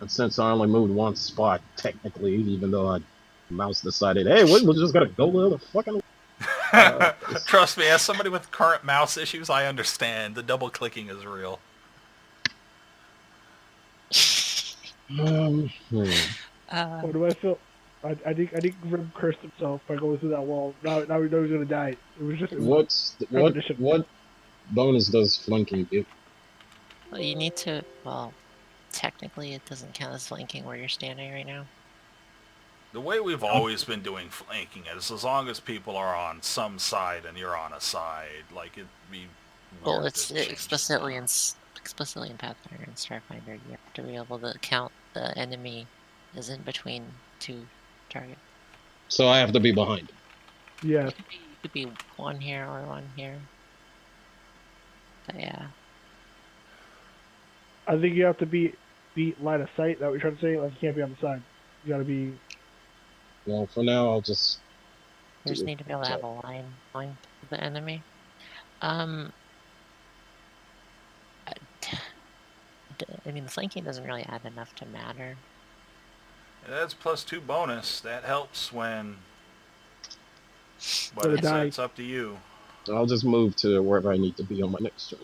And since I only moved one spot, technically, even though I mouse decided, hey, we're just gonna go the other fucking. Trust me, as somebody with current mouse issues, I understand. The double clicking is real. What do I feel? I think Grim cursed himself by going through that wall. Now we know he's gonna die. It was just What bonus does flanking give? Well, you need to. Well, technically, it doesn't count as flanking where you're standing right now. The way we've always been doing flanking is as long as people are on some side and you're on a side, like it'd be weird. Well, it's explicitly in Pathfinder and Starfinder. You have to be able to count the enemy as in between two targets. So I have to be behind. Yeah. It could be one here or one here. But yeah. I think you have to be line of sight. That what you're trying to say? Like you can't be on the side. You gotta be. Well, for now, I'll just. You just need to be able to have a line with the enemy. I mean, the flanking doesn't really add enough to matter. That's +2 bonus. That helps when. But it's up to you. I'll just move to wherever I need to be on my next turn.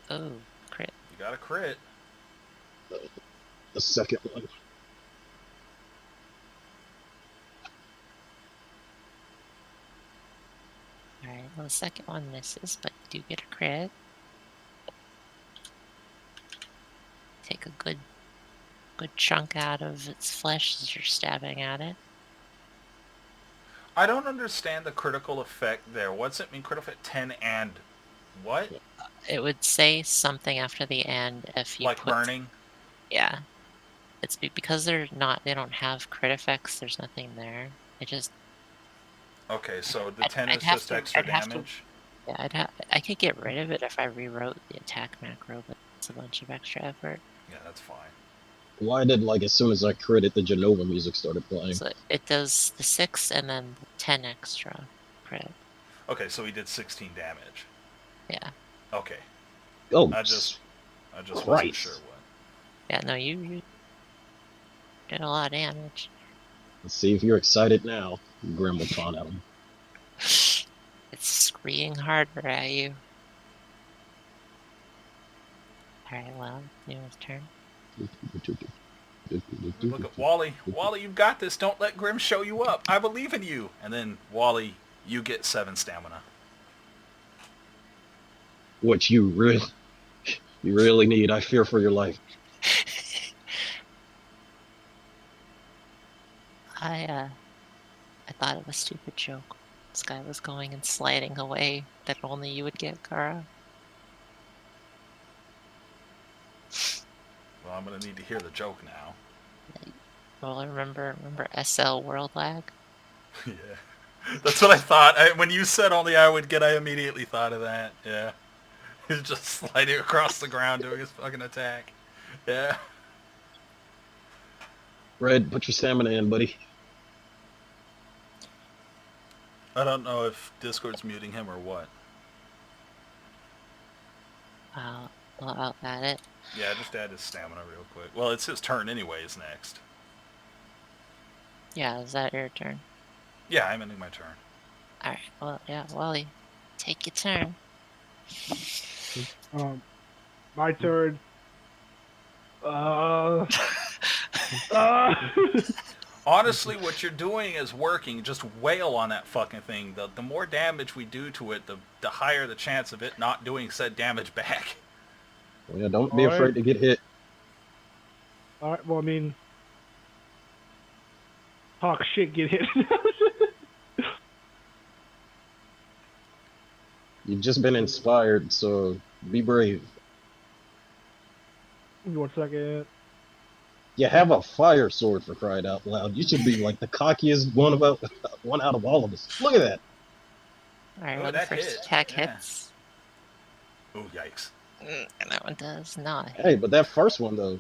Oh, crit. You got a crit. The second one. Alright, well, the second one misses, but you do get a crit. Take a good chunk out of its flesh as you're stabbing at it. I don't understand the critical effect there. What's it mean? Critical effect 10 and what? It would say something after the end if you like burning? Yeah. It's because they don't have crit effects, there's nothing there. It just... Okay, so the 10 is just extra damage? Yeah, I could get rid of it if I rewrote the attack macro, but it's a bunch of extra effort. Yeah, that's fine. Why did, like, as soon as I critted, the Genova music started playing? So it does the 6 and then 10 extra crit. Okay, so he did 16 damage. Yeah. Okay. Oh, I just wasn't Christ. sure what. Yeah, no, you did a lot of damage. Let's see if you're excited now. Grim will taunt at him. It's screaming harder at you. Alright, well, Neo's turn. Look at Wally. Wally, you've got this. Don't let Grim show you up. I believe in you. And then, Wally, you get 7 stamina. What you really need. I fear for your life. I thought of a stupid joke. This guy was going and sliding away that only you would get, Kara. Well, I'm going to need to hear the joke now. Well, remember SL World Lag? Yeah. That's what I thought. When you said only I would get, I immediately thought of that. Yeah. He's just sliding across the ground doing his fucking attack. Yeah. Red, put your stamina in, buddy. I don't know if Discord's muting him or what. I'll add it. Yeah, just add his stamina real quick. Well, it's his turn anyways next. Yeah, is that your turn? Yeah, I'm ending my turn. Alright, well, yeah, Wally, take your turn. My turn. Uh, Honestly, what you're doing is working. Just wail on that fucking thing. The more damage we do to it, the higher the chance of it not doing said damage back. Well, yeah, don't be Alright. afraid to get hit. Alright, well, I mean, talk shit, get hit. You've just been inspired, so be brave. Give me 1 second. You have a fire sword, for crying out loud. You should be like the cockiest one out of all of us. Look at that. Alright, Oh, well, the that first hit. attack Yeah. hits. Oh, yikes. And that one does not. Hey, but that first one, though.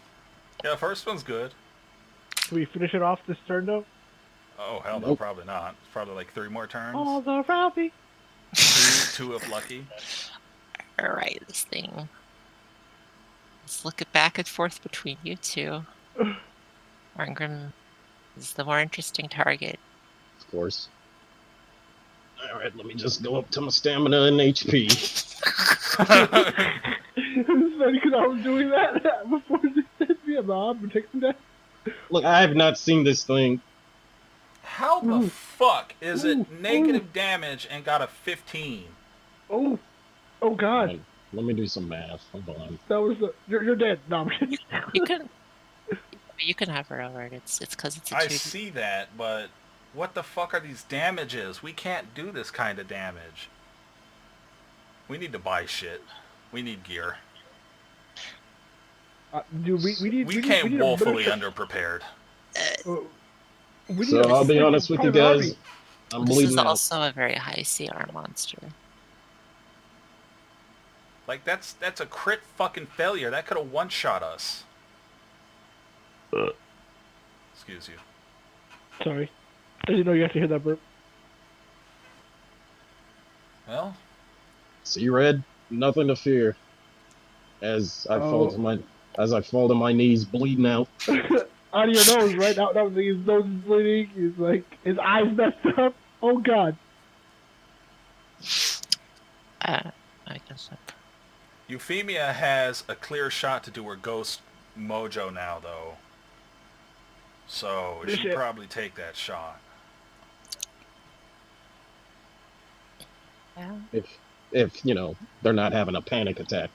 Yeah, first one's good. Can we finish it off this turn, though? Oh, hell no, Nope. probably not. It's probably like 3 more turns. All around me. Two if lucky. Alright, this thing. Let's look it back and forth between you two. Orngrim is the more interesting target. Of course. Alright, let me just go up to my stamina and HP. It's funny because I was doing that before they said me. I'm protecting that. Look, I have not seen this thing. How the Ooh. fuck is it Ooh. negative damage and got a 15? Oh God, Right, let me do some math. Hold on. that was you're dead. No, I'm kidding. You can have her over it. It's because it's a I 2D. see that, but what the fuck are these damages? We can't do this kind of damage. We need to buy shit. We need gear. Dude, we need. We need came a woefully better- underprepared. we need So a I'll be honest with you private guys. army. I'm This bleeding is out. also a very high CR monster. Like, that's a crit fucking failure. That could have one-shot us. Excuse you. Sorry, I didn't know you had to hear that burp. Well, See, Red? Nothing to fear. As I fall to my knees, bleeding out. Out of your nose, right? Out of his nose is bleeding. He's like his eyes messed up. Oh God. I guess that. Euphemia has a clear shot to do her ghost mojo now, though. So she'd Shit. probably take that shot. Yeah. If you know, they're not having a panic attack.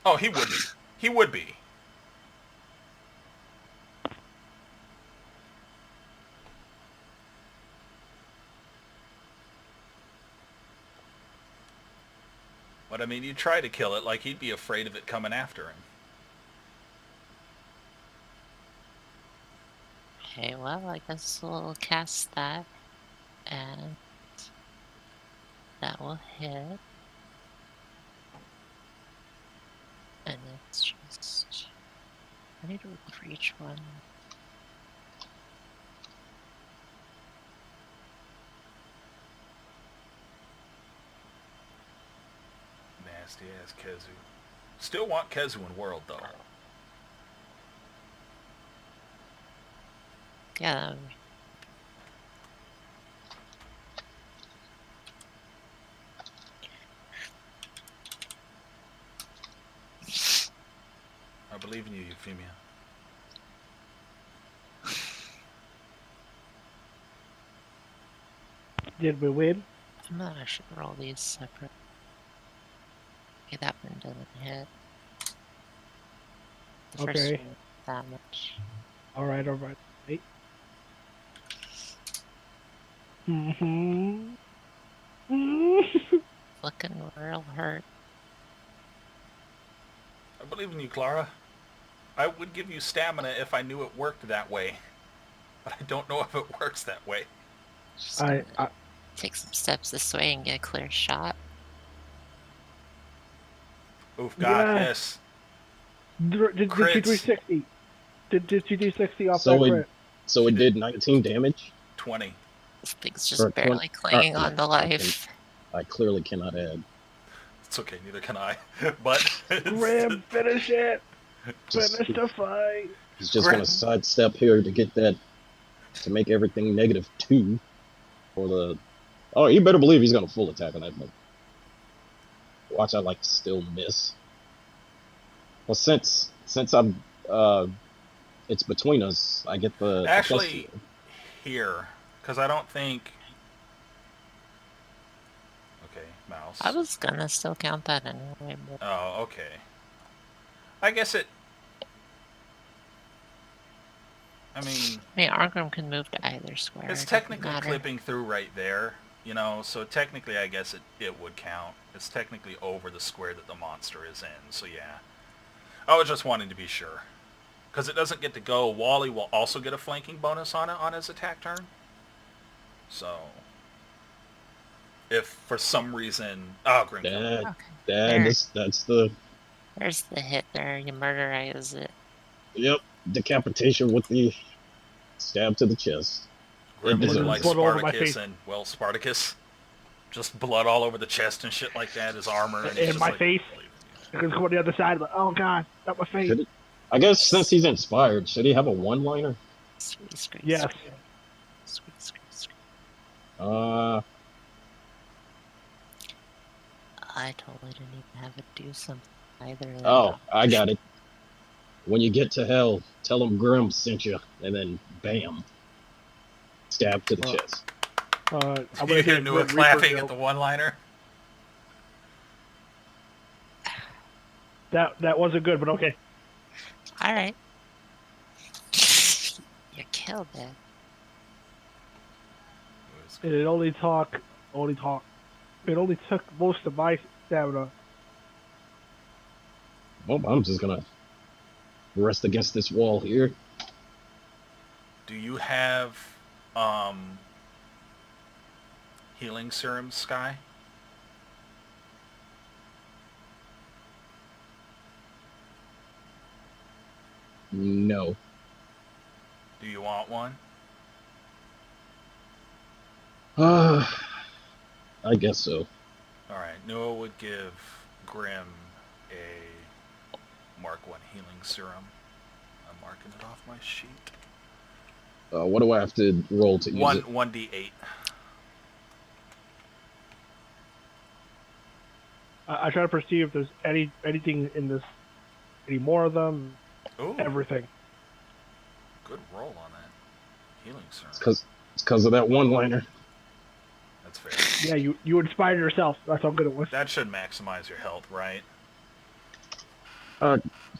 Oh, he would be. He would be. But I mean, you try to kill it like he'd be afraid of it coming after him. Okay, well, I guess we'll cast that. And that will hit. And it's just... I need to look for each one. Nasty ass Kezu. Still want Kezu in World though. Yeah. I believe in you, Euphemia. Did we win? I should roll these separate. Okay, that one doesn't hit. The first Okay. one, that much. All right. Hey. Mm-hmm. Looking real hurt. I believe in you, Clara. I would give you stamina if I knew it worked that way. But I don't know if it works that way. Just I gonna take some steps this way and get a clear shot. Oof, God, yeah. yes. Did you Crits. 360? Did you do 60 off So that it crit? so She it did. did 19 damage 20. This thing's just for 20. barely clinging on to life. I clearly cannot add. It's okay, neither can I. But Grim, finish it. Just, Finish the fight. he's just Grim. gonna sidestep here to get that to make everything -2 for the. Oh, you better believe he's gonna full attack on that thing. Watch, I like still miss. Well, since I'm it's between us, I get the Actually, +2. here, because I don't think. Okay, mouse. I was gonna still count that anyway, but Oh, okay. I guess it. I mean, Argrim can move to either square. it's It doesn't technically matter. clipping through right there, you know, so technically I guess it would count. It's technically over the square that the monster is in, so yeah. I was just wanting to be sure. Because it doesn't get to go. Wally will also get a flanking bonus on it on his attack turn. So, if for some reason... Oh, Green killed it. Okay. That's the There's the hit there. You murderize it. yep decapitation with the stab to the chest. Grim It looking deserves like it. Blood all over my Spartacus, face. and, well, Spartacus. Just blood all over the chest and shit like that, his armor. And he's In just my like, face. Because go on the other side, like, oh god, not my face. Should it, I guess since he's inspired, should he have a one-liner? Sweet screen. Yes. Sweet screen. I totally didn't even have it do something either. Oh, I got it. When you get to hell, tell him Grim sent you, and then bam, stab to the chest. I'm you gonna hear get Nua Grim clapping Reaper at the one-liner? That wasn't good, but okay. Alright. You killed it. It only took most of my stamina. Well, I'm just gonna rest against this wall here. Do you have healing serum, Sky? No. Do you want one? I guess so. Alright, Noah would give Grim a Mark 1 healing serum. I'm marking it off my sheet. What do I have to roll to use it? 1d8. I try to perceive if there's anything in this, any more of them, Ooh, everything. good roll on that. Healing serum. It's because of that one-liner. That's fair. Yeah, you inspired yourself. That's how good it was. That should maximize your health, right?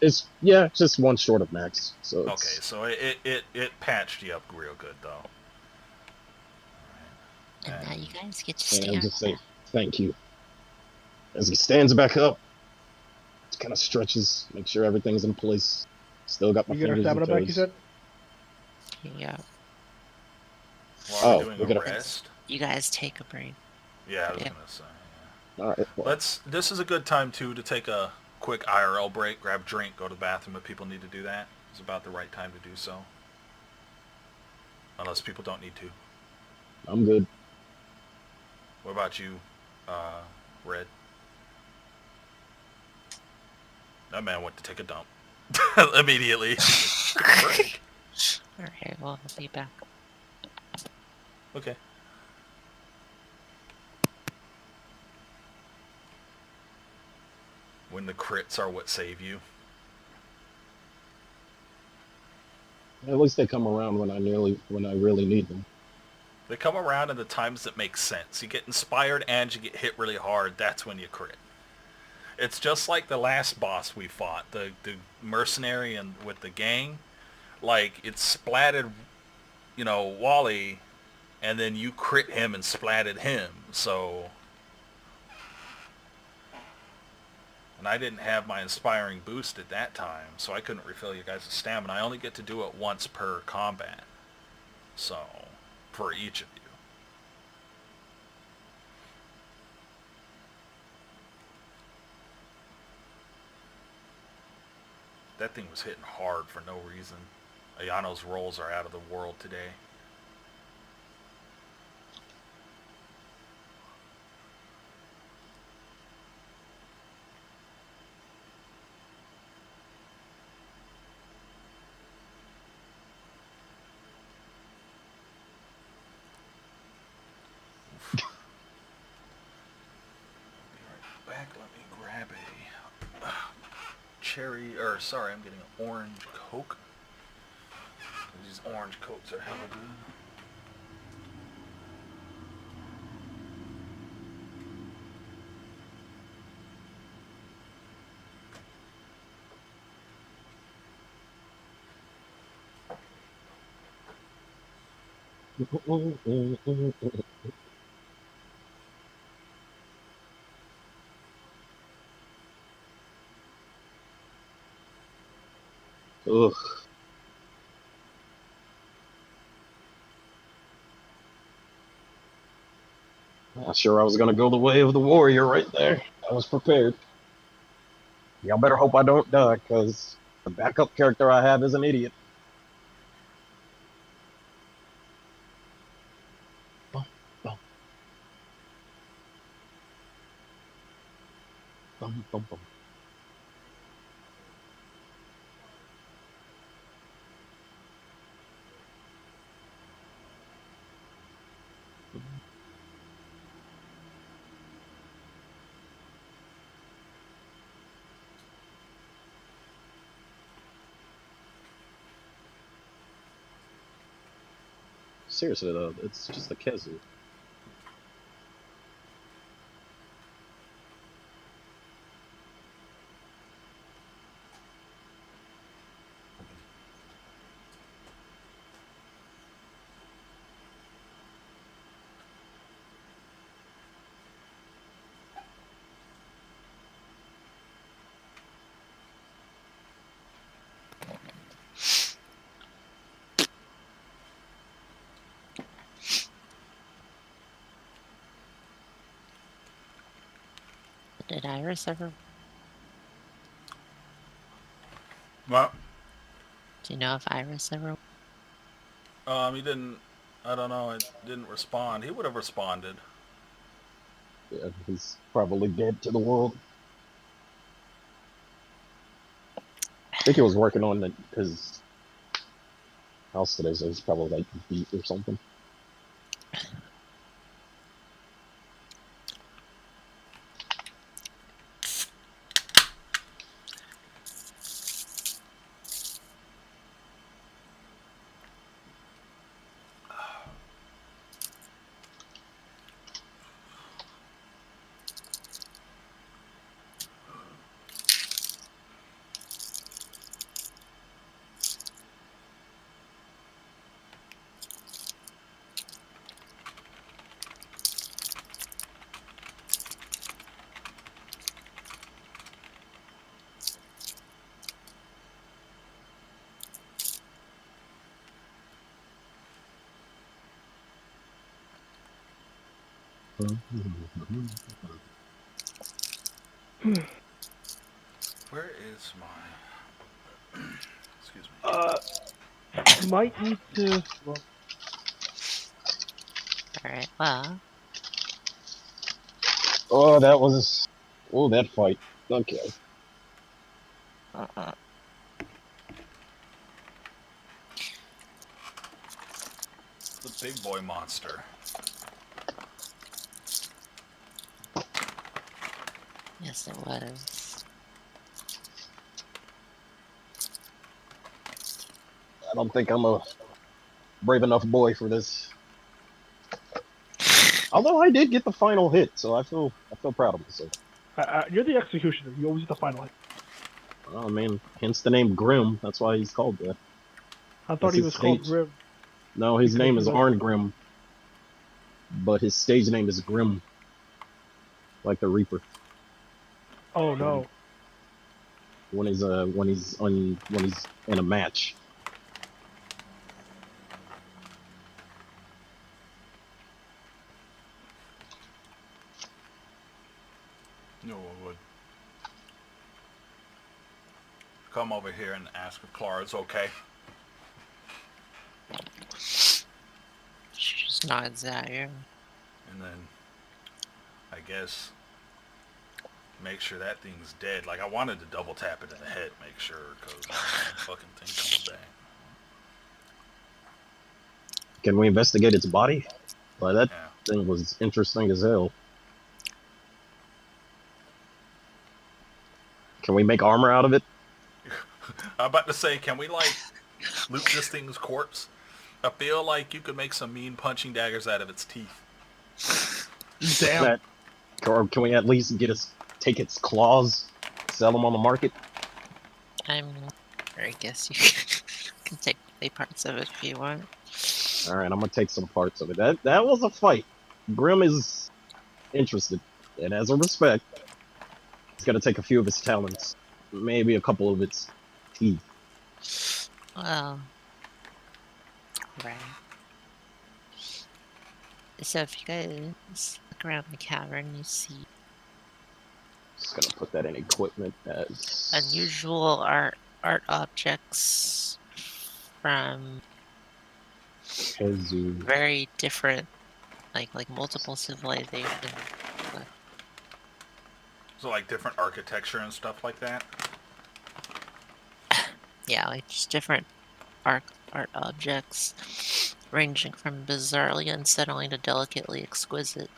It's just one short of max. So Okay, it's, so it patched you up real good, though. And now you guys get to and stay on. just say thank you. As he stands back up, kind of stretches, make sure everything's in place. Still got my You get our fingers and stamina back, you toes. Yeah. Well, are we Oh, doing we're a gonna- rest? You guys take a break. Yeah, I was Yeah. gonna say. Yeah. All right. Well, This is a good time too to take a quick IRL break, grab a drink, go to the bathroom if people need to do that. It's about the right time to do so. Unless people don't need to. I'm good. What about you, Red? That man went to take a dump immediately. Frick. Alright, well, I'll be back. Okay. When the crits are what save you. At least they come around when I really need them. They come around in the times that make sense. You get inspired and you get hit really hard. That's when you crit. It's just like the last boss we fought, the mercenary and with the gang. Like, it splatted, Wally, and then you crit him and splatted him. So, and I didn't have my inspiring boost at that time, so I couldn't refill you guys' stamina. I only get to do it once per combat. So, for each of you. That thing was hitting hard for no reason. Ayano's rolls are out of the world today. Be right back. Let me grab a cherry, or sorry, I'm getting an orange Coke. These orange Cokes are hella good. Ugh. Not sure I was gonna go the way of the warrior right there. I was prepared. Y'all better hope I don't die, because the backup character I have is an idiot. Bum, bum, bum, bum, bum. Seriously though, it's just a Kezu. Did Iris ever... Well, Do you know if Iris ever... he didn't, I don't know, it didn't respond. He would have responded. Yeah, he's probably dead to the world. I think he was working on his house today, so he's probably like beat or something. Where is my... Excuse me. Might need to. Well, Alright, well... Oh, that was... Oh, that fight. Okay. Uh-uh. The big boy monster. Yes, it was. I don't think I'm a brave enough boy for this. Although I did get the final hit, so I feel proud of myself. You're the executioner. You always get the final hit. Oh man, hence the name Grim. That's why he's called that. I thought That's he his was called stage. Grim No, his because name he is was. Arn Grim, but his stage name is Grim, like the Reaper. Oh When he, no. when he's in a match. No one would come over here and ask if Clara's okay. She just nods at you. And then, I guess, make sure that thing's dead. Like, I wanted to double tap it in the head, make sure, because fucking thing coming back. Can we investigate its body? Well, that Yeah. thing was interesting as hell. Can we make armor out of it? I'm about to say, can we, like, loot this thing's corpse? I feel like you could make some mean punching daggers out of its teeth. Damn. Or can we at least take its claws, sell them on the market? I guess you can take the parts of it if you want. All right, I'm gonna take some parts of it. That was a fight. Grim is interested, and as a respect, he's gonna take a few of his talents, maybe a couple of its teeth. Well, right. So if you guys look around the cavern, you see Just gonna put that in equipment as unusual art objects from Hezu. very different, like multiple civilizations. So, like, different architecture and stuff like that. Yeah, like just different art objects, ranging from bizarrely unsettling to delicately exquisite.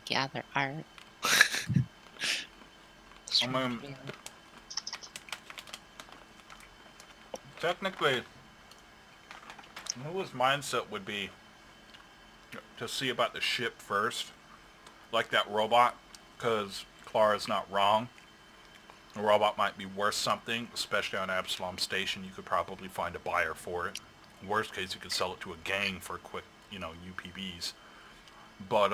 Gather art. I mean, technically, Noah's mindset would be to see about the ship first, like that robot, because Clara's not wrong. The robot might be worth something, especially on Absalom Station. You could probably find a buyer for it. Worst case, you could sell it to a gang for quick, UPBs. But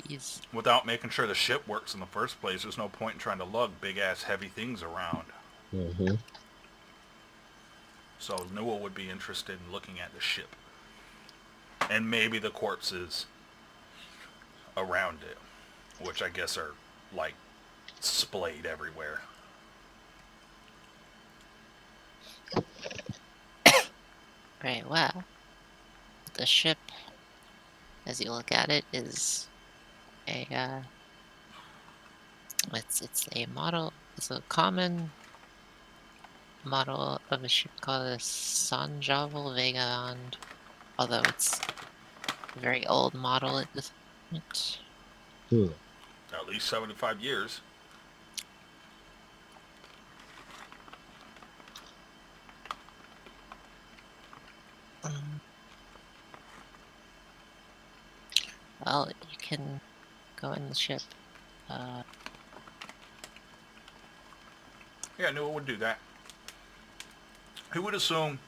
Bees. without making sure the ship works in the first place, there's no point in trying to lug big ass heavy things around. Mm-hmm. So Noah would be interested in looking at the ship. And maybe the corpses around it, which I guess are, like, splayed everywhere. Right, well, the ship, as you look at it, is a it's a model. It's a common model of a ship called a Sanjavel Vagabond, although it's a very old model at this point. At least 75 years. Well, you can go in the ship. Yeah, Noah would do that. Who would assume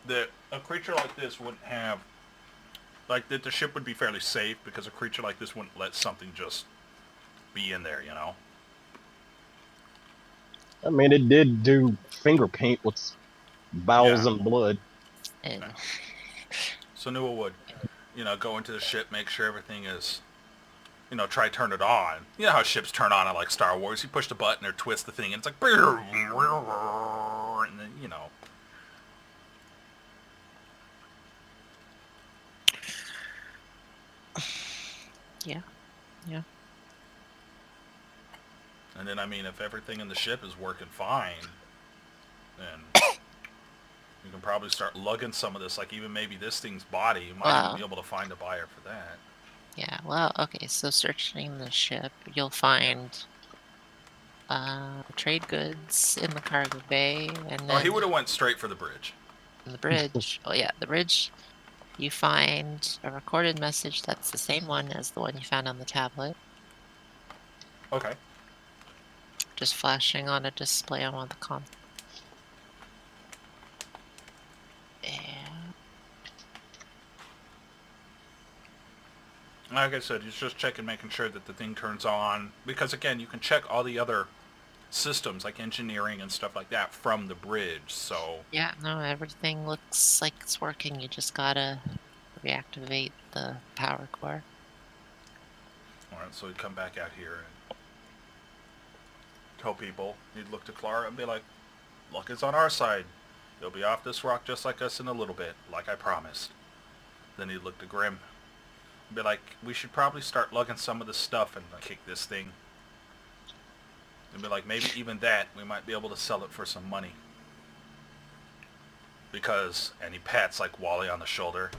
that a creature like this wouldn't have, like, that the ship would be fairly safe because a creature like this wouldn't let something just be in there, I mean, it did do finger paint with bowels Yeah. and blood. And So Noah would, go into the ship, make sure everything is, try to turn it on. You know how ships turn on like Star Wars? You push the button or twist the thing and it's like, and then, Yeah. And then, I mean, if everything in the ship is working fine, then you can probably start lugging some of this. Like, even maybe this thing's body, you might even Wow. be able to find a buyer for that. Yeah, well, okay, so searching the ship, you'll find trade goods in the cargo bay, and Oh, he then would have went straight for the bridge. on the bridge, oh yeah, the bridge, you find a recorded message that's the same one as the one you found on the tablet, Okay. just flashing on a display on one of the consoles. And Like I said, he's just checking, making sure that the thing turns on. Because, again, you can check all the other systems, like engineering and stuff like that, from the bridge. So, yeah, no, everything looks like it's working. You just gotta reactivate the power core. alright, so he'd come back out here and tell people. He'd look to Clara and be like, luck is on our side. He'll be off this rock just like us in a little bit, like I promised. Then he'd look to Grim and be like, we should probably start lugging some of the stuff and kick this thing. And be like, maybe even that, we might be able to sell it for some money. Because, and he pats like Wally on the shoulder.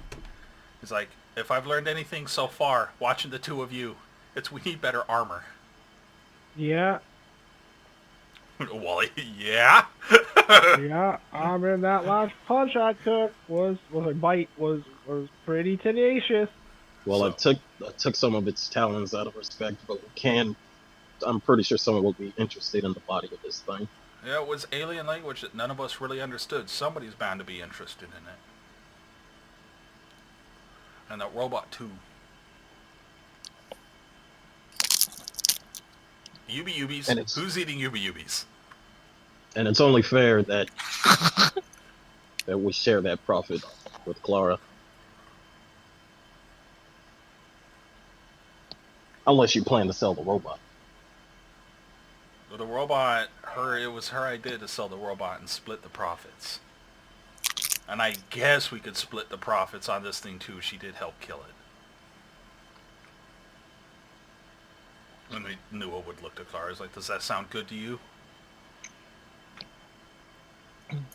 He's like, if I've learned anything so far, watching the two of you, it's we need better armor. Yeah, Wally, yeah? yeah. I mean, that last punch I took was a bite was pretty tenacious. Well, So- I took some of its talons out of respect, but I'm pretty sure someone will be interested in the body of this thing. Yeah, it was alien language that none of us really understood. Somebody's bound to be interested in it. And that robot too. Ubi-Ubis? And it's- Who's eating Ubi-Ubis? And it's only fair that we share that profit with Clara. Unless you plan to sell the robot. Well, the robot, it was her idea to sell the robot and split the profits. And I guess we could split the profits on this thing too. She did help kill it. And Nua would look to Clara. He's like, does that sound good to you?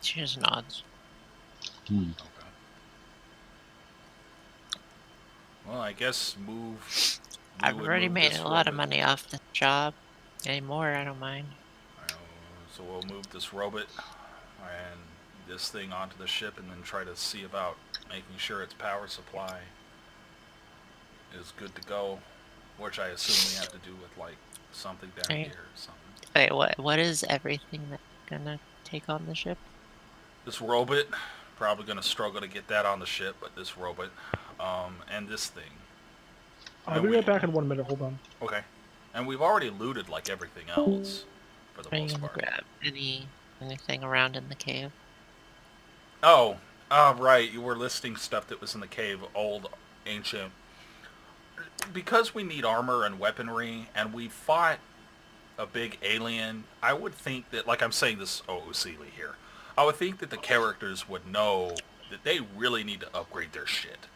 She just nods. Okay. Well, I guess I've already made a lot of money off this job. Any more, I don't mind. So we'll move this robot and this thing onto the ship and then try to see about making sure its power supply is good to go, which I assume we have to do with like something down Right. here or something. Wait, what is everything that's gonna take on the ship? This robot, probably going to struggle to get that on the ship, but this robot, and this thing. I'll be right back in 1 minute. Hold on. Okay. And we've already looted like everything else, for the Are you most gonna part. grab anything around in the cave? Oh, right, you were listing stuff that was in the cave, old, ancient. Because we need armor and weaponry, and we fought a big alien, I would think that, like I'm saying this Usili here, I would think that the characters would know that they really need to upgrade their shit.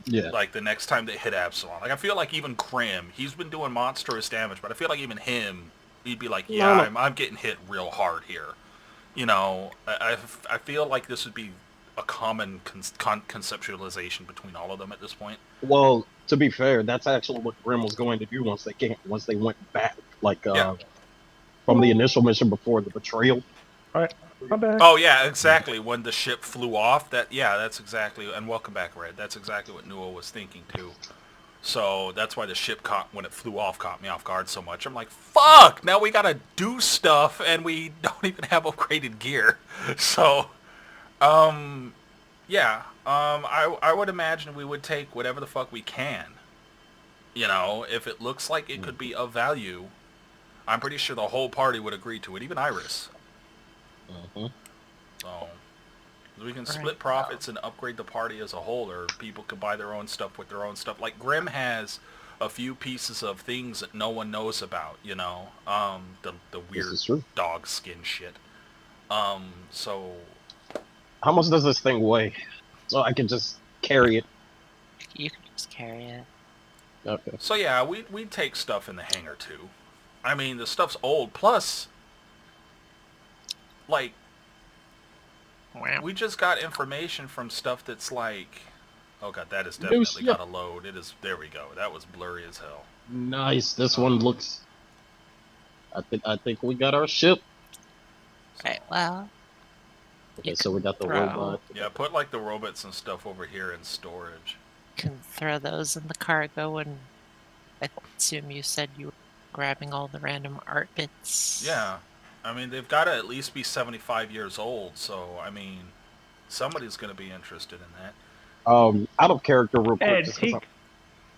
Yeah. Like the next time they hit Absalom. Like I feel like even Krim, he's been doing monstrous damage, but I feel like even him, he'd be like, yeah, I'm getting hit real hard here. You know, I feel like this would be a common conceptualization between all of them at this point. Well, to be fair, that's actually what Grim was going to do once they went back, from the initial mission before the betrayal. All right, I'm back. Oh yeah, exactly. When the ship flew off, that's exactly. And welcome back, Red. That's exactly what Newell was thinking too. So that's why the ship when it flew off, caught me off guard so much. I'm like, fuck! Now we gotta do stuff, and we don't even have upgraded gear. So, yeah. I would imagine we would take whatever the fuck we can. You know, if it looks like it could be of value, I'm pretty sure the whole party would agree to it, even Iris. Mm-hmm. So we can split profits and upgrade the party as a whole, or people could buy their own stuff with their own stuff. Like Grim has a few pieces of things that no one knows about, you know, the weird dog skin shit. So how much does this thing weigh? So I can just carry it. You can just carry it. Okay. So yeah, we take stuff in the hangar too. I mean, the stuff's old. Plus, like, Wow. we just got information from stuff that's like, oh god, that is New definitely ship. got to load. It is. There we go. That was blurry as hell. Nice. This one looks. I think we got our ship. So, Right, well, Okay, you so we can got the throw, robot. yeah, put like the robots and stuff over here in storage. can throw those in the cargo, and I assume you said you were grabbing all the random art bits. Yeah, I mean they've got to at least be 75 years old. So I mean, somebody's going to be interested in that. Out of character, real quick, just because Antique.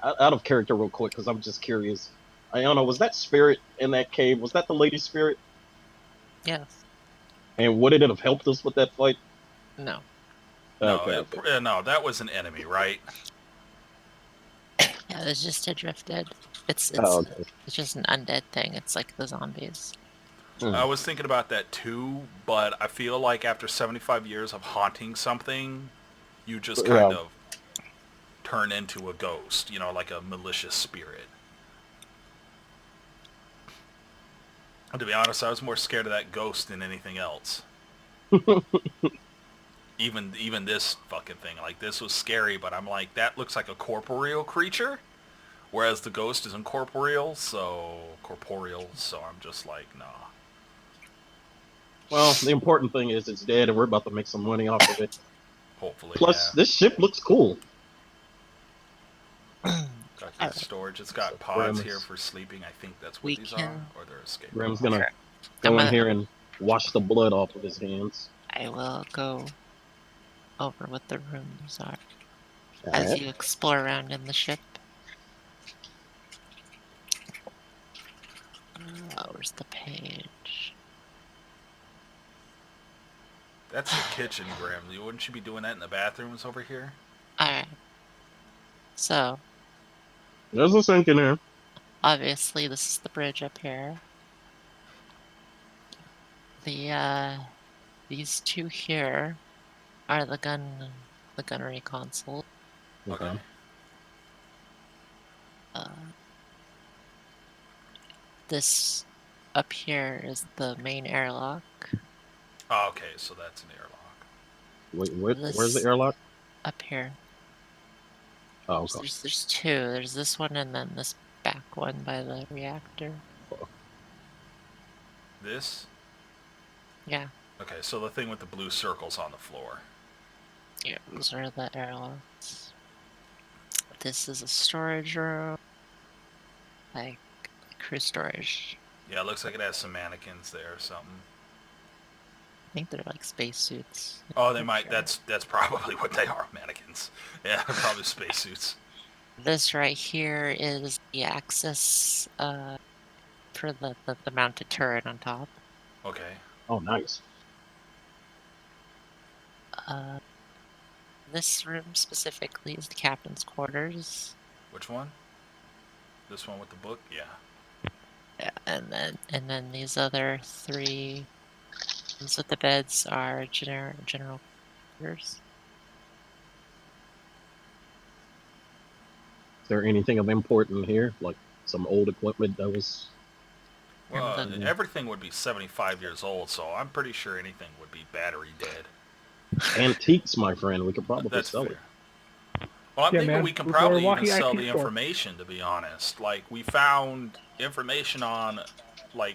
I'm out of character, real quick, because I'm just curious. Iona, was that spirit in that cave? Was that the lady spirit? Yes. And would it have helped us with that fight? No. No, Okay, okay. no, that was an enemy, right? Yeah, it was just a drifted. It's Oh, okay. it's just an undead thing. It's like the zombies. I was thinking about that too, but I feel like after 75 years of haunting something, you just kind Yeah. of turn into a ghost, you know, like a malicious spirit. And to be honest, I was more scared of that ghost than anything else. Even this fucking thing, like this was scary, but I'm like, that looks like a corporeal creature, whereas the ghost is incorporeal, so I'm just like, nah. Well, the important thing is it's dead, and we're about to make some money off of it. Hopefully, Plus, yeah. this ship looks cool. Got your Alright. storage. It's got So pods Graham here is- for sleeping. I think that's what We these can- are, or they're escape Graham's pods. gonna Sure. go in gonna- here and wash the blood off of his hands. I will go over what the rooms are All as right. you explore around in the ship. Where's the page? That's the kitchen, Graham. Wouldn't you be doing that in the bathrooms over here? Alright. So, There's a sink in there. obviously this is the bridge up here. These two here are the gunnery console. Okay. This up here is the main airlock. Oh, okay, so that's an airlock. Wait, where's the airlock? Up here. Oh, okay. There's two. There's this one and then this back one by the reactor. This? Yeah. Okay, so the thing with the blue circles on the floor. Yeah, those are the airlocks. This is a storage room. Like crew storage. Yeah, it looks like it has some mannequins there or something. I think they're like spacesuits. Oh, they might. That's probably what they are, mannequins. Yeah, they're probably spacesuits. This right here is the access for the mounted turret on top. Okay. Oh, nice. This room specifically is the captain's quarters. Which one? This one with the book? Yeah. Yeah, and then these other three rooms with the beds are general quarters. Is there anything of importance here? Like some old equipment that was... Well, everything would be 75 years old, so I'm pretty sure anything would be battery dead. Antiques, my friend. We could probably That's sell fair. it. Well, I'm Yeah, thinking man. we can We're probably even walking sell IT the store. information, to be honest. Like, we found information on, like,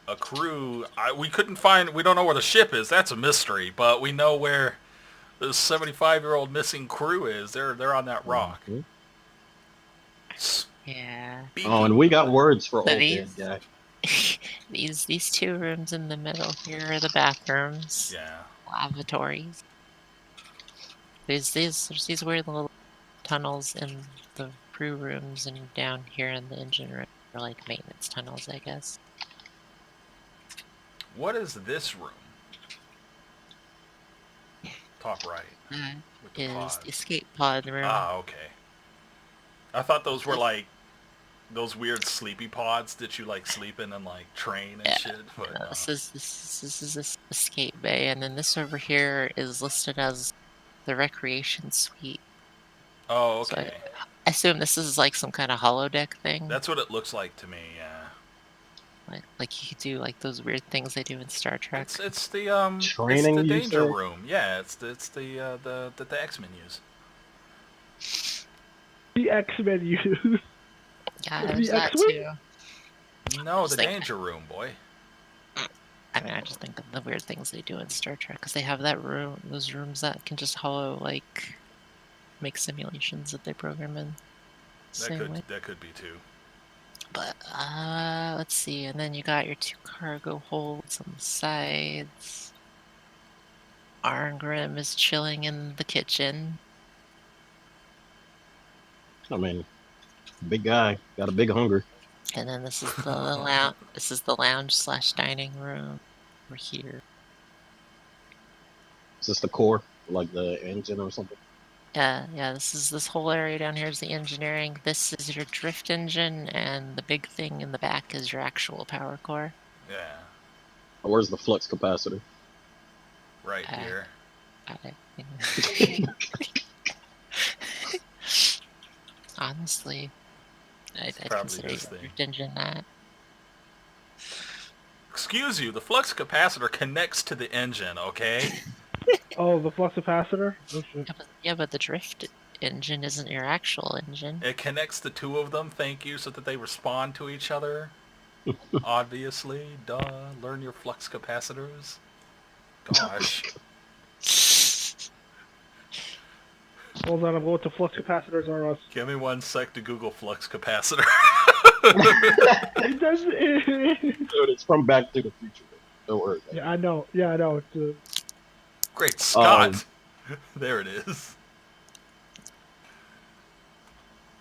a crew. We couldn't find... We don't know where the ship is. That's a mystery. But we know where the 75-year-old missing crew is. They're on that rock. Mm-hmm. Yeah. Oh, and we got words for So old dead guy. these two rooms in the middle here are the bathrooms. Yeah. Lavatories. There's these weird little tunnels in the crew rooms and down here in the engine room are like maintenance tunnels, I guess. What is this room? Top right. With the Is pods. the escape pod room. Ah, okay. I thought those were like those weird sleepy pods that you like sleep in and like train and shit. But No, this is this escape bay, and then this over here is listed as the recreation suite. Oh, So okay. I assume this is like some kind of holodeck thing. That's what it looks like to me. Yeah. Like you could do like those weird things they do in Star Trek. It's the Training, you danger said? room. Yeah, it's the X-Men use. The X-Men use. Yeah, The there's that X-Wing? too. No, Just the think- danger room, boy. I mean, I just think of the weird things they do in Star Trek because they have that room, those rooms that can just like make simulations that they program in. Same way. That could be too. But let's see, and then you got your 2 cargo holds on the sides. Arngrim is chilling in the kitchen. I mean, big guy, got a big hunger. And then this is the lounge. This is the lounge slash dining room. We're here. Is this the core, like the engine or something? Yeah. This whole area down here is the engineering. This is your drift engine, and the big thing in the back is your actual power core. Yeah, Or where's the flux capacitor? right here. Honestly, I'd probably consider this your thing. drift engine that. Excuse you, the flux capacitor connects to the engine, okay? Oh, the flux capacitor? Oh, shit. Yeah, but the drift engine isn't your actual engine. It connects the two of them, thank you, so that they respond to each other. Obviously, duh. Learn your flux capacitors. Gosh. Hold on, I'm going to flux capacitors are us. Give me 1 sec to Google flux capacitor. It doesn't. Dude, it's from Back to the Future. Don't worry. Yeah, I know. Yeah, I know. It's, Great Scott. There it is.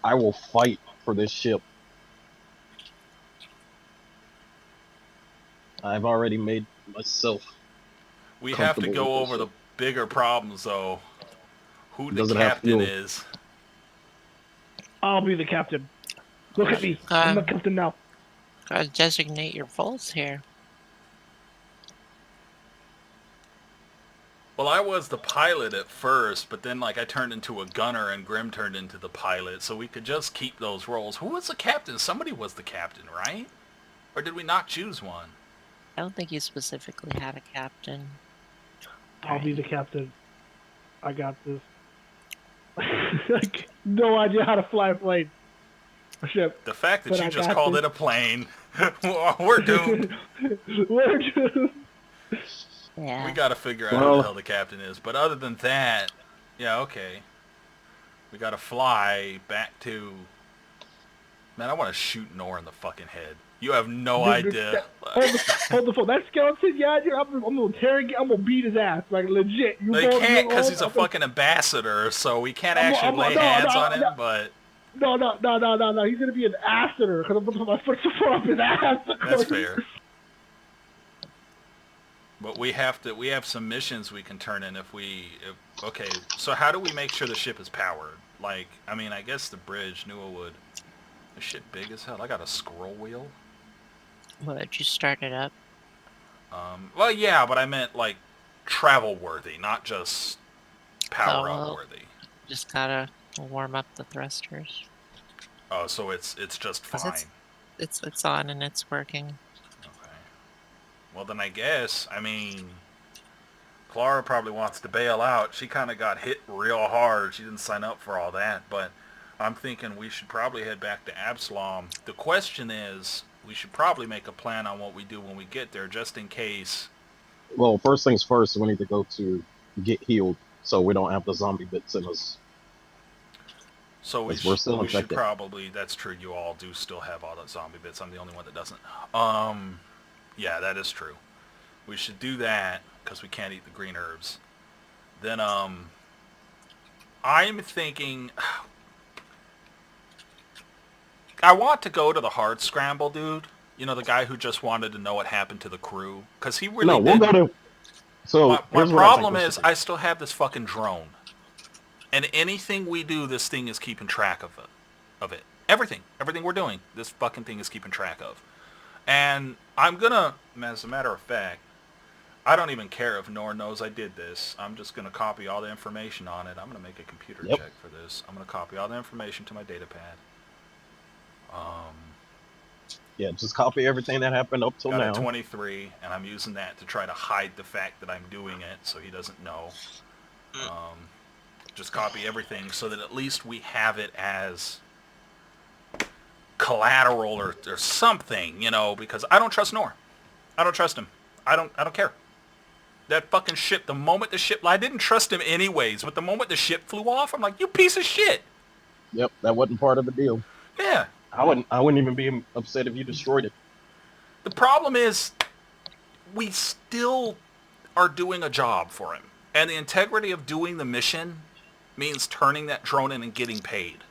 I will fight for this ship. I've already made myself. We have to Comfortable go with over this the bigger problems, though. Who the Doesn't have captain fuel. is. I'll be the captain. Look at me. I'm the captain now. Gotta designate your roles here. Well, I was the pilot at first, but then I turned into a gunner and Grim turned into the pilot, so we could just keep those roles. Who was the captain? Somebody was the captain, right? Or did we not choose one? I don't think you specifically had a captain. I'll be the captain. I got this. Like, no idea how to fly a plane. A ship. The fact that But you I just got called this. it a plane, we're doomed. We're doomed. Yeah. We gotta figure out who the hell the captain is. But other than that, yeah, okay. We gotta fly back to... Man, I want to shoot Nor in the fucking head. You have no idea. Hold the phone. That skeleton, yeah, I'm gonna interrogate. I'm gonna beat his ass, like legit. You They go- can't you because go- he's a fucking ambassador, so we can't I'm- actually I'm- lay no, hands no, on him, no. but... No. He's gonna be an ambassador because I'm gonna put my foot up his ass. That's fair. But we have some missions we can turn in okay, so how do we make sure the ship is powered? I guess the bridge, Nua would. This shit big as hell. I got a scroll wheel. Would you start it up? Well, yeah, but I meant, travel worthy, not just power up worthy. Just gotta warm up the thrusters. Oh, so it's just 'Cause fine. It's on and it's working. Okay. Well, then I guess, Clara probably wants to bail out. She kind of got hit real hard. She didn't sign up for all that, but I'm thinking we should probably head back to Absalom. The question is, we should probably make a plan on what we do when we get there, just in case. Well, first things first, we need to go to get healed so we don't have the zombie bits in us. So we We're still should infected. probably, that's true, you all do still have all the zombie bits. I'm the only one that doesn't. Yeah, that is true. We should do that, because we can't eat the green herbs. Then, I'm thinking... I want to go to the hard scramble, dude. You know, the guy who just wanted to know what happened to the crew. Because he really we'll didn't. go to... So, My here's what I think problem we should is do. I still have this fucking drone. And anything we do, this thing is keeping track of it. Everything we're doing, this fucking thing is keeping track of. And I'm gonna, as a matter of fact, I don't even care if Nor knows I did this. I'm just going to copy all the information on it. I'm going to make a computer Yep. check for this. I'm going to copy all the information to my data pad. Yeah, just copy everything that happened up till Got a now. 23, and I'm using that to try to hide the fact that I'm doing it so he doesn't know. Just copy everything so that at least we have it as collateral or something, you know, because I don't trust Nor. I don't trust him. I don't care. That fucking ship, the moment the ship, I didn't trust him anyways, but the moment the ship flew off, I'm like, you piece of shit. Yep, that wasn't part of the deal. Yeah. I wouldn't even be upset if you destroyed it. The problem is we still are doing a job for him. And the integrity of doing the mission means turning that drone in and getting paid.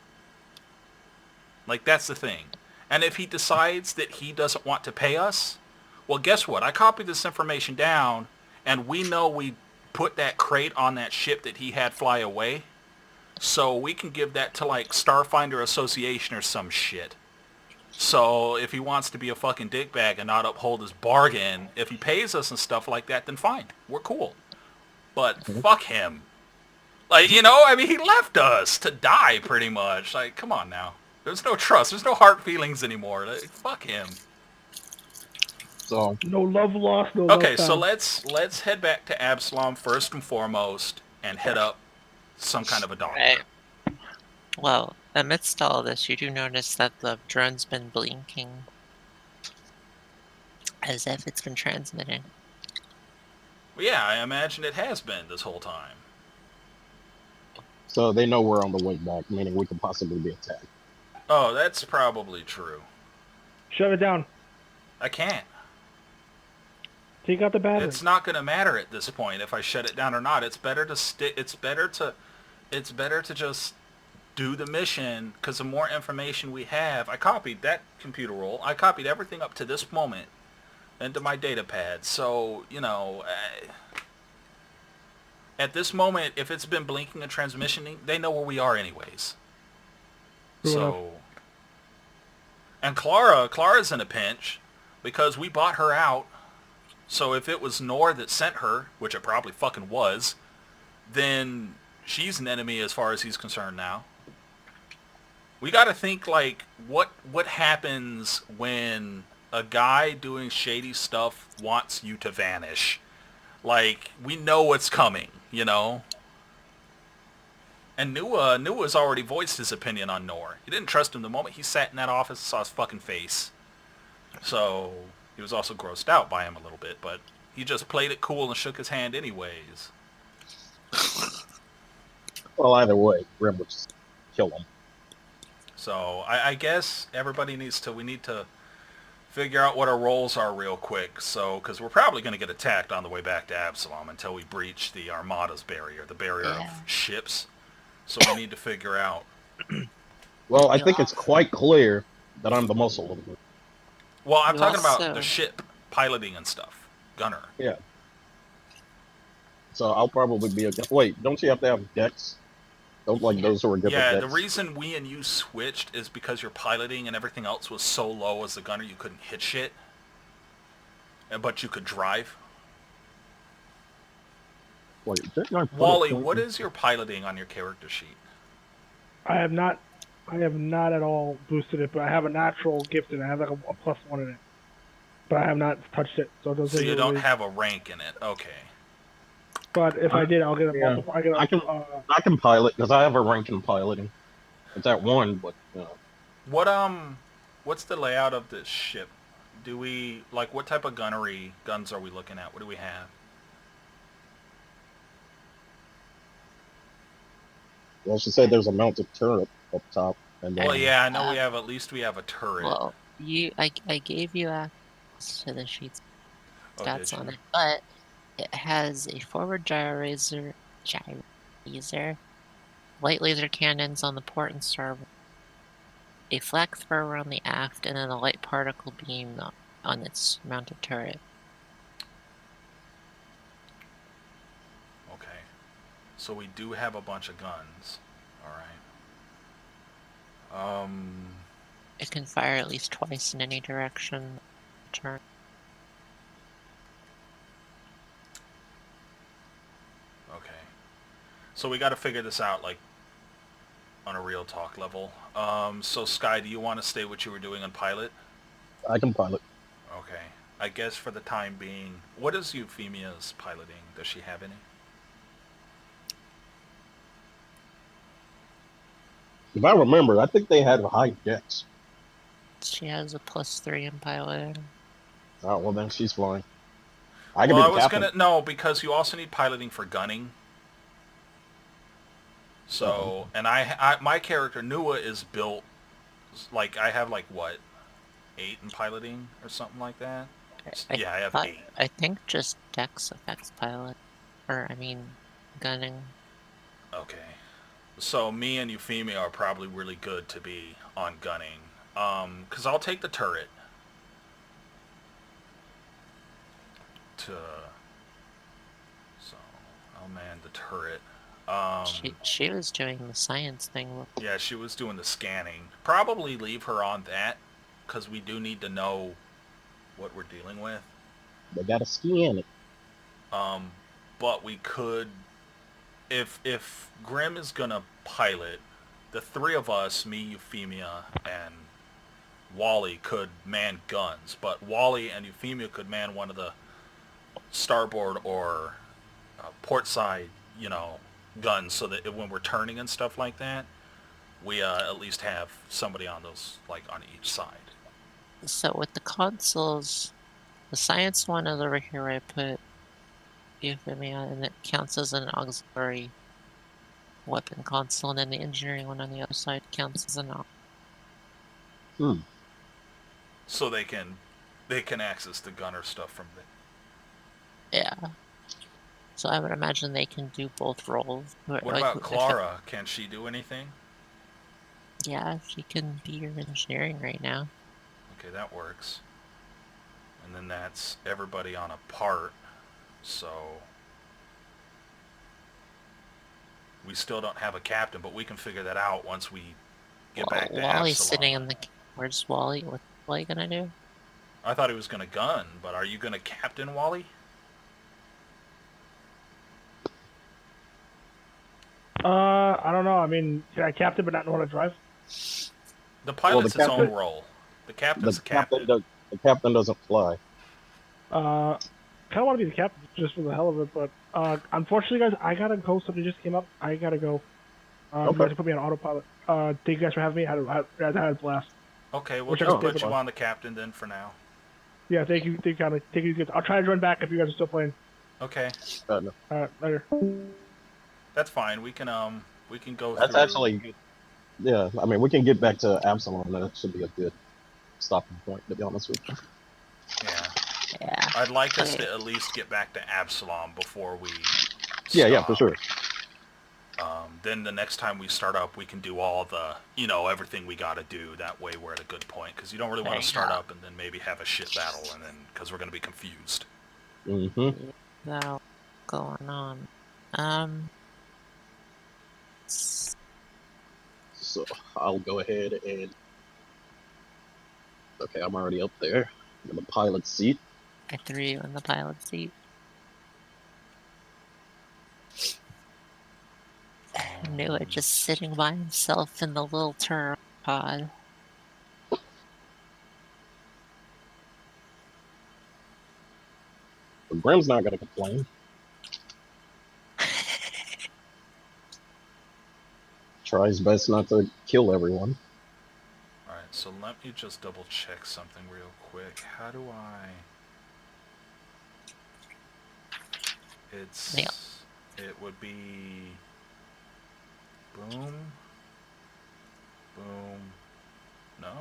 Like, that's the thing. And if he decides that he doesn't want to pay us, well, guess what? I copied this information down, and we know we put that crate on that ship that he had fly away. So we can give that to, like, Starfinder Association or some shit. So if he wants to be a fucking dickbag and not uphold his bargain, if he pays us and stuff like that, then fine. We're cool. But fuck him. Like, you know, I mean, he left us to die pretty much. Like, come on now. There's no trust. There's no hard feelings anymore. Like, fuck him. So No love lost, no Okay, love so found. let's head back to Absalom first and foremost and head up some kind of a doctor. Right. Well, amidst all this, you do notice that the drone's been blinking as if it's been transmitting. Well, yeah, I imagine it has been this whole time. so they know we're on the way back, meaning we could possibly be attacked. Oh, that's probably true. Shut it down. I can't. Take out the battery. It's not going to matter at this point if I shut it down or not. It's better to it's better to just do the mission, because the more information we have, I copied that computer roll. I copied everything up to this moment into my data pad. So, you know, at this moment, if it's been blinking and transmission, they know where we are anyways. True enough. So, and Clara's in a pinch because we bought her out. So if it was Nor that sent her, which it probably fucking was, then she's an enemy as far as he's concerned now. We got to think, like, what happens when a guy doing shady stuff wants you to vanish? Like, we know what's coming, you know? And Nua's already voiced his opinion on Nor. He didn't trust him the moment he sat in that office and saw his fucking face. So he was also grossed out by him a little bit, but he just played it cool and shook his hand anyways. Well, either way, Grim would just kill him. So I guess everybody we need to figure out what our roles are real quick. So, because we're probably going to get attacked on the way back to Absalom until we breach the Armada's barrier, the barrier of ships. So we need to figure out. Well, I think it's quite clear that I'm the muscle of the group. Well, I'm You talking about also- the ship piloting and stuff. Gunner. Yeah. So I'll probably be a... Wait, don't you have to have decks? Don't like those who are good Yeah, with the decks? reason we and you switched is because your piloting and everything else was so low as the gunner you couldn't hit shit. But you could drive. Wait, didn't I put a Wally, point what in- is your piloting on your character sheet? I have not at all boosted it, but I have a natural gifted. I have like a +1 in it, but I have not touched it, so it doesn't. So you don't really- have a rank in it. Okay. But if I did, I'll get a Yeah. multiple. I get a, I can pilot because I have a rank in piloting. It's at 1, but What's the layout of this ship? Do we what type of guns are we looking at? What do we have? well, she said there's a mounted turret up top, and then Well, yeah, I know we have we have a turret. Well, I gave you access to the sheets Oh, stats did on you? it, but it has a forward gyrator, light laser cannons on the port and starboard, a flak thrower on the aft, and then a light particle beam on its mounted turret. Okay. So we do have a bunch of guns. All right. It can fire at least twice in any direction. Turn. So we got to figure this out, like, on a real talk level. So Sky, do you want to stay what you were doing on pilot? I can pilot. Okay. I guess for the time being, what is Euphemia's piloting? Does she have any? If I remember, I think they had high jets. She has a +3 in piloting. Oh, well, then she's flying. I could Well, be I the was captain. gonna no, because you also need piloting for gunning. Uh-oh. So, and I my character Nua is built like I have like what 8 in piloting or something like that. I Yeah, I have thought 8. I think just Dex affects pilot, or I mean, gunning. Okay. So me and Euphemia are probably really good to be on gunning. Cause I'll take the turret to. So I'll man the turret. She was doing the science thing. Yeah, she was doing the scanning. Probably leave her on that, cause we do need to know what we're dealing with. They got a skin it. But we could, if Grim is gonna pilot, the 3 of us, me, Euphemia, and Wally could man guns, but Wally and Euphemia could man one of the starboard or port side, guns, so that when we're turning and stuff like that, we at least have somebody on those, like on each side. So with the consoles, the science one is over here where I put Euphemia, and it counts as an auxiliary weapon console, and then the engineering one on the other side counts as an Hmm. So they can access the gunner stuff from the. yeah. So I would imagine they can do both roles. What Like, about Clara? Can she do anything? yeah, she can be your engineering right now. Okay, that works. And then that's everybody on a part. So we still don't have a captain, but we can figure that out once we get Well, back to Wally's Absalom. sitting in the. Where's Wally? What's Wally gonna do? I thought he was going to gun, but are you going to captain Wally? I don't know. I mean, can I captain but not know how to drive? The pilot's his own captain- role. The captain's the captain. The captain doesn't fly. Kind of want to be the captain just for the hell of it, but unfortunately, guys, I gotta go. Something just came up. I gotta go. You Okay. guys can put me on autopilot. Thank you guys for having me. I had a blast. Okay, we'll Which I just can put stay you with. on the captain then for now. Yeah, thank you. Thank you. Take it easy. I'll try to join back if you guys are still playing. Okay, No. Later. that's fine. We can go That's through. actually good. Yeah, I mean, we can get back to Absalom. That should be a good stopping point, to be honest with you. Yeah, Yeah. I'd like us Okay. to at least get back to Absalom before we. Yeah, for sure. Then the next time we start up, we can do all the, everything we got to do. That way we're at a good point, because you don't really want to start up and then maybe have a shit battle, and then because we're going to be confused. Mm-hmm. That going on. s- So I'll go ahead and. Okay, I'm already up there in the pilot seat. I threw you in the pilot seat. I knew it, just sitting by himself in the little turret pod. But Grim's not gonna complain. Try his best not to kill everyone. Alright, so let me just double check something real quick. How do I... Yeah. It would be... Boom. Boom. No?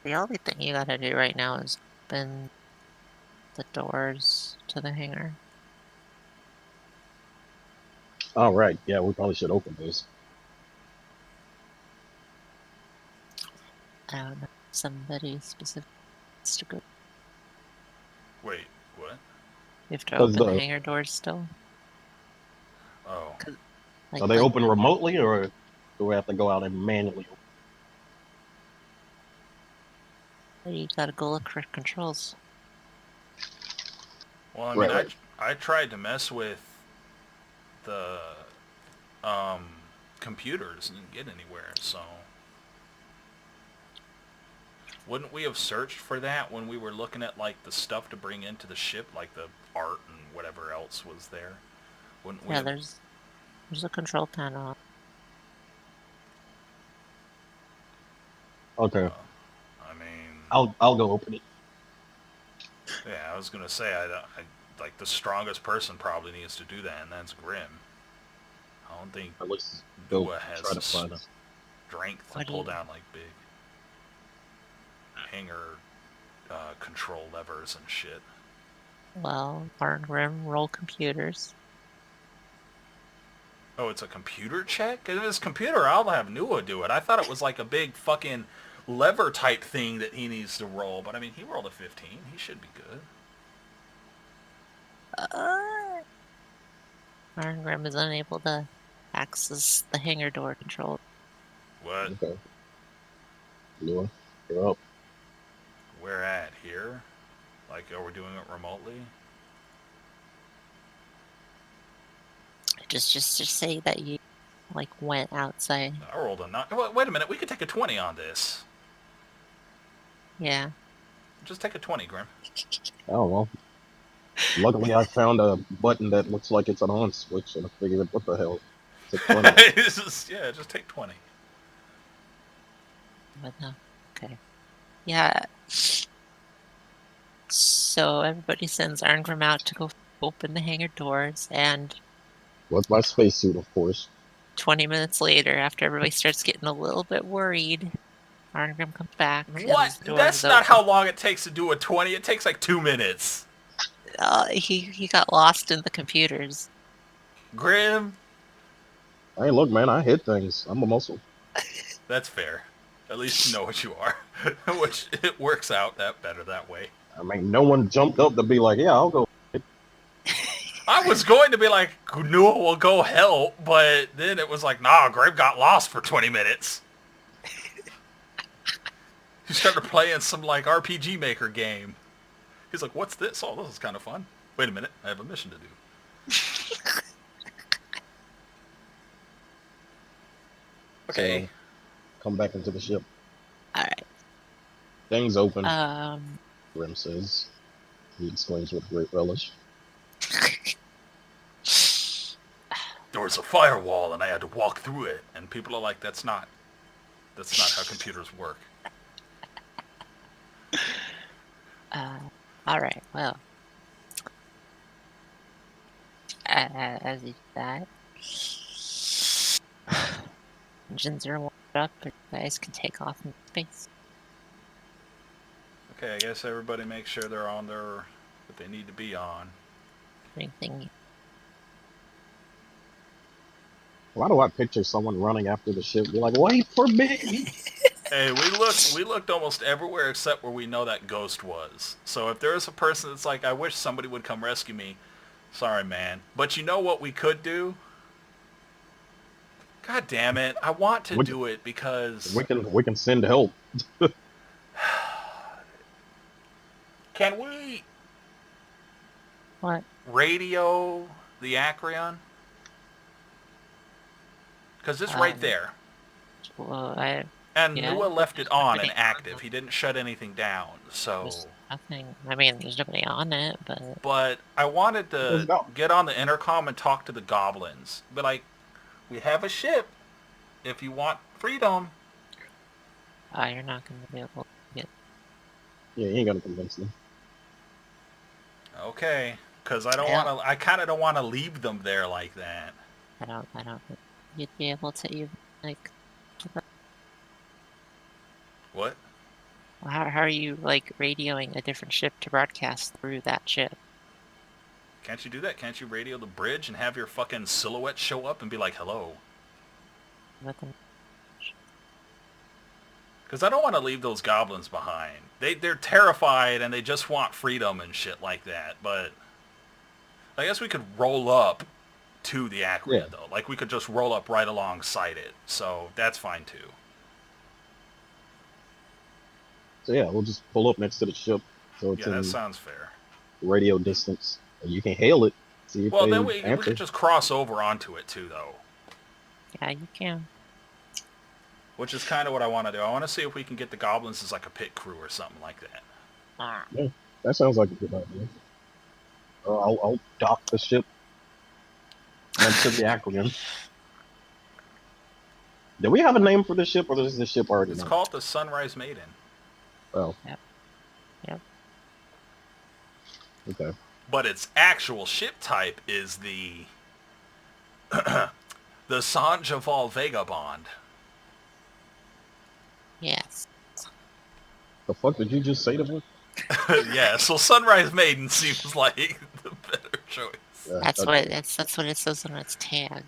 The only thing you gotta do right now is open the doors to the hangar. Oh, right. Yeah, we probably should open those. I don't know. Somebody specific needs to go. Wait, what? You have to 'Cause open the the- hangar doors still. Oh. Are they open remotely, or do we have to go out and manually open? You gotta go look for controls. Well, I mean, Right. I tried to mess with the computers and didn't get anywhere, so... Wouldn't we have searched for that when we were looking at, like, the stuff to bring into the ship, like the art and whatever else was there? Wouldn't we Yeah, have... there's a control panel. Okay, I mean... I'll go open it. Yeah, I was gonna say, I like, the strongest person probably needs to do that, and that's Grim. I don't think At least go Dua has try the to find it. strength to What do pull you- down, like, big hanger control levers and shit. Well, Martin Grim roll computers. Oh, it's a computer check? If it's computer, I'll have Nua do it. I thought it was like a big fucking lever type thing that he needs to roll, but I mean, he rolled a 15. He should be good. Martin Grim is unable to access the hangar door control. What? Okay. Lua, you're up. Where at? Here? Like, are we doing it remotely? Just say that you like went outside. I rolled a 9. Wait a minute, we could take a 20 on this. Yeah. Just take a 20, Grim. Oh, well. Luckily, I found a button that looks like it's an on switch, and I figured, what the hell? It's a 20. Yeah, just take 20. But no. Okay. Yeah. So everybody sends Arngrim out to go open the hangar doors, and With my spacesuit, of course. 20 minutes later, after everybody starts getting a little bit worried, Arngrim comes back. And What? the door That's is not open. how long it takes to do a 20. It takes like 2 minutes. He got lost in the computers. Grim? Hey, look, man, I hit things. I'm a muscle. That's fair. At least you know what you are. Which, it works out that better that way. I mean, no one jumped up to be like, yeah, I'll go. I was going to be like, Nua will go help, but then it was like, nah, Grave got lost for 20 minutes. He started playing some, like, RPG Maker game. He's like, what's this? Oh, this is kind of fun. Wait a minute, I have a mission to do. Okay. So, come back into the ship. Alright. Things open, Um, Grim says. He exclaims with great relish. There was a firewall and I had to walk through it. And people are like, that's not how computers work. Alright, well. As you said, engines are warmed up, but you guys can take off in space. Okay, I guess everybody makes sure they're on their, what they need to be on. Anything. Why do I picture someone running after the ship? Be like, wait for me! Hey, we looked almost everywhere except where we know that ghost was. So if there is a person that's like, I wish somebody would come rescue me, sorry, man. But you know what we could do? God damn it. I want to do it because... We can send help. Can we What? radio the Acreon? Because it's right there. Well, And yeah, Nua left it there's on nobody and active. He didn't shut anything down. So... there's nothing. I mean, there's nobody on it, but But I wanted Let's to go. get on the intercom and talk to the goblins. Be like, we have a ship. If you want freedom. you're not going to be able to get. Yeah, you ain't gonna convince them. Okay. Because I don't Yeah. want to... I kind of don't want to leave them there like that. I don't think you'd be able to even like. What? How are you like radioing a different ship to broadcast through that ship? Can't you do that? Can't you radio the bridge and have your fucking silhouette show up and be like, hello? With them? Because I don't want to leave those goblins behind. They're terrified and they just want freedom and shit like that. But I guess we could roll up to the Acreon, Yeah. though. Like, we could just roll up right alongside it. So that's fine, too. So yeah, we'll just pull up next to the ship. So it's Yeah, that in sounds fair. radio distance. And you can hail it. See if Well, they then we answer. could just cross over onto it too, though. Yeah, you can. Which is kind of what I want to do. I want to see if we can get the goblins as like a pit crew or something like that. Ah, Yeah, that sounds like a good idea. I'll dock the ship next to the acronym. Do we have a name for the ship, or is the ship already It's named? called the Sunrise Maiden. Oh, yep. okay. But its actual ship type is the the Sanjaval Vagabond. Yes. The fuck did you just say to me? Yeah, so Sunrise Maiden seems like the better choice. Yeah, That's what it says on its tag.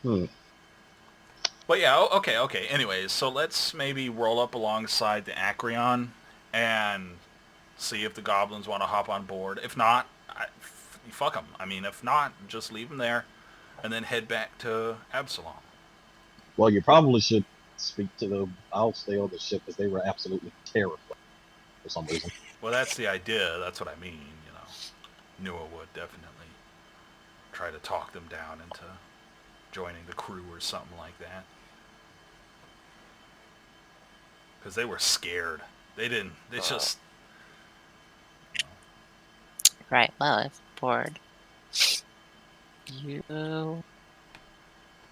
But yeah, okay. Anyways, so let's maybe roll up alongside the Acreon and see if the goblins want to hop on board. If not, fuck them. I mean, if not, just leave them there and then head back to Absalom. Well, you probably should speak to the. I'll stay on the ship because they were absolutely terrified for some reason. Well, that's the idea. That's what I mean, you know. Nua would definitely try to talk them down into joining the crew or something like that. Because they were scared. They just... Right. Well, if bored, you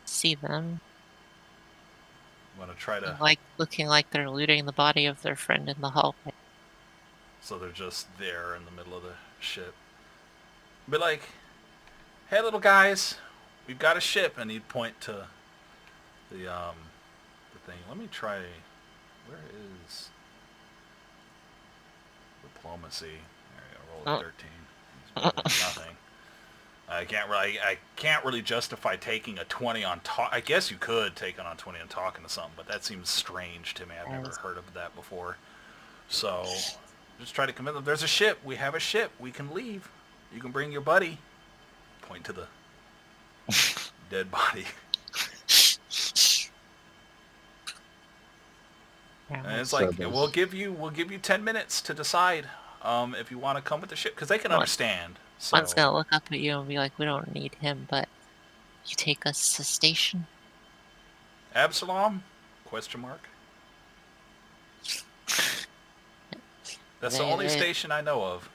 see them want to try to... like looking like they're looting the body of their friend in the hallway. So they're just there in the middle of the ship. Be like, hey little guys, we've got a ship, and he'd point to the thing. Let me try. Where is diplomacy? There you go. Roll a 13. He's better than nothing. I can't really justify taking a 20 on talk. I guess you could take it on 20 on talking to something, but that seems strange to me. I've never heard of that before. So just try to convince them. There's a ship. We have a ship. We can leave. You can bring your buddy. Point to the dead body. And it's like, we'll give you 10 minutes to decide if you want to come with the ship, because they can understand. So. One's gonna look up at you and be like, "We don't need him, but you take us to station." Absalom? Question mark. That's the only station I know of.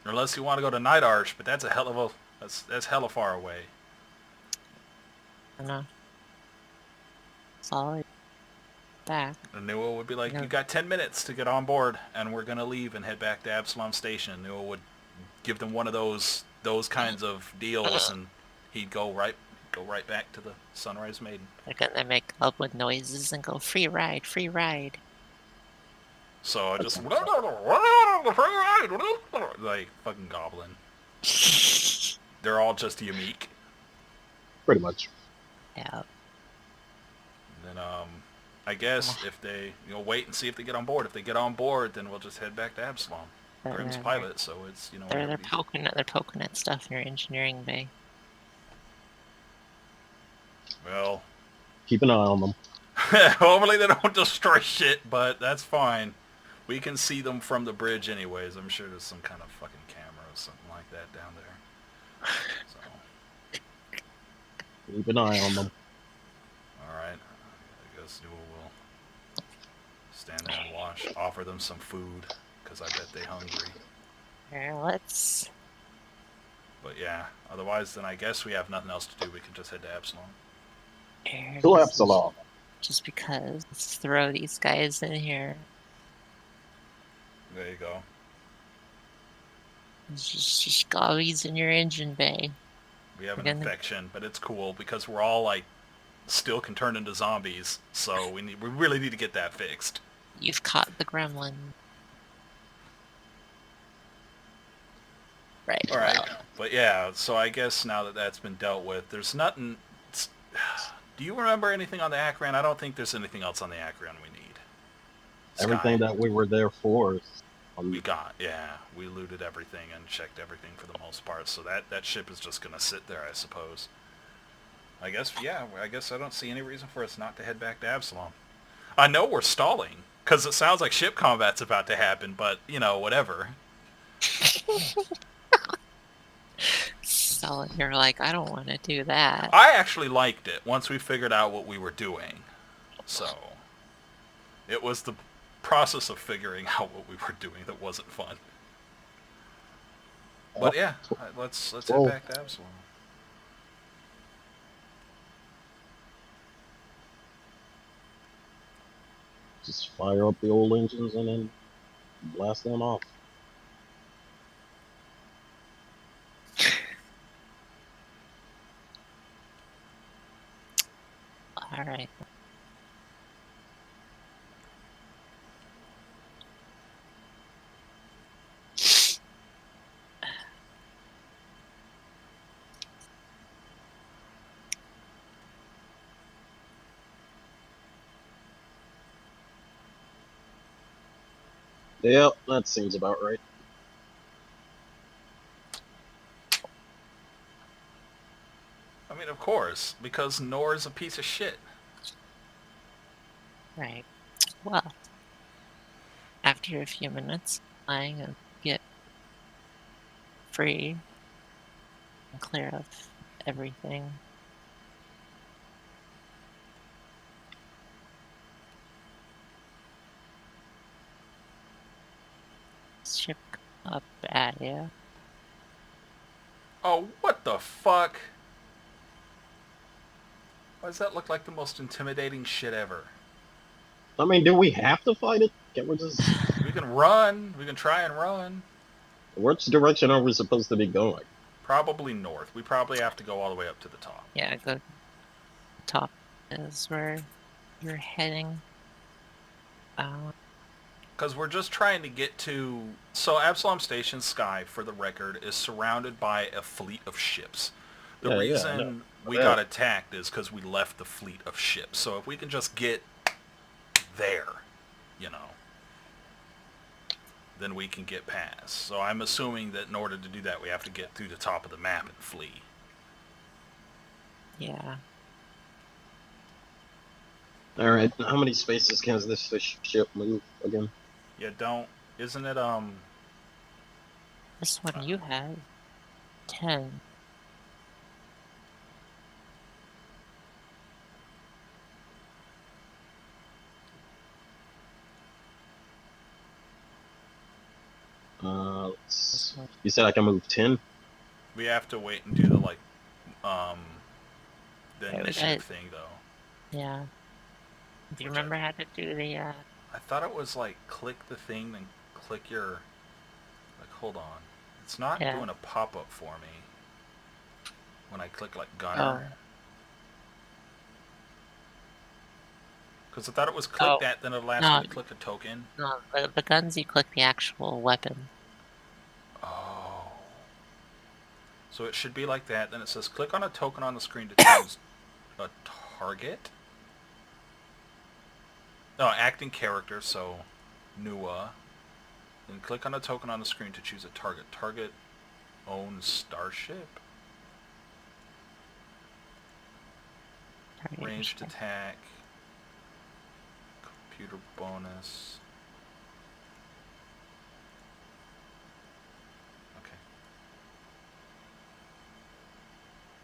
Unless you want to go to Night Arch, but that's a hell of a that's hella far away. I know. Solid. Back. And Nua would be like, you got 10 minutes to get on board, and we're gonna leave and head back to Absalom Station. Nua would give them one of those kinds of deals, and he'd go right back to the Sunrise Maiden. They're gonna make upward noises and go, "Free ride, free ride." So I just like fucking goblin. They're all just unique. Pretty much. Yeah. And then I guess if they wait and see if they get on board. If they get on board, then we'll just head back to Absalom. Grim's pilot, so it's They're poking at stuff in your engineering bay. Well, keep an eye on them. Hopefully they don't destroy shit, but that's fine. We can see them from the bridge anyways. I'm sure there's some kind of fucking camera or something like that down there. So. Keep an eye on them. Alright. I guess Newell will stand there and watch. Offer them some food, because I bet they're hungry. Here, let's... But yeah, otherwise then I guess we have nothing else to do. We can just head to Absalom. To Absalom. Just because. Let's throw these guys in here. There you go. Just gobbies in your engine bay. We have an infection, but it's cool because we're all like still can turn into zombies, so we really need to get that fixed. You've caught the gremlin. Right. All right. But yeah, so I guess now that that's been dealt with, there's nothing. Do you remember anything on the Acreon? I don't think there's anything else on the Acreon we need. Everything that we were there for. We got, yeah. We looted everything and checked everything for the most part, so that ship is just going to sit there, I suppose. I guess, yeah, I guess I don't see any reason for us not to head back to Absalom. I know we're stalling, because it sounds like ship combat's about to happen, but, whatever. spell, and you're like, I don't want to do that. I actually liked it once we figured out what we were doing. So, it was the process of figuring out what we were doing that wasn't fun. But yeah, let's head back to Absalom. Just fire up the old engines and then blast them off. All right. Yeah, that seems about right. I mean, of course, because Nor's a piece of shit. Right. Well, after a few minutes, I get free and clear of everything. Ship up at you. Oh, what the fuck? Why does that look like the most intimidating shit ever? I mean, do we have to fight it? Can we just... We can run. We can try and run. Which direction are we supposed to be going? Probably north. We probably have to go all the way up to the top. Yeah, go top is where you're heading. Because we're just trying to get to... So Absalom Station Sky, for the record, is surrounded by a fleet of ships. The reason we got attacked is because we left the fleet of ships. So if we can just get there, you know, then we can get past. So I'm assuming that in order to do that, we have to get through the top of the map and flee. Yeah. Alright, how many spaces can this ship move again? Yeah, don't... Isn't it, This one you have 10. You said I can move 10? We have to wait and do the, like, the initiative thing, though. Yeah. Do you remember how to do the, I thought it was, like, click the thing, then click your... Like, hold on. It's not doing a pop-up for me when I click, like, gunner. Because I thought it was click that, then it'll ask me to click a token. No, the guns, you click the actual weapon. Oh. So it should be like that. Then it says click on a token on the screen to choose a target. No, acting character, so Nua. Then click on a token on the screen to choose a target. Target owns starship. Ranged attack. Computer bonus. Okay.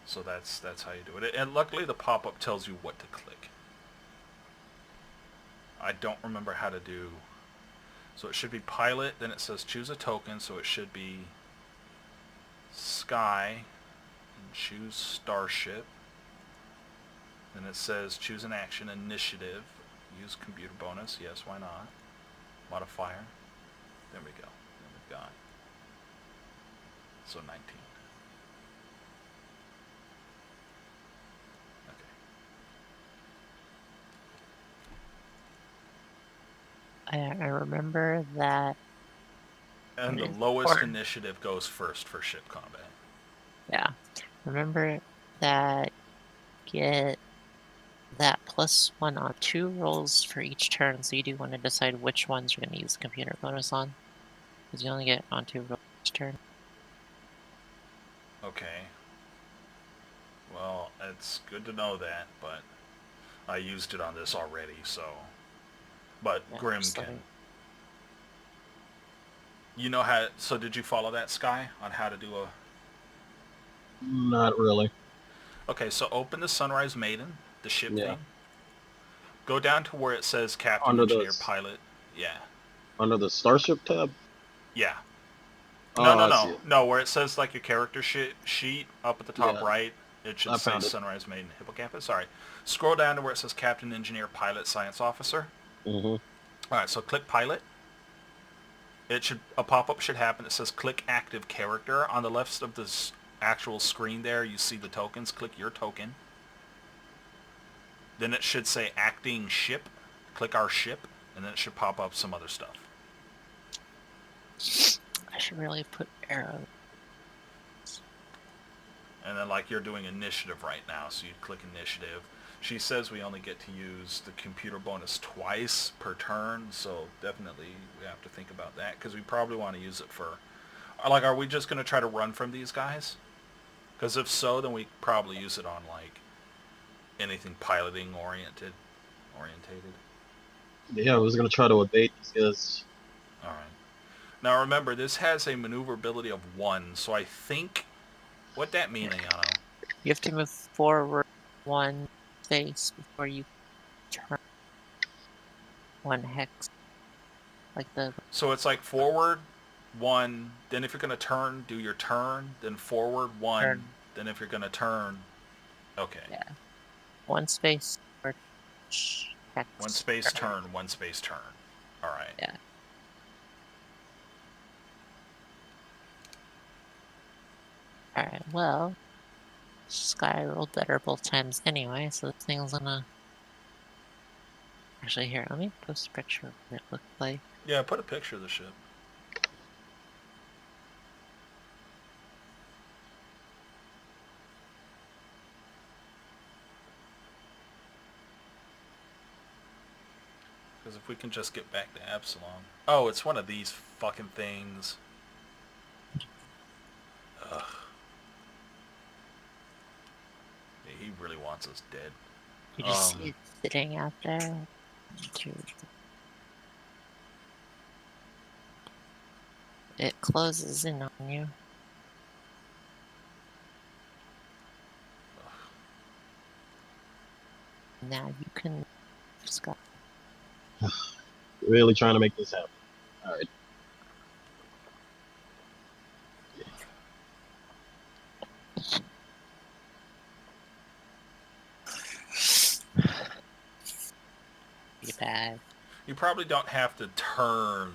So that's how you do it. And luckily the pop-up tells you what to click. I don't remember how to do... So it should be pilot, then it says choose a token, so it should be sky, and choose starship. Then it says choose an action, initiative, use computer bonus, yes, why not? Modifier, there we go, then we've got, so 19. I remember that. And the lowest initiative goes first for ship combat. Yeah. Remember that get that +1 on 2 rolls for each turn, so you do want to decide which ones you're going to use the computer bonus on. Because you only get on 2 rolls each turn. Okay. Well, it's good to know that, but I used it on this already, so... But yeah, Grim can... You know how... So did you follow that, Sky, on how to do a... Not really. Okay, so open the Sunrise Maiden, the ship Yeah. thing. Go down to where it says Captain, Under the Engineer, Pilot. Yeah. under the Starship tab. Yeah. No, Oh, no, I see no. it. No, where it says like your character sheet up at the top Yeah, right, it should I say found it. Sunrise Maiden Hippocampus. Sorry. Scroll down to where it says Captain, Engineer, Pilot, Science Officer. Mm-hmm. Alright, so click Pilot. A pop-up should happen. It says click active character. On the left of this actual screen there, you see the tokens. Click your token. Then it should say acting ship. Click our ship, and then it should pop up some other stuff. I should really put arrows. And then like you're doing initiative right now, so you'd click initiative. She says we only get to use the computer bonus twice per turn, so definitely we have to think about that, because we probably want to use it for... Like, are we just going to try to run from these guys? Because if so, then we probably use it on, like, anything piloting orientated. Yeah, I was gonna try to evade these guys. Alright. Now remember, this has a maneuverability of 1, so I think... What that mean, Ayano? You have to move forward 1 space before you turn 1 hex. Like the So it's like forward 1, then if you're going to turn, do your turn, then forward 1, turn. then if you're going to turn... Okay. Yeah. 1 space or hex. 1 space turn, 1 space turn. Alright. Yeah. Alright, well, Sky rolled better both times anyway, so this thing's gonna... Actually, here, let me post a picture of what it looked like. Yeah, put a picture of the ship. Because if we can just get back to Absalom... Oh, it's one of these fucking things. Ugh. Yeah, he really wants us dead. You just see it sitting out there. It closes in on you. Now you can just go. Really trying to make this happen. All right. Be bad. You probably don't have to turn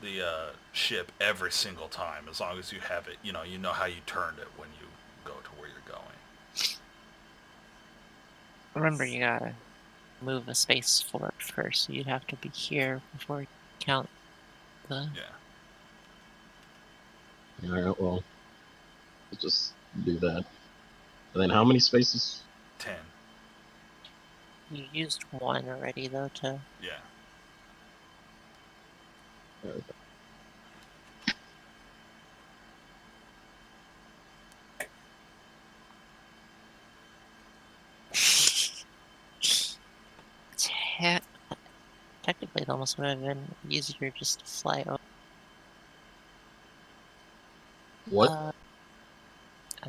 the ship every single time, as long as you have it, you know how you turned it when you go to where you're going. Remember, you gotta move a space forward first, so you'd have to be here before you count the... Yeah. All right. Well, let's just do that. And then how many spaces? 10. You used 1 already, though, to... Yeah. All right. Technically, it almost would have been easier just to fly over. What?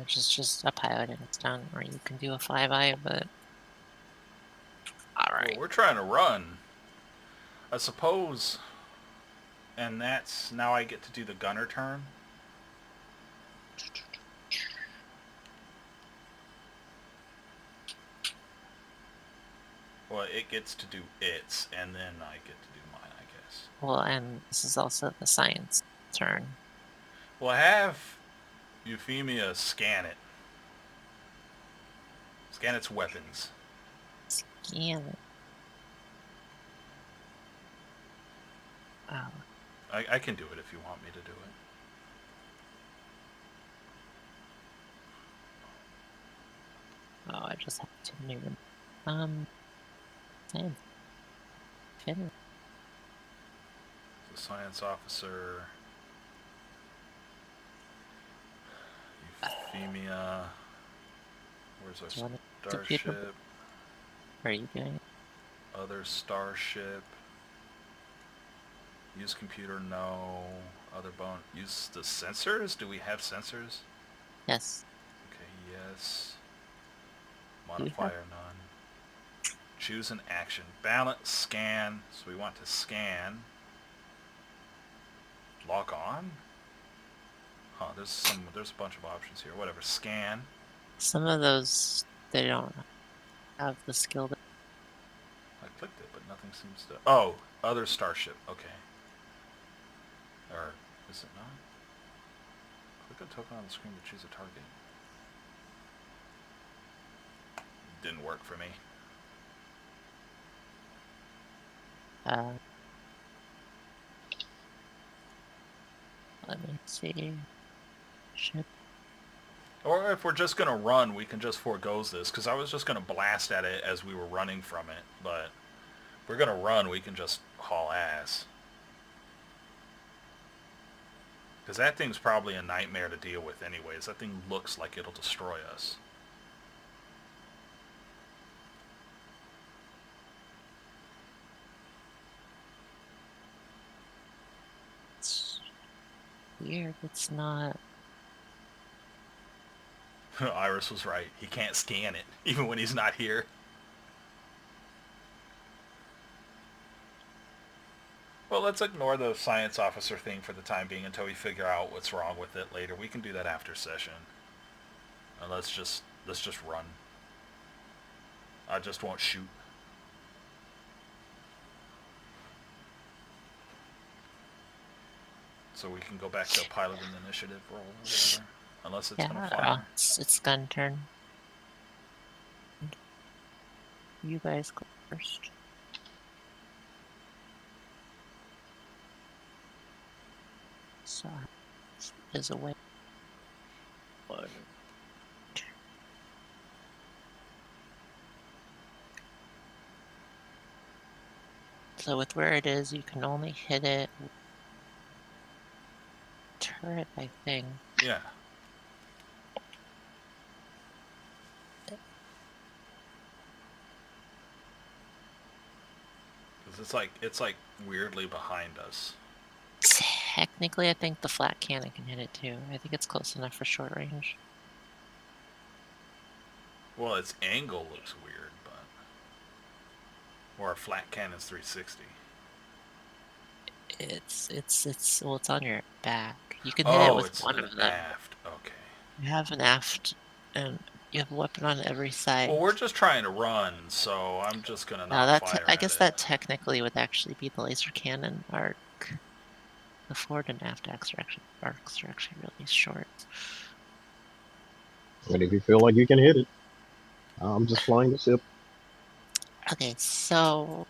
Just a pilot and it's done, or you can do a flyby, but... Alright. Well, we're trying to run. I suppose... And that's... Now I get to do the gunner turn? Well, it gets to do its, and then I get to do mine, I guess. Well, and this is also the science turn. Well, have Euphemia scan it. Scan its weapons. Scan it. Oh. I can do it if you want me to do it. Oh, I just have to new. Same. Finish. The science officer... Euphemia... Where's Do you our want to computer? starship? Are you doing it? Other starship. Use computer, no. Other bone. Use the sensors? Do we have sensors? Yes. Okay, yes. You have- Modifier none. Choose an action. Balance, scan. So we want to scan. Lock on? Huh, there's a bunch of options here. Whatever. Scan. Some of those, they don't have the skill. I clicked it, but nothing seems to... Oh, other starship. Okay. Or is it not? Click a token on the screen to choose a target. Didn't work for me. Let me see. Ship. Or if we're just going to run, we can just forego this, because I was just going to blast at it as we were running from it, but if we're going to run, we can just haul ass. Because that thing's probably a nightmare to deal with anyways. That thing looks like it'll destroy us. It's weird. It's not. Iris was right. He can't scan it, even when he's not here. Well, let's ignore the science officer thing for the time being until we figure out what's wrong with it later. We can do that after session. And let's just run. I just won't shoot. So we can go back to a pilot and initiative roll or whatever. Unless it's gonna fire. It's gun turn. You guys go first. So is away. So with where it is, you can only hit it with turret, I think. Yeah. Because it's like weirdly behind us. Technically, I think the flat cannon can hit it too. I think it's close enough for short range. Well, its angle looks weird, but... Or a flat cannon's 360. It's well, it's on your back. You can hit it with it's one an of them. aft. Okay. You have an aft, and you have a weapon on every side. Well, we're just trying to run, so I'm just gonna Now not fire I guess at that it. technically would actually be the laser cannon arc. The forward and aft arcs are actually really short. And if you feel like you can hit it, I'm just flying the ship. Okay, so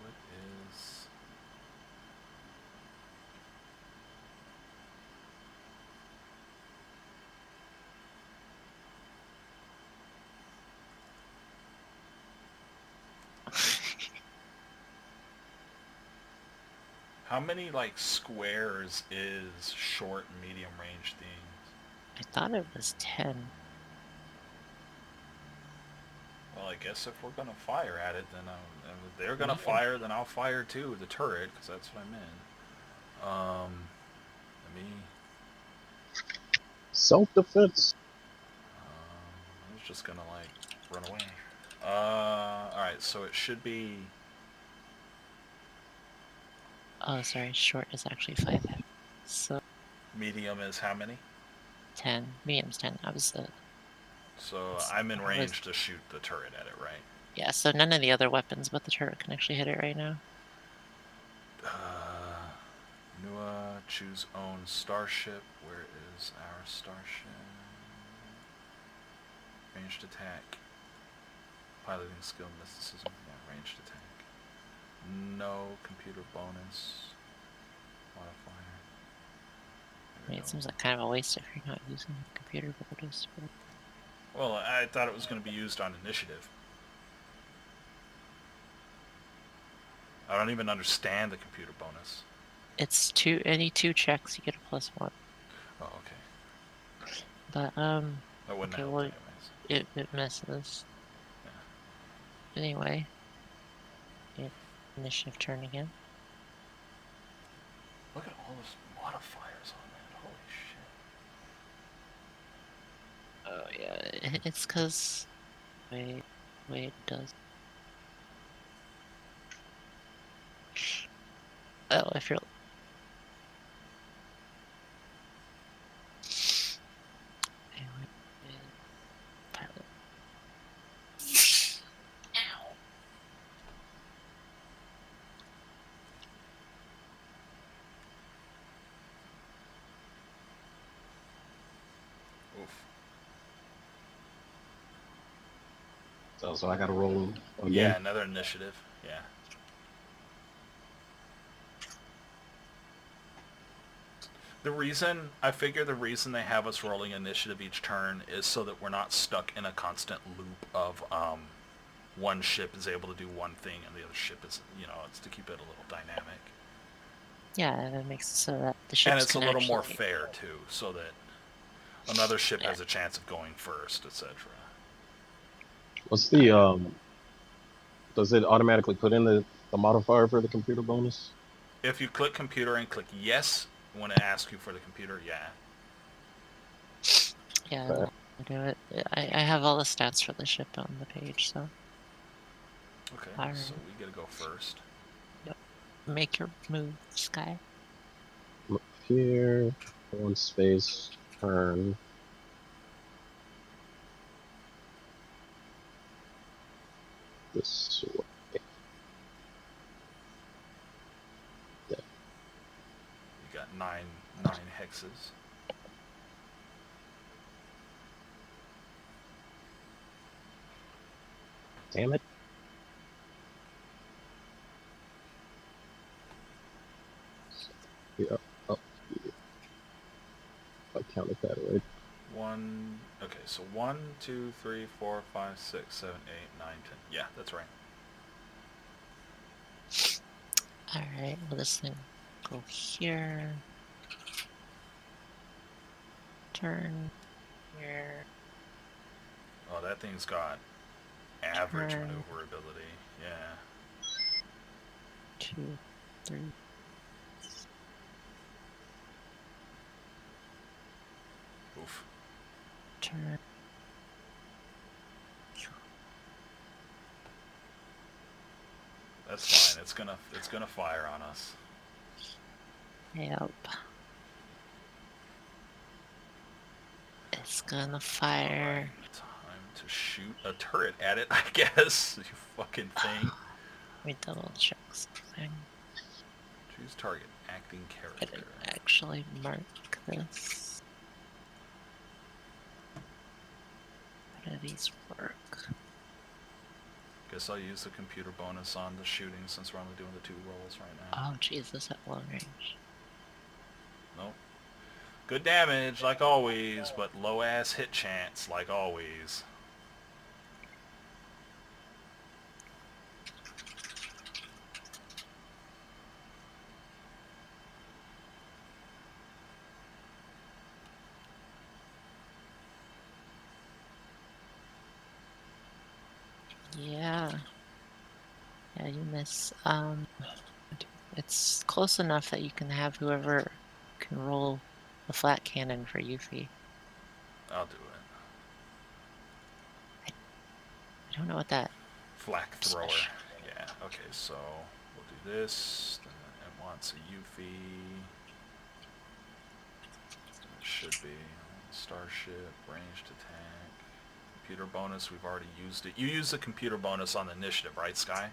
What is... How many, like, squares is short and medium range things? I thought it was 10. Well, I guess if we're gonna fire at it, then if they're gonna fire, then I'll fire too, the turret, because that's what I meant. Let me... Self-defense. I was just gonna, like, run away. Alright, so it should be... Oh, sorry, short is actually 5. So Medium is how many? 10. Medium's 10. I was So I'm in range to shoot the turret at it, right? Yeah, so none of the other weapons but the turret can actually hit it right now. Nua, choose own starship. Where is our starship? Ranged attack. Piloting skill, mysticism. Yeah, ranged attack. No computer bonus. Modifier. I mean, it seems like kind of a waste if you're not using computer bonus. But... Well, I thought it was going to be used on initiative. I don't even understand the computer bonus. It's any 2 checks you get a +1. Oh, okay. But That wouldn't okay, help well, anyways. it misses. Yeah. Anyway, initiative turn again. Look at all those modifiers on that. Holy shit. Oh yeah, it's cause wait, it does. Oh, if you're anyway, pilot. Ow. Oof. So I gotta roll again. Yeah, another initiative. Yeah. I figure the reason they have us rolling initiative each turn is so that we're not stuck in a constant loop of one ship is able to do one thing and the other ship is, it's to keep it a little dynamic. Yeah, that makes it so that the ships And it's a can little more actually- fair too, so that another ship has a chance of going first, etc. What's the does it automatically put in the modifier for the computer bonus? If you click computer and click yes when it asks you for the computer, yeah. Yeah, Okay. I'll do it. I have all the stats for the ship on the page, so Okay, Alright. so we get to go first. make your move, Sky. Look here, one space, turn. This way. You got nine hexes. Damn it. Yeah, up here. If I counted that right. Okay, so 1, 2, 3, 4, 5, 6, 7, 8, 9, 10. Yeah, that's right. Alright, well this thing go here. Turn here. Oh, that thing's got average Turn. maneuverability. Yeah. 2, 3. Oof. Turn. That's fine. It's gonna fire on us. Yep. It's gonna fire. Right, time to shoot a turret at it, I guess. You fucking thing. Let me double check something. Choose target. Acting I character. didn't actually mark this. How do these work? Guess I'll use the computer bonus on the shooting since we're only doing the 2 rolls right now. Oh, Jesus, at long range. Nope. Good damage, like always, but low-ass hit chance, like always. Yeah. Yeah, you miss. It's close enough that you can have whoever can roll the flat cannon for Yuffie. I'll do it. I don't know what that. Flak thrower. Yeah, okay, so we'll do this. Then it wants a Yuffie. It should be starship, ranged attack. Computer bonus, we've already used it. You use the computer bonus on the initiative, right, Sky?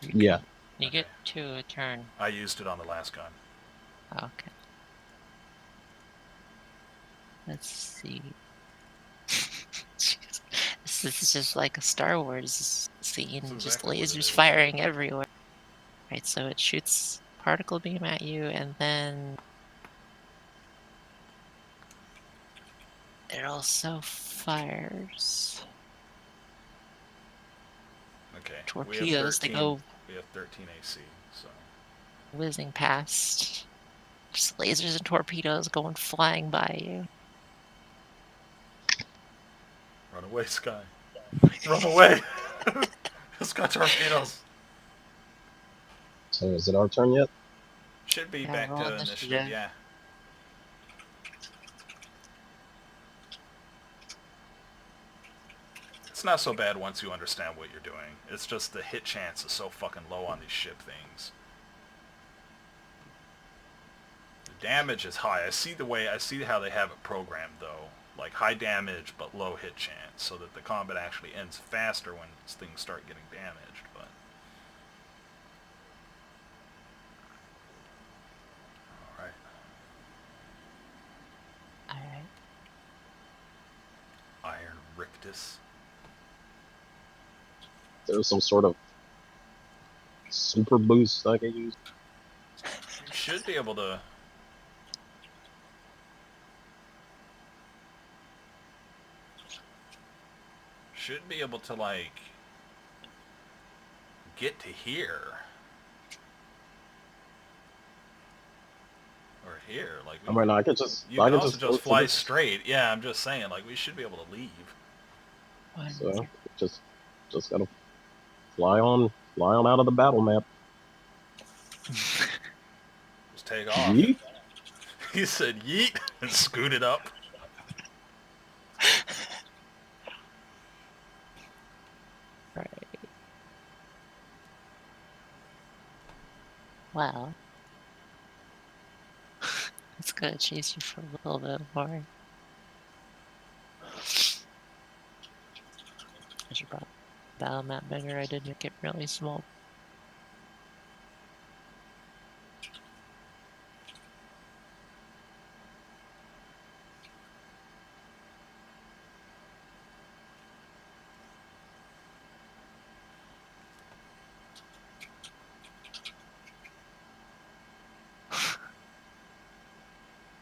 Yeah. You Okay. get 2 a turn. I used it on the last gun. Oh, okay. Let's see. Jeez. This is just like a Star Wars scene, That's just exactly what it lasers is. firing everywhere. Right, so it shoots particle beam at you, and then it also fires Okay. torpedoes. They go We have 13 AC, so. whizzing past. Just lasers and torpedoes going flying by you. Run away, Sky. Run away! Let's go torpedoes. So is it our turn yet? Should be Yeah, back roll to initiative, initiative. yeah. It's not so bad once you understand what you're doing. It's just the hit chance is so fucking low on these ship things. The damage is high. I see how they have it programmed though. Like high damage but low hit chance, so that the combat actually ends faster when things start getting damaged, but alright. Alright. Iron Rictus. There's some sort of super boost I can use. You should be able to. Should be able to, like, get to here. Or here. Like, I mean, I could just. you I can could also go just to fly this. straight. Yeah, I'm just saying, like, we should be able to leave. So just gotta fly on out of the battle map. Just take off. Yeet. He said yeet and scooted up. Right. Well, it's gonna chase you for a little bit more. I should probably battle map bigger. I did make it really small.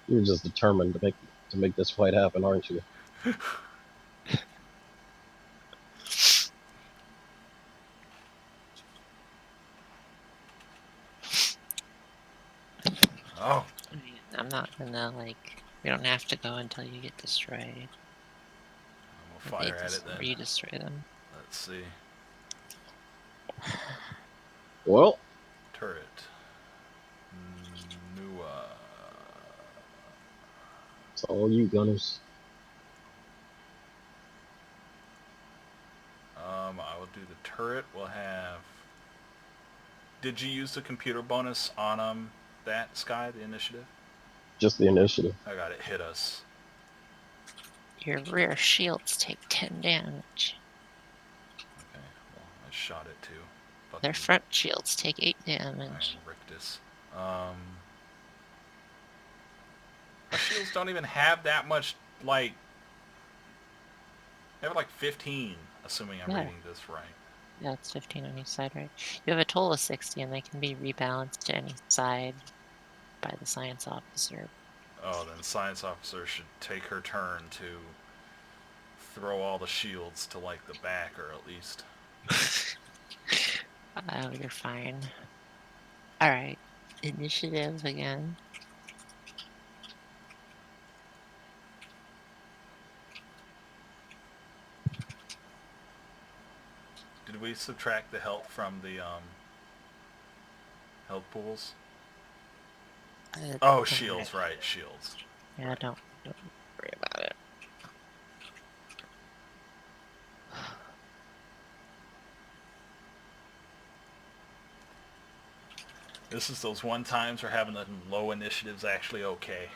You're just determined to make this fight happen, aren't you? Oh. I mean, I'm not gonna like. We don't have to go until you get destroyed. We'll fire at it Or then. you destroy them. Let's see. Well, Turret. Nua. it's all you, Gunners. I will do the turret. We'll have... Did you use the computer bonus on that, Sky, the initiative? Just the initiative. I got it. Hit us. Your rear shields take 10 damage. Okay, well, I shot it too. Fuck Their you. front shields take 8 Iron damage. Rictus. Our shields don't even have that much, like... They have like 15, assuming I'm Yeah. reading this right. Yeah, it's 15 on each side, right? You have a total of 60, and they can be rebalanced to any side by the science officer. Oh, then the science officer should take her turn to throw all the shields to, like, the back, or at least... Oh, you're fine. Alright. Initiative again. Did we subtract the health from the, health pools? Oh, shields, right, shields. Yeah, don't worry about it. This is those one times where having the low initiative's actually okay.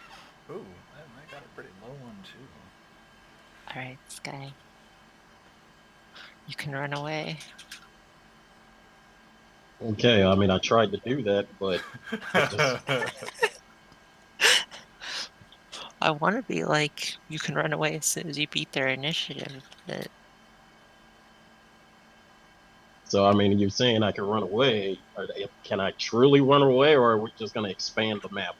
Ooh, I got a pretty low one, too. Alright, Sky. You can run away. Okay, I mean, I tried to do that, but I want to be like, you can run away as soon as you beat their initiative, but so I mean, you're saying I can run away. Can I truly run away, or are we just gonna expand the map?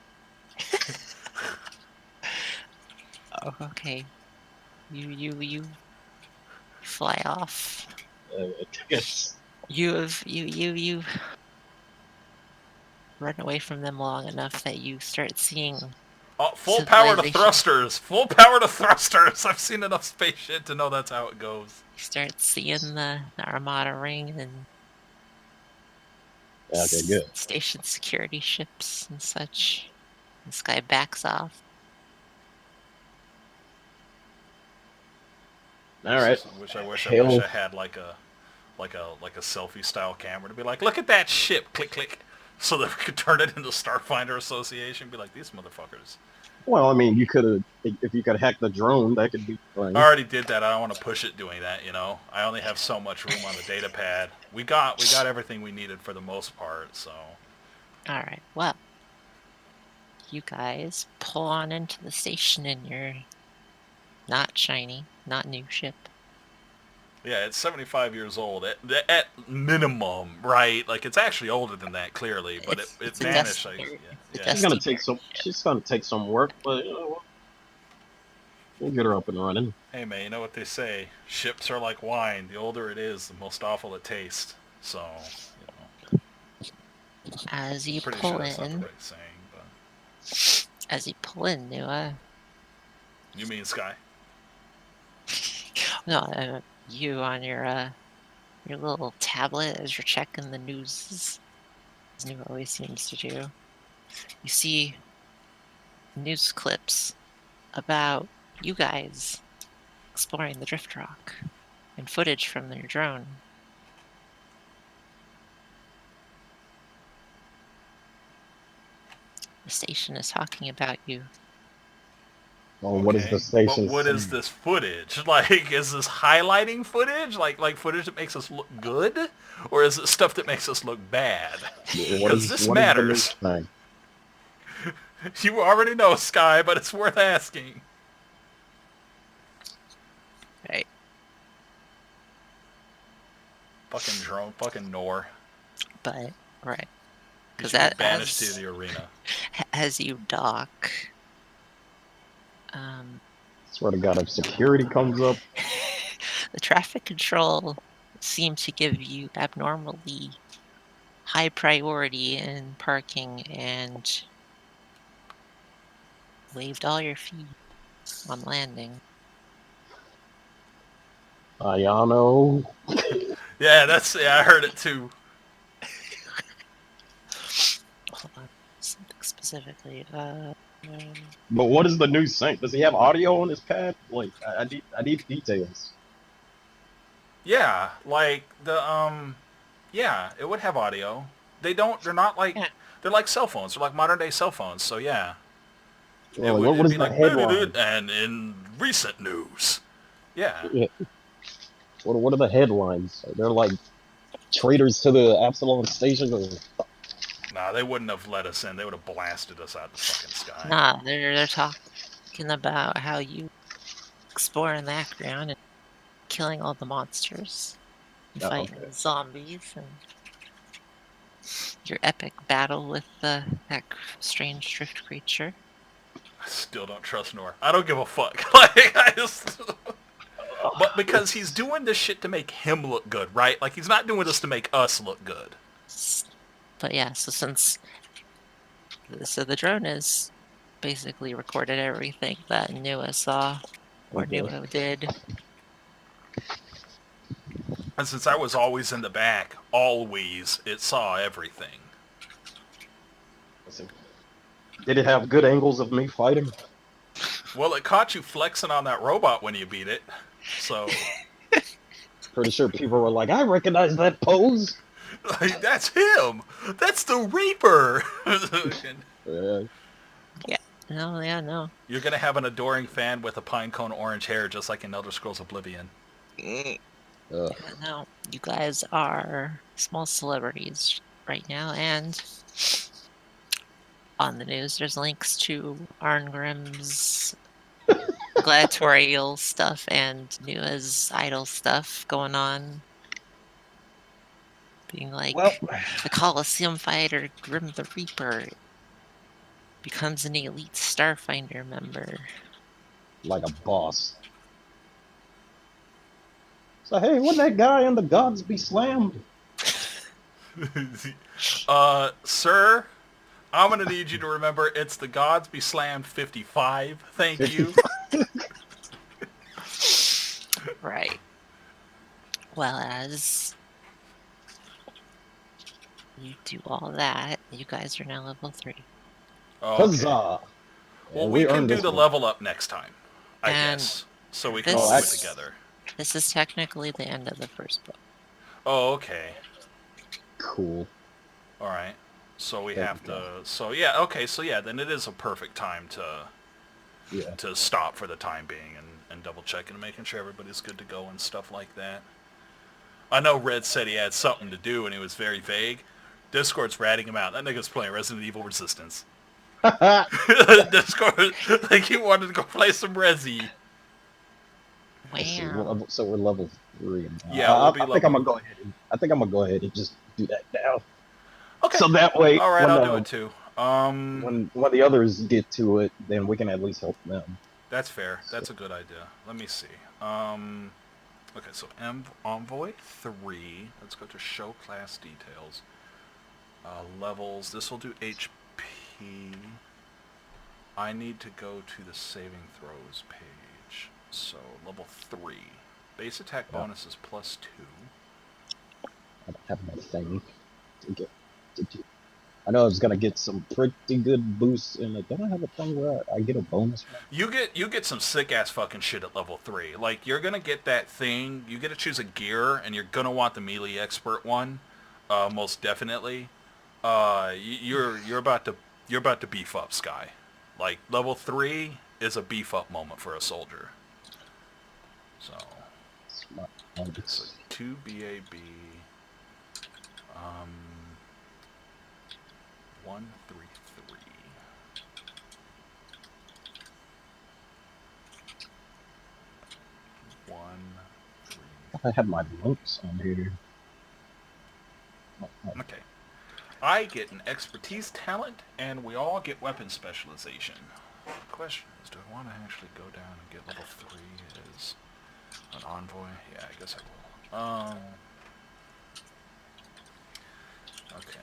oh, okay. You fly off. I guess. You run away from them long enough that you start seeing Full power to civilization. thrusters. Full power to thrusters. I've seen enough space shit to know that's how it goes. You start seeing the Armada ring and Okay, good. station security ships and such. This guy backs off. All right. I wish Hell. I had like a selfie style camera to be like, look at that ship, click click, so that we could turn it into Starfinder Association. Be like, these motherfuckers. Well, I mean, you could have, if you could hack the drone, that could be fun. I already did that. I don't want to push it doing that. You know, I only have so much room on the data pad. We got everything we needed for the most part. So. All right. Well, you guys pull on into the station in your not shiny, not new ship. Yeah, it's 75 years old at minimum, right? Like it's actually older than that, clearly, but it vanished. Like, yeah. She's gonna take some work, but we'll get her up and running. Hey man, you know what they say? Ships are like wine. The older it is, the most awful it tastes. So, you know. As you Pretty pull sure that's not the in, right saying, but Nua. you mean Sky? No, you on your little tablet as you're checking the news, as Nua always seems to do. You see news clips about you guys exploring the drift rock and footage from your drone. The station is talking about you. Well, what is the station? But what is this footage? Like, is this highlighting footage? Like footage that makes us look good? Or is it stuff that makes us look bad? Because this matters. You already know, Sky, but it's worth asking. Right. Fucking drone, fucking Nor. But, right. Because that banished to the arena. As you dock, swear to God, if security comes up, the traffic control seemed to give you abnormally high priority in parking and waived all your fees on landing. Ayano. Yeah, I heard it too. Hold on, something specifically. But what is the new sync? Does he have audio on his pad? Like, I need details. Yeah, like yeah, it would have audio. They're not like, they're like cell phones. They're like modern day cell phones. So yeah. Well, what is the like, headline? And in recent news. Yeah. What are the headlines? They're like traitors to the Absalom station. Or... Nah, they wouldn't have let us in. They would have blasted us out of the fucking sky. Nah, they're talking about how you explore in the background and killing all the monsters, and fighting the zombies, and your epic battle with that strange drift creature. I still don't trust Nor. I don't give a fuck. Like, I just... But because he's doing this shit to make him look good, right? Like, he's not doing this to make us look good. But yeah, so the drone has basically recorded everything that Nua saw, or Nua did. And since I was always in the back, it saw everything. Did it have good angles of me fighting? Well, it caught you flexing on that robot when you beat it, so... Pretty sure people were like, I recognize that pose! Like, that's him! That's the Reaper! Yeah. No. You're gonna have an adoring fan with a pinecone orange hair, just like in Elder Scrolls Oblivion. No, you guys are small celebrities right now, and on the news there's links to Arngrim's gladiatorial stuff and Nua's idol stuff going on. Being like, the Colosseum fighter Grim the Reaper becomes an elite Starfinder member. Like a boss. So hey, wouldn't that guy in the gods be slammed? Sir, I'm gonna need you to remember it's the Gods Be Slammed 55. Thank you. Right. Well, as you do all that, you guys are now level 3. Okay. Huzzah! Well, And we can earned do this the one. level up next time, I And guess. So we can this all do it is- together. This is technically the end of the first book. Oh, okay. Cool. All right. So we There have we go. to. So yeah. Okay. So yeah. Then it is a perfect time Yeah. to stop for the time being and double checking and making sure everybody's good to go and stuff like that. I know Red said he had something to do and he was very vague. Discord's ratting him out. That nigga's playing Resident Evil Resistance. Discord, like he wanted to go play some Resi. Let's see. Wow. So we're level 3 now. Yeah, we'll be I think I'm level- gonna go ahead. I think I'm gonna go ahead and just do that now. Okay. So that way, All right, when I'll do it too. when the others get to it, then we can at least help them. That's fair. That's a good idea. Let me see. Okay, so Envoy 3. Let's go to Show Class Details. Levels. This will do HP. I need to go to the Saving Throws page. So, level 3. Base attack bonus is +2. I don't have my thing to get to do. I know I was gonna get some pretty good boosts in it. Don't I have a thing where I get a bonus? You get some sick ass fucking shit at level 3. Like you're gonna get that thing. You get to choose a gear, and you're gonna want the melee expert one, most definitely. You're about to beef up Sky. Like level 3 is a beef up moment for a soldier. So it's a 2 BAB. 133. I have my links on here. Okay. I get an expertise talent, and we all get weapon specialization. The question is, do I want to actually go down and get level 3 as an envoy? Yeah, I guess I will. Okay.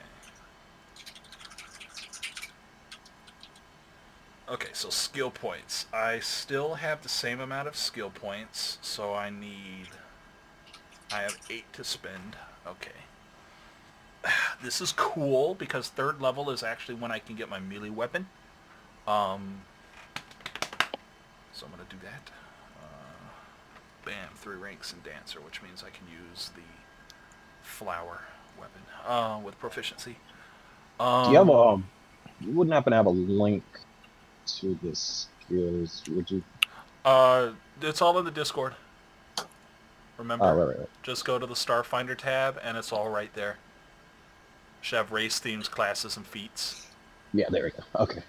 Okay, so skill points. I still have the same amount of skill points, so I have 8 to spend. Okay. This is cool because 3rd level is actually when I can get my melee weapon. So I'm going to do that. Bam, 3 ranks in Dancer, which means I can use the flower weapon with proficiency. Do you have you wouldn't happen to have a link to the skills, would you? It's all in the Discord. Remember? Oh, right. Just go to the Starfinder tab, and it's all right there. Should have race themes, classes, and feats. Yeah, there we go. Okay.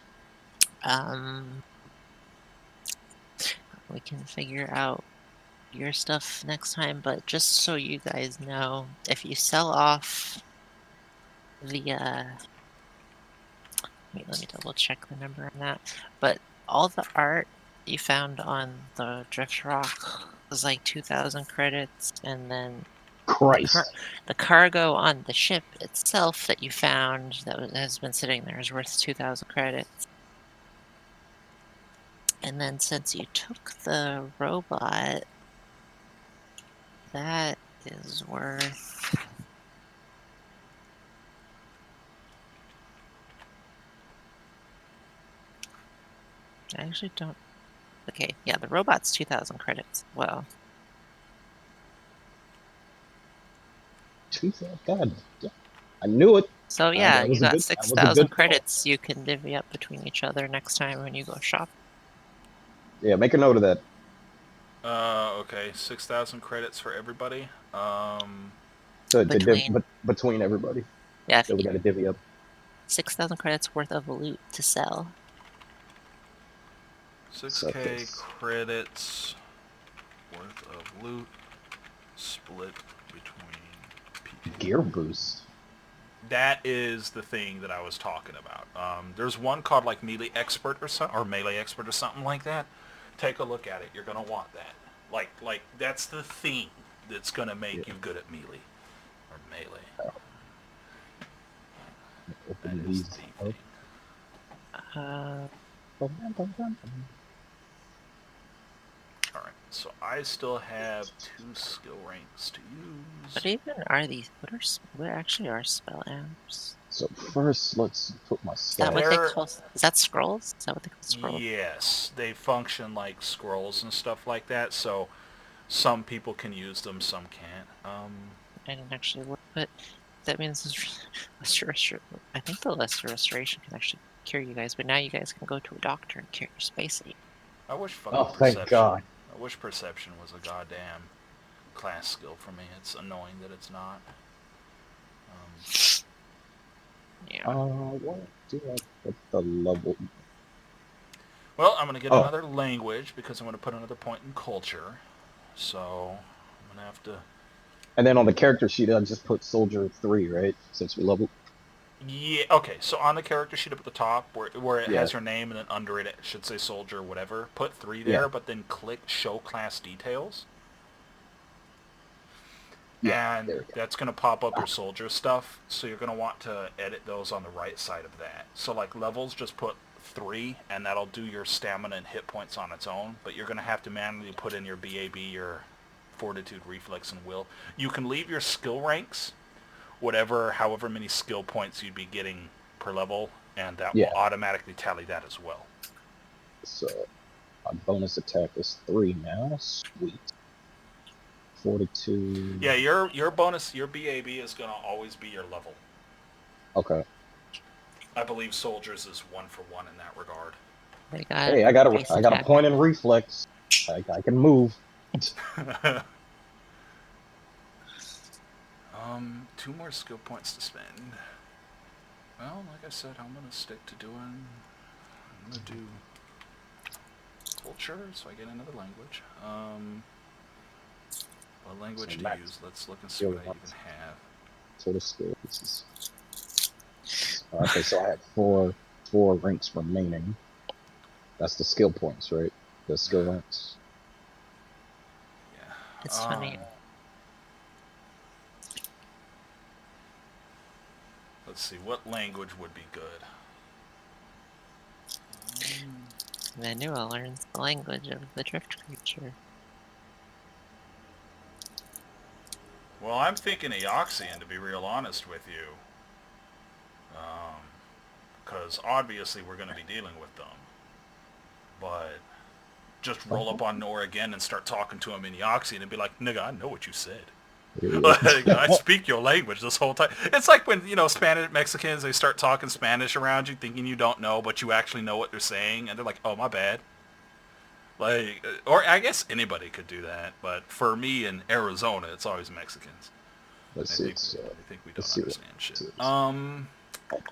We can figure out your stuff next time, but just so you guys know, if you sell off the wait, let me double check the number on that. But all the art you found on the Drift Rock was like 2,000 credits, and then Christ. the cargo on the ship itself that you found has been sitting there is worth 2,000 credits. And then since you took the robot, that is worth... I actually don't... Okay, yeah, the robot's 2,000 credits. Well, 2,000. God, I knew it. so yeah, that was you a got good- that was a 6,000 good call. credits you can divvy up between each other next time when you go shop. Yeah, make a note of that. Okay, 6,000 credits for everybody. Between everybody. Yeah, So we got to divvy up. 6,000 credits worth of loot to sell. 6K credits worth of loot split between people. Gear boost. That is the thing that I was talking about. There's one called like Melee Expert or Melee Expert or something like that. Take a look at it. You're gonna want that. Like that's the thing that's gonna make you good at melee or melee. Open these up. Uh, All right, so I still have 2 skill ranks to use. what even are these? What actually are spell amps? So first, let's put my Is that stat. what they They're- call? Is that scrolls? Is that what they call scrolls? Yes, they function like scrolls and stuff like that. So some people can use them, some can't. I didn't actually look, but that means lesser restoration. I think the lesser restoration can actually cure you guys, but now you guys can go to a doctor and cure your space age. I wish fucking Oh, thank perception. God. I wish perception was a goddamn class skill for me. It's annoying that it's not. Yeah. What do I put the level? Well, I'm gonna get Oh, another language because I'm gonna put another point in culture. So I'm gonna have to. and then on the character sheet, I just put soldier 3, right? Since we leveled. Yeah. Okay. So on the character sheet up at the top, where it Yeah, has your name, and then under it it should say soldier, whatever. Put 3 yeah, there, but then click show class details, yeah. and There we go. that's gonna pop up your soldier stuff. So you're gonna want to edit those on the right side of that. So like levels, just put 3, and that'll do your stamina and hit points on its own. But you're gonna have to manually put in your BAB, your fortitude, reflex, and will. You can leave your skill ranks however many skill points you'd be getting per level, and that will Yeah. automatically tally that as well. So my bonus attack is 3 now. Sweet. 42. Yeah, your bonus, your BAB is gonna always be your level. Okay. I believe soldiers is 1-for-1 in that regard. They got Hey, I got base a attack. point in reflex. I can move. 2 more skill points to spend. Well, like I said, I'm gonna stick to doing. I'm gonna do culture, so I get another language. What language So to max use? Let's look and see skill what I points. even have. Total skill pieces. Okay, so I have four ranks remaining. That's the skill points, right? The skill ranks. Yeah. It's funny. Let's see, what language would be good? Manua learns the language of the drift creature. Well, I'm thinking Eoxian, to be real honest with you. Because obviously we're going to be dealing with them. But just roll up on Nor again and start talking to him in Eoxian and be like, nigga, I know what you said. Like, I speak your language this whole time. It's like when, Spanish Mexicans, they start talking Spanish around you thinking you don't know, but you actually know what they're saying. And they're like, oh, my bad. Like, or I guess anybody could do that. But for me in Arizona, it's always Mexicans. Let's They see. think we don't Let's see understand shit.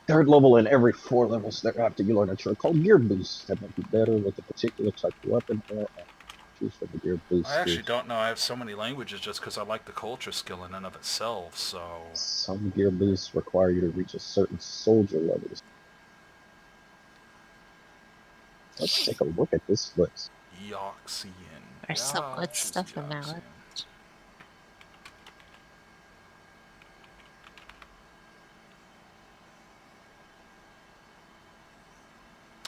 Third level in every 4 levels thereafter, you learn a trick called gear boost that make you better with a particular type of weapon or choose for the gear boost. I actually don't know. I have so many languages just because I like the culture skill in and of itself, so... Some gear boosts require you to reach a certain soldier level. Let's take a look at this list. Eoxian. There's some good choose stuff in that Eoxian. list.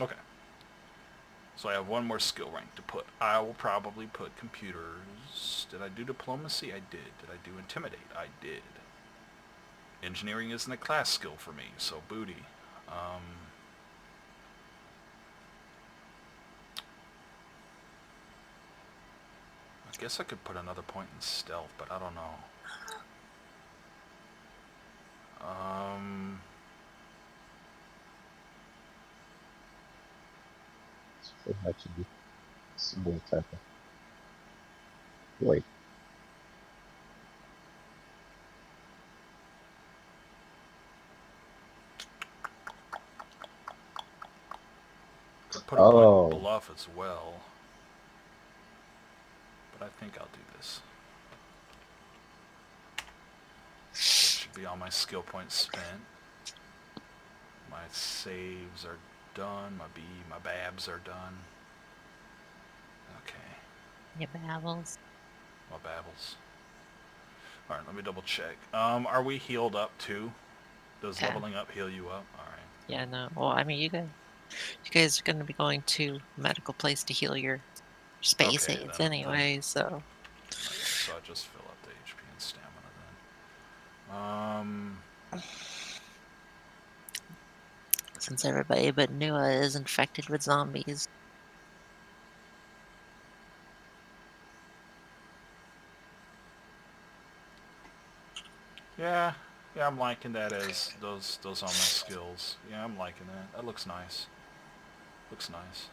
Okay. So I have one more skill rank to put. I will probably put computers. Did I do diplomacy? I did. Did I do intimidate? I did. Engineering isn't a class skill for me, so booty. I guess I could put another point in stealth, but I don't know. So actually, symbol type of. Wait. Could put a point in bluff as well. But I think I'll do this. That should be all my skill points spent. My saves are done. My babs are done. Okay. Yeah, babbles. My babbles. Alright, let me double check. Are we healed up too? Does Yeah. leveling up heal you up? Alright. Yeah, no. Well, I mean, you guys. You guys are going to be going to a medical place to heal your space Okay, aids then. anyway, so. Okay, so I just fill up the HP and stamina then. Since everybody but Nua is infected with zombies. Yeah, I'm liking that as those are my skills. Yeah, I'm liking that. That looks nice. Looks nice.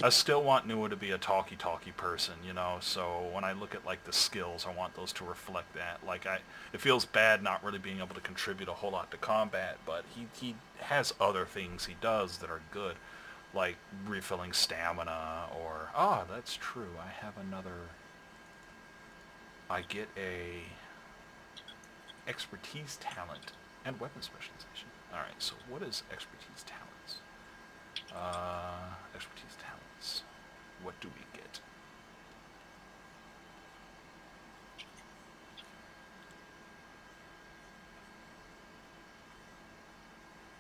I still want Nua to be a talky person, you know. So when I look at like the skills, I want those to reflect that. Like it feels bad not really being able to contribute a whole lot to combat, but he has other things he does that are good, like refilling stamina or that's true. I have another. I get a expertise talent and weapon specialization. All right. So what is expertise talents? Expertise talents. What do we get?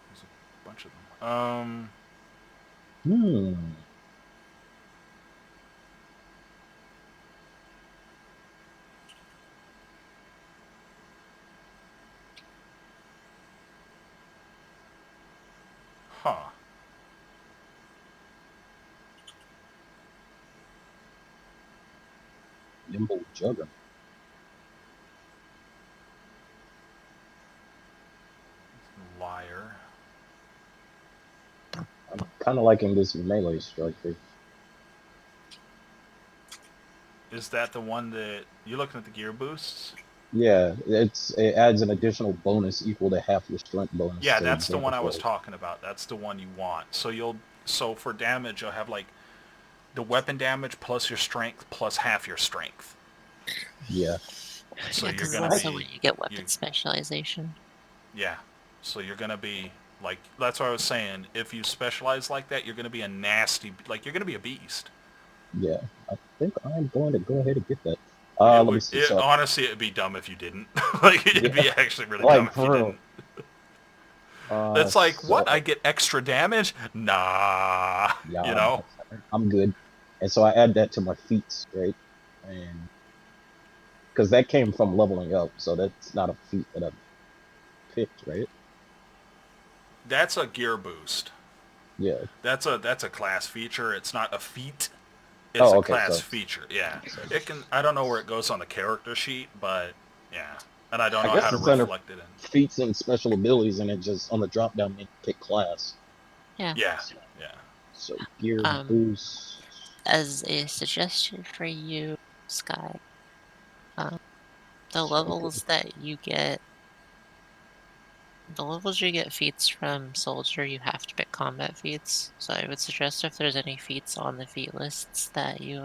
There's a bunch of them. Hmm. Huh. Nimble Jugger. Liar. I'm kind of liking this melee striker. Is that the one that you're looking at the gear boosts? Yeah, it adds an additional bonus equal to half your strength bonus Yeah, to that's the one damage I was roll. talking about. That's the one you want. So for damage you'll have like the weapon damage plus your strength plus half your strength. Yeah. So Yeah, you're because gonna also be when you get weapon specialization. yeah. So you're gonna be like that's what I was saying. If you specialize like that, you're gonna be a nasty you're gonna be a beast. Yeah, I think I'm going to go ahead and get that. Let me see. So Honestly it'd be dumb if you didn't. Like it'd yeah, be actually really dumb like if you for real. didn't. It's like, what? I So get extra damage? Nah, you yeah, know? I'm good. And so I add that to my feats, right? And because that came from leveling up, so that's not a feat that I've picked, right? That's a gear boost. Yeah. That's a class feature. It's not a feat. It's Oh, a okay. class feature. Yeah. So It can I don't know where it goes on the character sheet, but yeah. And I don't I know how guess to it's under reflect it in. feats and special abilities, and it just on the drop down menu pick class. Yeah. Yeah. Yeah. So gear Um, boost. as a suggestion for you, Sky, um, the Striker. levels that you get, the levels you get feats from Soldier, you have to pick combat feats. So I would suggest if there's any feats on the feat lists that you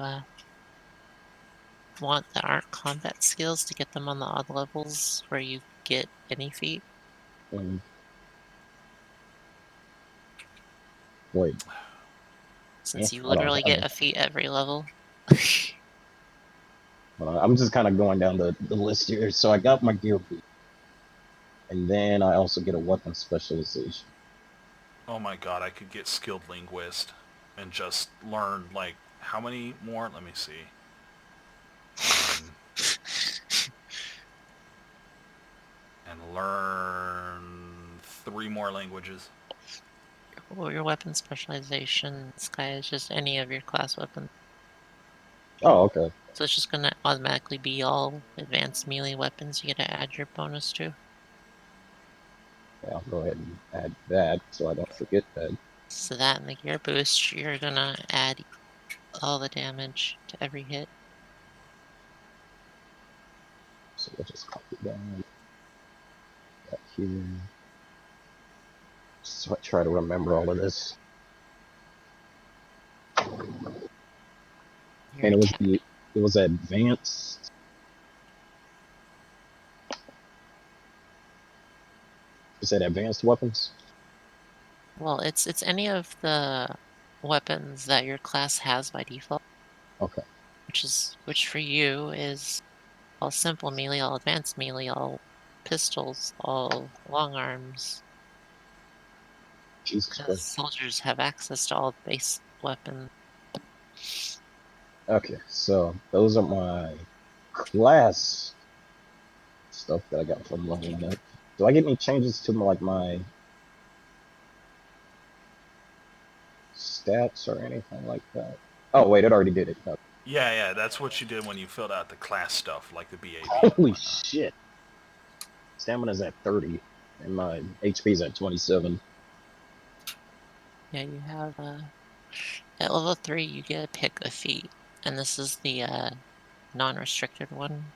want that aren't combat skills to get them on the odd levels where you get any feat. Um, wait, Since you I don't literally have get it. a feat every level. I'm just kind of going down the list here. So I got my gear boost, and then I also get a weapon specialization. Oh my god, I could get skilled linguist and just learn like how many more? Let me see. And learn 3 more languages. Well, your weapon specialization, Sky, is just any of your class weapons. Oh, okay. So it's just gonna automatically be all advanced melee weapons you get to add your bonus to. Yeah, I'll go ahead and add that so I don't forget that. So that and the gear boost, you're gonna add all the damage to every hit. So we'll just copy down that here. So I try to remember all of this. Your And attack. it was advanced. Is that advanced weapons? Well, it's any of the weapons that your class has by default, Okay. which for you is all simple melee, all advanced melee, all pistols, all long arms. Jesus Because Christ. soldiers have access to all base weapons. Okay, so those are my class stuff that I got from leveling up. Do I get any changes to my stats or anything like that? Oh wait, it already did it. Yeah, that's what you did when you filled out the class stuff, like the BAB and Holy whatnot. shit! Stamina's at 30, and my HP's at 27. Yeah, you have at level 3 you get to pick a feat, and this is the non-restricted one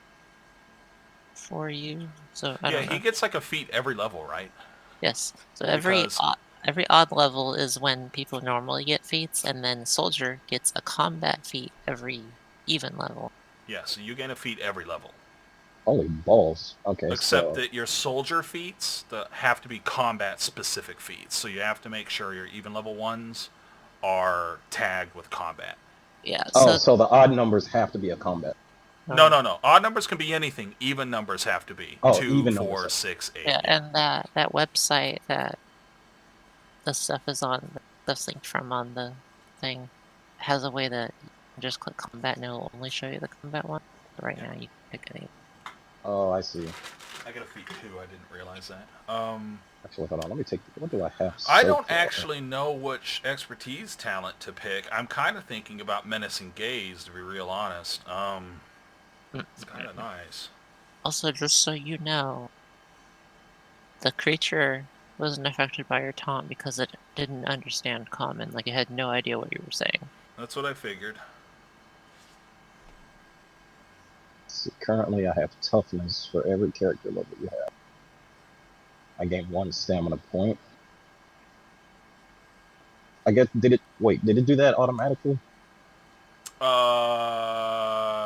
for you. So I Yeah, don't he know. gets like a feat every level, right? Yes. So Because every odd level is when people normally get feats, and then soldier gets a combat feat every even level. yeah, so you gain a feat every level. Holy balls! Okay, Except so that your soldier feats have to be combat specific feats. So you have to make sure your even level ones are tagged with combat. Yeah. oh, So so the odd numbers have to be a combat. No. Odd numbers can be anything. Even numbers have to be Oh, 2, even numbers. 4, 6, 8. yeah, Yeah. and that website that the stuff is on, that's linked from on the thing, has a way that you can just click combat and it'll only show you the combat one. So right Yeah. now you can pick any. Oh, I see. I got a feat 2. I didn't realize that. Actually, hold on. Let me take. What do I have I so don't far? actually know which expertise talent to pick. I'm kind of thinking about menacing gaze, to be real honest. It's kind of nice. Also, just so you know, the creature wasn't affected by your taunt because it didn't understand common. Like, it had no idea what you were saying. That's what I figured. See, currently, I have toughness for every character level you have. I gain 1 stamina point. I guess did it? Wait, did it do that automatically?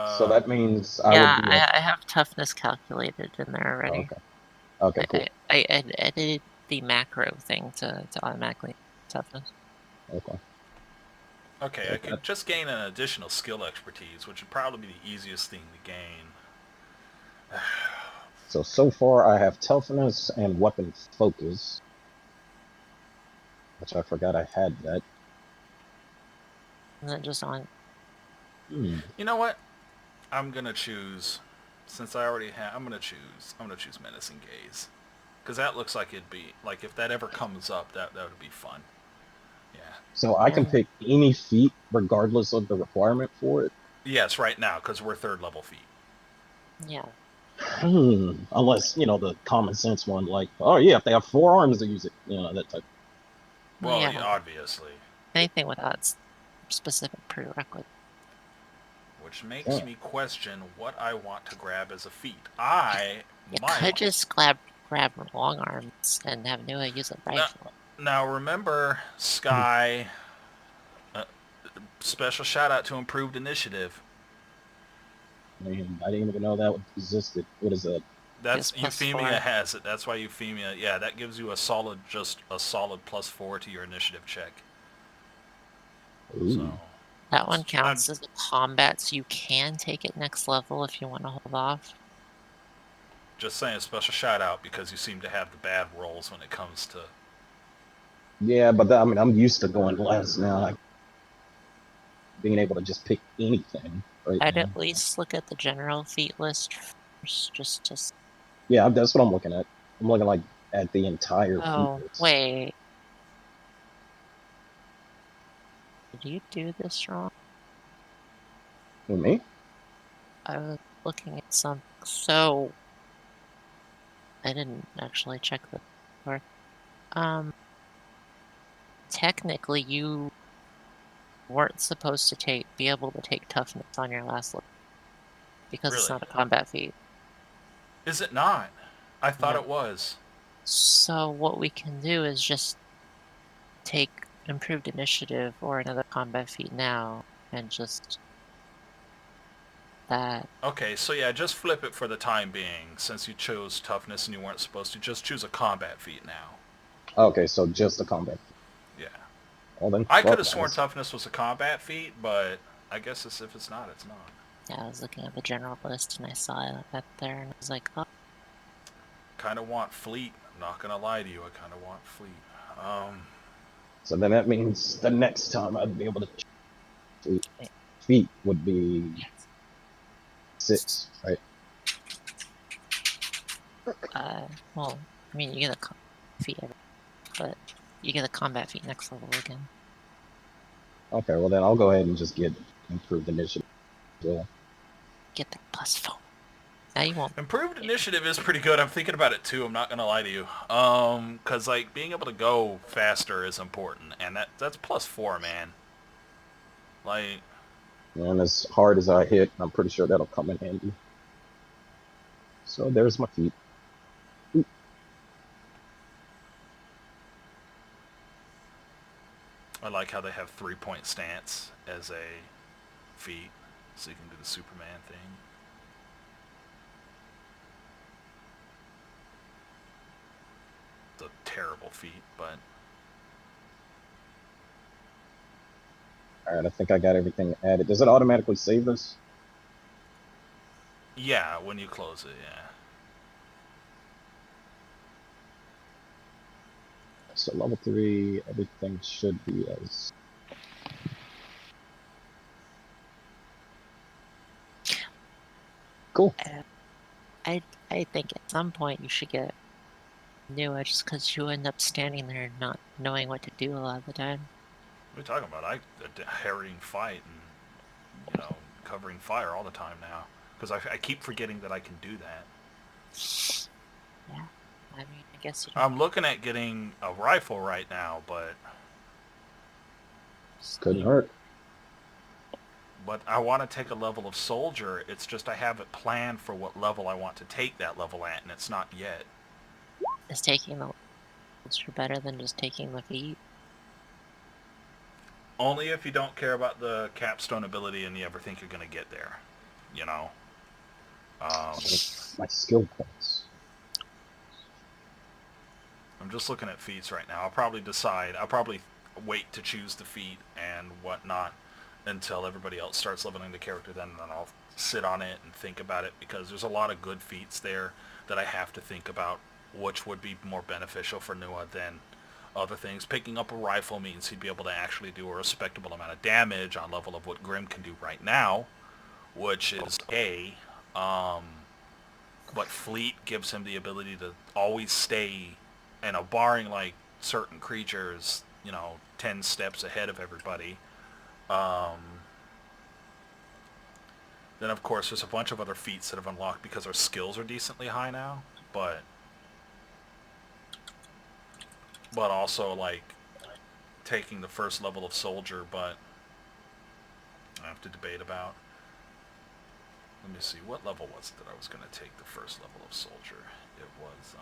So Uh, that means I would Yeah, be at. I have toughness calculated in there Oh, already. okay. Okay. Cool. I edited the macro thing to automatically toughness. Okay. okay, I So that. could just gain an additional skill expertise, which would probably be the easiest thing to gain. So far, I have toughness and weapon focus, which I forgot I had that. And then just on. Hmm. You know what? I'm gonna choose. Since I already have, I'm gonna choose menacing gaze, because that looks like it'd be like if that ever comes up, that would be fun. Yeah. So I can And pick any feat regardless of the requirement for it. Yes, right now, because we're third level feet. yeah. Unless the common sense one, like, oh yeah, if they have 4 arms, they use it. That type. Well, Well, yeah. obviously. Anything without specific prerequisite. Which makes Damn. me question what I want to grab as a feat. You Might. could just grab long arms and have Nua use a Now, rifle. now remember, Sky. Uh, special shout out to improved initiative. I mean, I didn't even know that existed. What is that? That's Use Euphemia +4. has it. That's why Euphemia. Yeah, that gives you a solid +4 to your initiative check. So, Ooh. That one I'm counts as a combat, so you can take it next level if you want to hold off. just saying special shout out because you seem to have the bad rolls when it comes to. Yeah, but I mean, I'm used to going last now, like being able to just pick anything right I'd now. at least look at the general feat list first, just to. Yeah, that's what I'm looking at. I'm looking like at the entire feat Oh, list. wait. Did you do this wrong? Who, me? I was looking at some. So, I didn't actually check the part. Technically, you weren't supposed to be able to take toughness on your last level because it's Really? not a combat feat. Is it not? I thought No. it was. So what we can do is just take improved initiative or another combat feat now, and just that. Okay, so yeah, just flip it for the time being. Since you chose toughness and you weren't supposed to, just choose a combat feat now. Okay, so just the combat. Yeah. Well then, I could fuck have sworn guys. toughness was a combat feat, but I guess if it's not, it's not. Yeah, I was looking at the general list and I saw that there, and I was like, oh, Kind of want fleet. I'm not gonna lie to you. I kind of want fleet. So then that means the next time I'd be able to feet would be 6, right? Well, I mean, you get a feat, but you get a combat feat next level again. Okay, well then I'll go ahead and just get improved initiative. Yeah. Get that +4. Now you won't. Improved initiative is pretty good. I'm thinking about it too. I'm not gonna lie to you. Cause like being able to go faster is important, and that's +4, man. Like, And as hard as I hit, I'm pretty sure that'll come in handy. So there's my feet. I like how they have 3-point stance as a feat, so you can do the Superman thing. It's a terrible feat, but All right, I think I got everything added. Does it automatically save this? yeah, when you close it, yeah. So level 3, everything should be as... Cool. I think at some point you should get new just because you end up standing there not knowing what to do a lot of the time. What are you talking about? I harrying fight and, you know, covering fire all the time now. Because I keep forgetting that I can do that. Yeah, I mean, I guess you don't. I'm looking at getting a rifle right now, but Couldn't hurt. I want to take a level of soldier. It's just I have it planned for what level I want to take that level at, and it's not yet. Is taking the monster better than just taking the feat? Only if you don't care about the capstone ability and you ever think you're going to get there. You know? My skill points. I'm just looking at feats right now. I'll probably wait to choose the feat and whatnot until everybody else starts leveling the character, then I'll sit on it and think about it, because there's a lot of good feats there that I have to think about which would be more beneficial for Nua than other things. Picking up a rifle means he'd be able to actually do a respectable amount of damage on level of what Grim can do right now, which is A. But Fleet gives him the ability to always stay, barring like certain creatures, 10 steps ahead of everybody. Then of course there's a bunch of other feats that have unlocked because our skills are decently high now, but also like taking the first level of soldier, but I have to debate about. Let me see, what level was it that I was going to take the first level of soldier? It was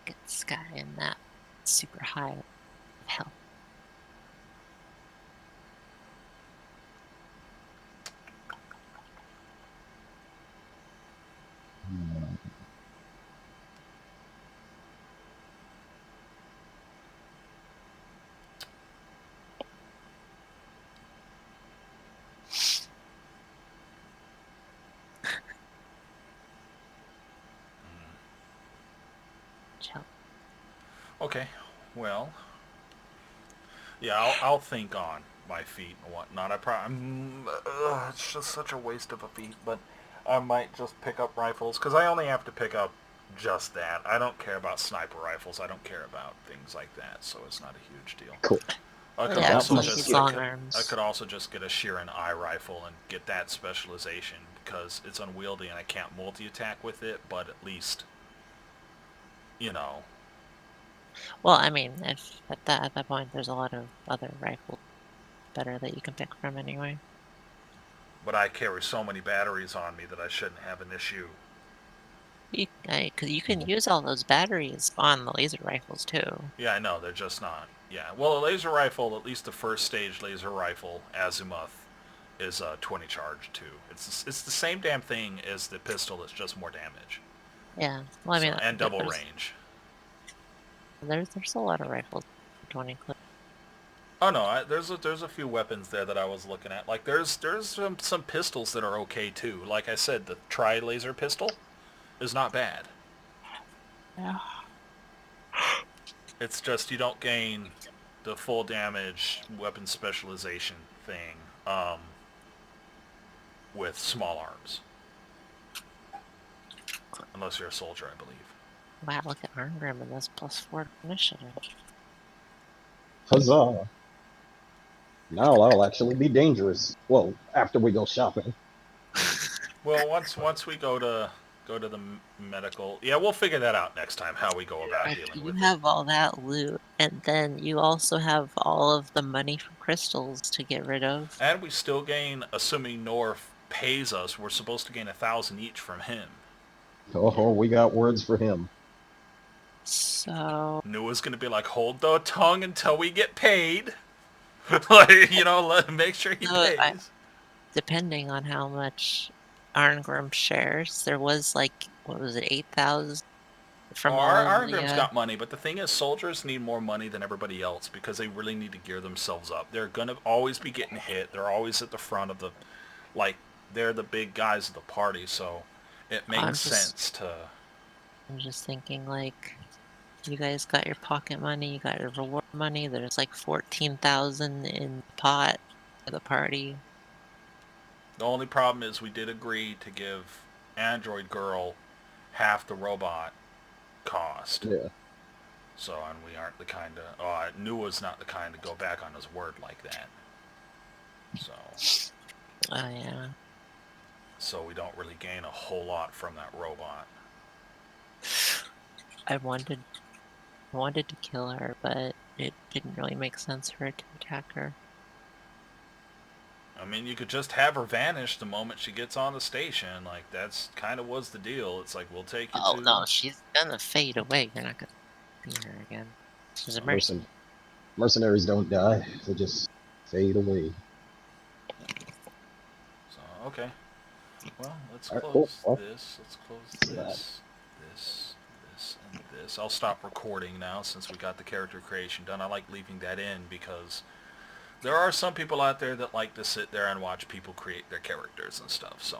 Get this guy in that super high health. Chill. okay. Well, yeah, I'll think on my feet and whatnot. It's just such a waste of a feat, but I might just pick up rifles, because I only have to pick up just that. I don't care about sniper rifles. I don't care about things like that, so it's not a huge deal. Cool. I could Yeah, also like just these long arms. I could also just get a Sheeran eye rifle and get that specialization, because it's unwieldy and I can't multi-attack with it, but at least, Well, I mean, if at that point there's a lot of other rifles better that you can pick from anyway. But I carry so many batteries on me that I shouldn't have an issue. Because you can use all those batteries on the laser rifles too. Yeah, I know, they're just not. Yeah, well, a laser rifle, at least the first stage laser rifle, Azimuth, is 20 charge too. It's the same damn thing as the pistol. It's just more damage. Yeah, well, I mean, and double range. There's a lot of rifles. 20 clip. Oh no, there's a few weapons there that I was looking at. Like there's some pistols that are okay too. Like I said, the tri-laser pistol is not bad. Yeah. It's just you don't gain the full damage weapon specialization thing with small arms. Unless you're a soldier, I believe. Wow, look at Arngrim and this +4 initiative. Huzzah! Now that'll actually be dangerous. Well, after we go shopping. Well, once we go to the medical, yeah, we'll figure that out next time how we go about Like, dealing you with have all that loot, and then you also have all of the money from crystals to get rid of. it. And we still gain, assuming North pays us, we're supposed to gain 1,000 each from him. Oh, we got words for him. So, Nua's gonna be like, hold the tongue until we get paid. Like, make sure he No, pays. depending on how much Arngrim shares, there was like, what was it, 8,000 from all of the, Arngrim's got money, but the thing is, soldiers need more money than everybody else because they really need to gear themselves up. They're gonna always be getting hit. They're always at the front of the, like, they're the big guys of the party, so it makes sense to... I'm just thinking, like, you guys got your pocket money, you got your reward money, there's like 14,000 in the pot for the party. The only problem is we did agree to give Android Girl half the robot cost. Yeah. So, and we aren't the kind of... Nua's not the kind to go back on his word like that. So... Oh, yeah. So we don't really gain a whole lot from that robot. I wanted to kill her, but it didn't really make sense for it to attack her. I mean, you could just have her vanish the moment she gets on the station. Like, that's kind of was the deal. It's like, we'll take you Oh to... no, she's gonna fade away. You're not gonna see her again. She's a mercenary. Mercenaries don't die. They just fade away. So, okay. Well, let's Alright, close cool. this. Let's close this, and this. I'll stop recording now since we got the character creation done. I like leaving that in because there are some people out there that like to sit there and watch people create their characters and stuff, so...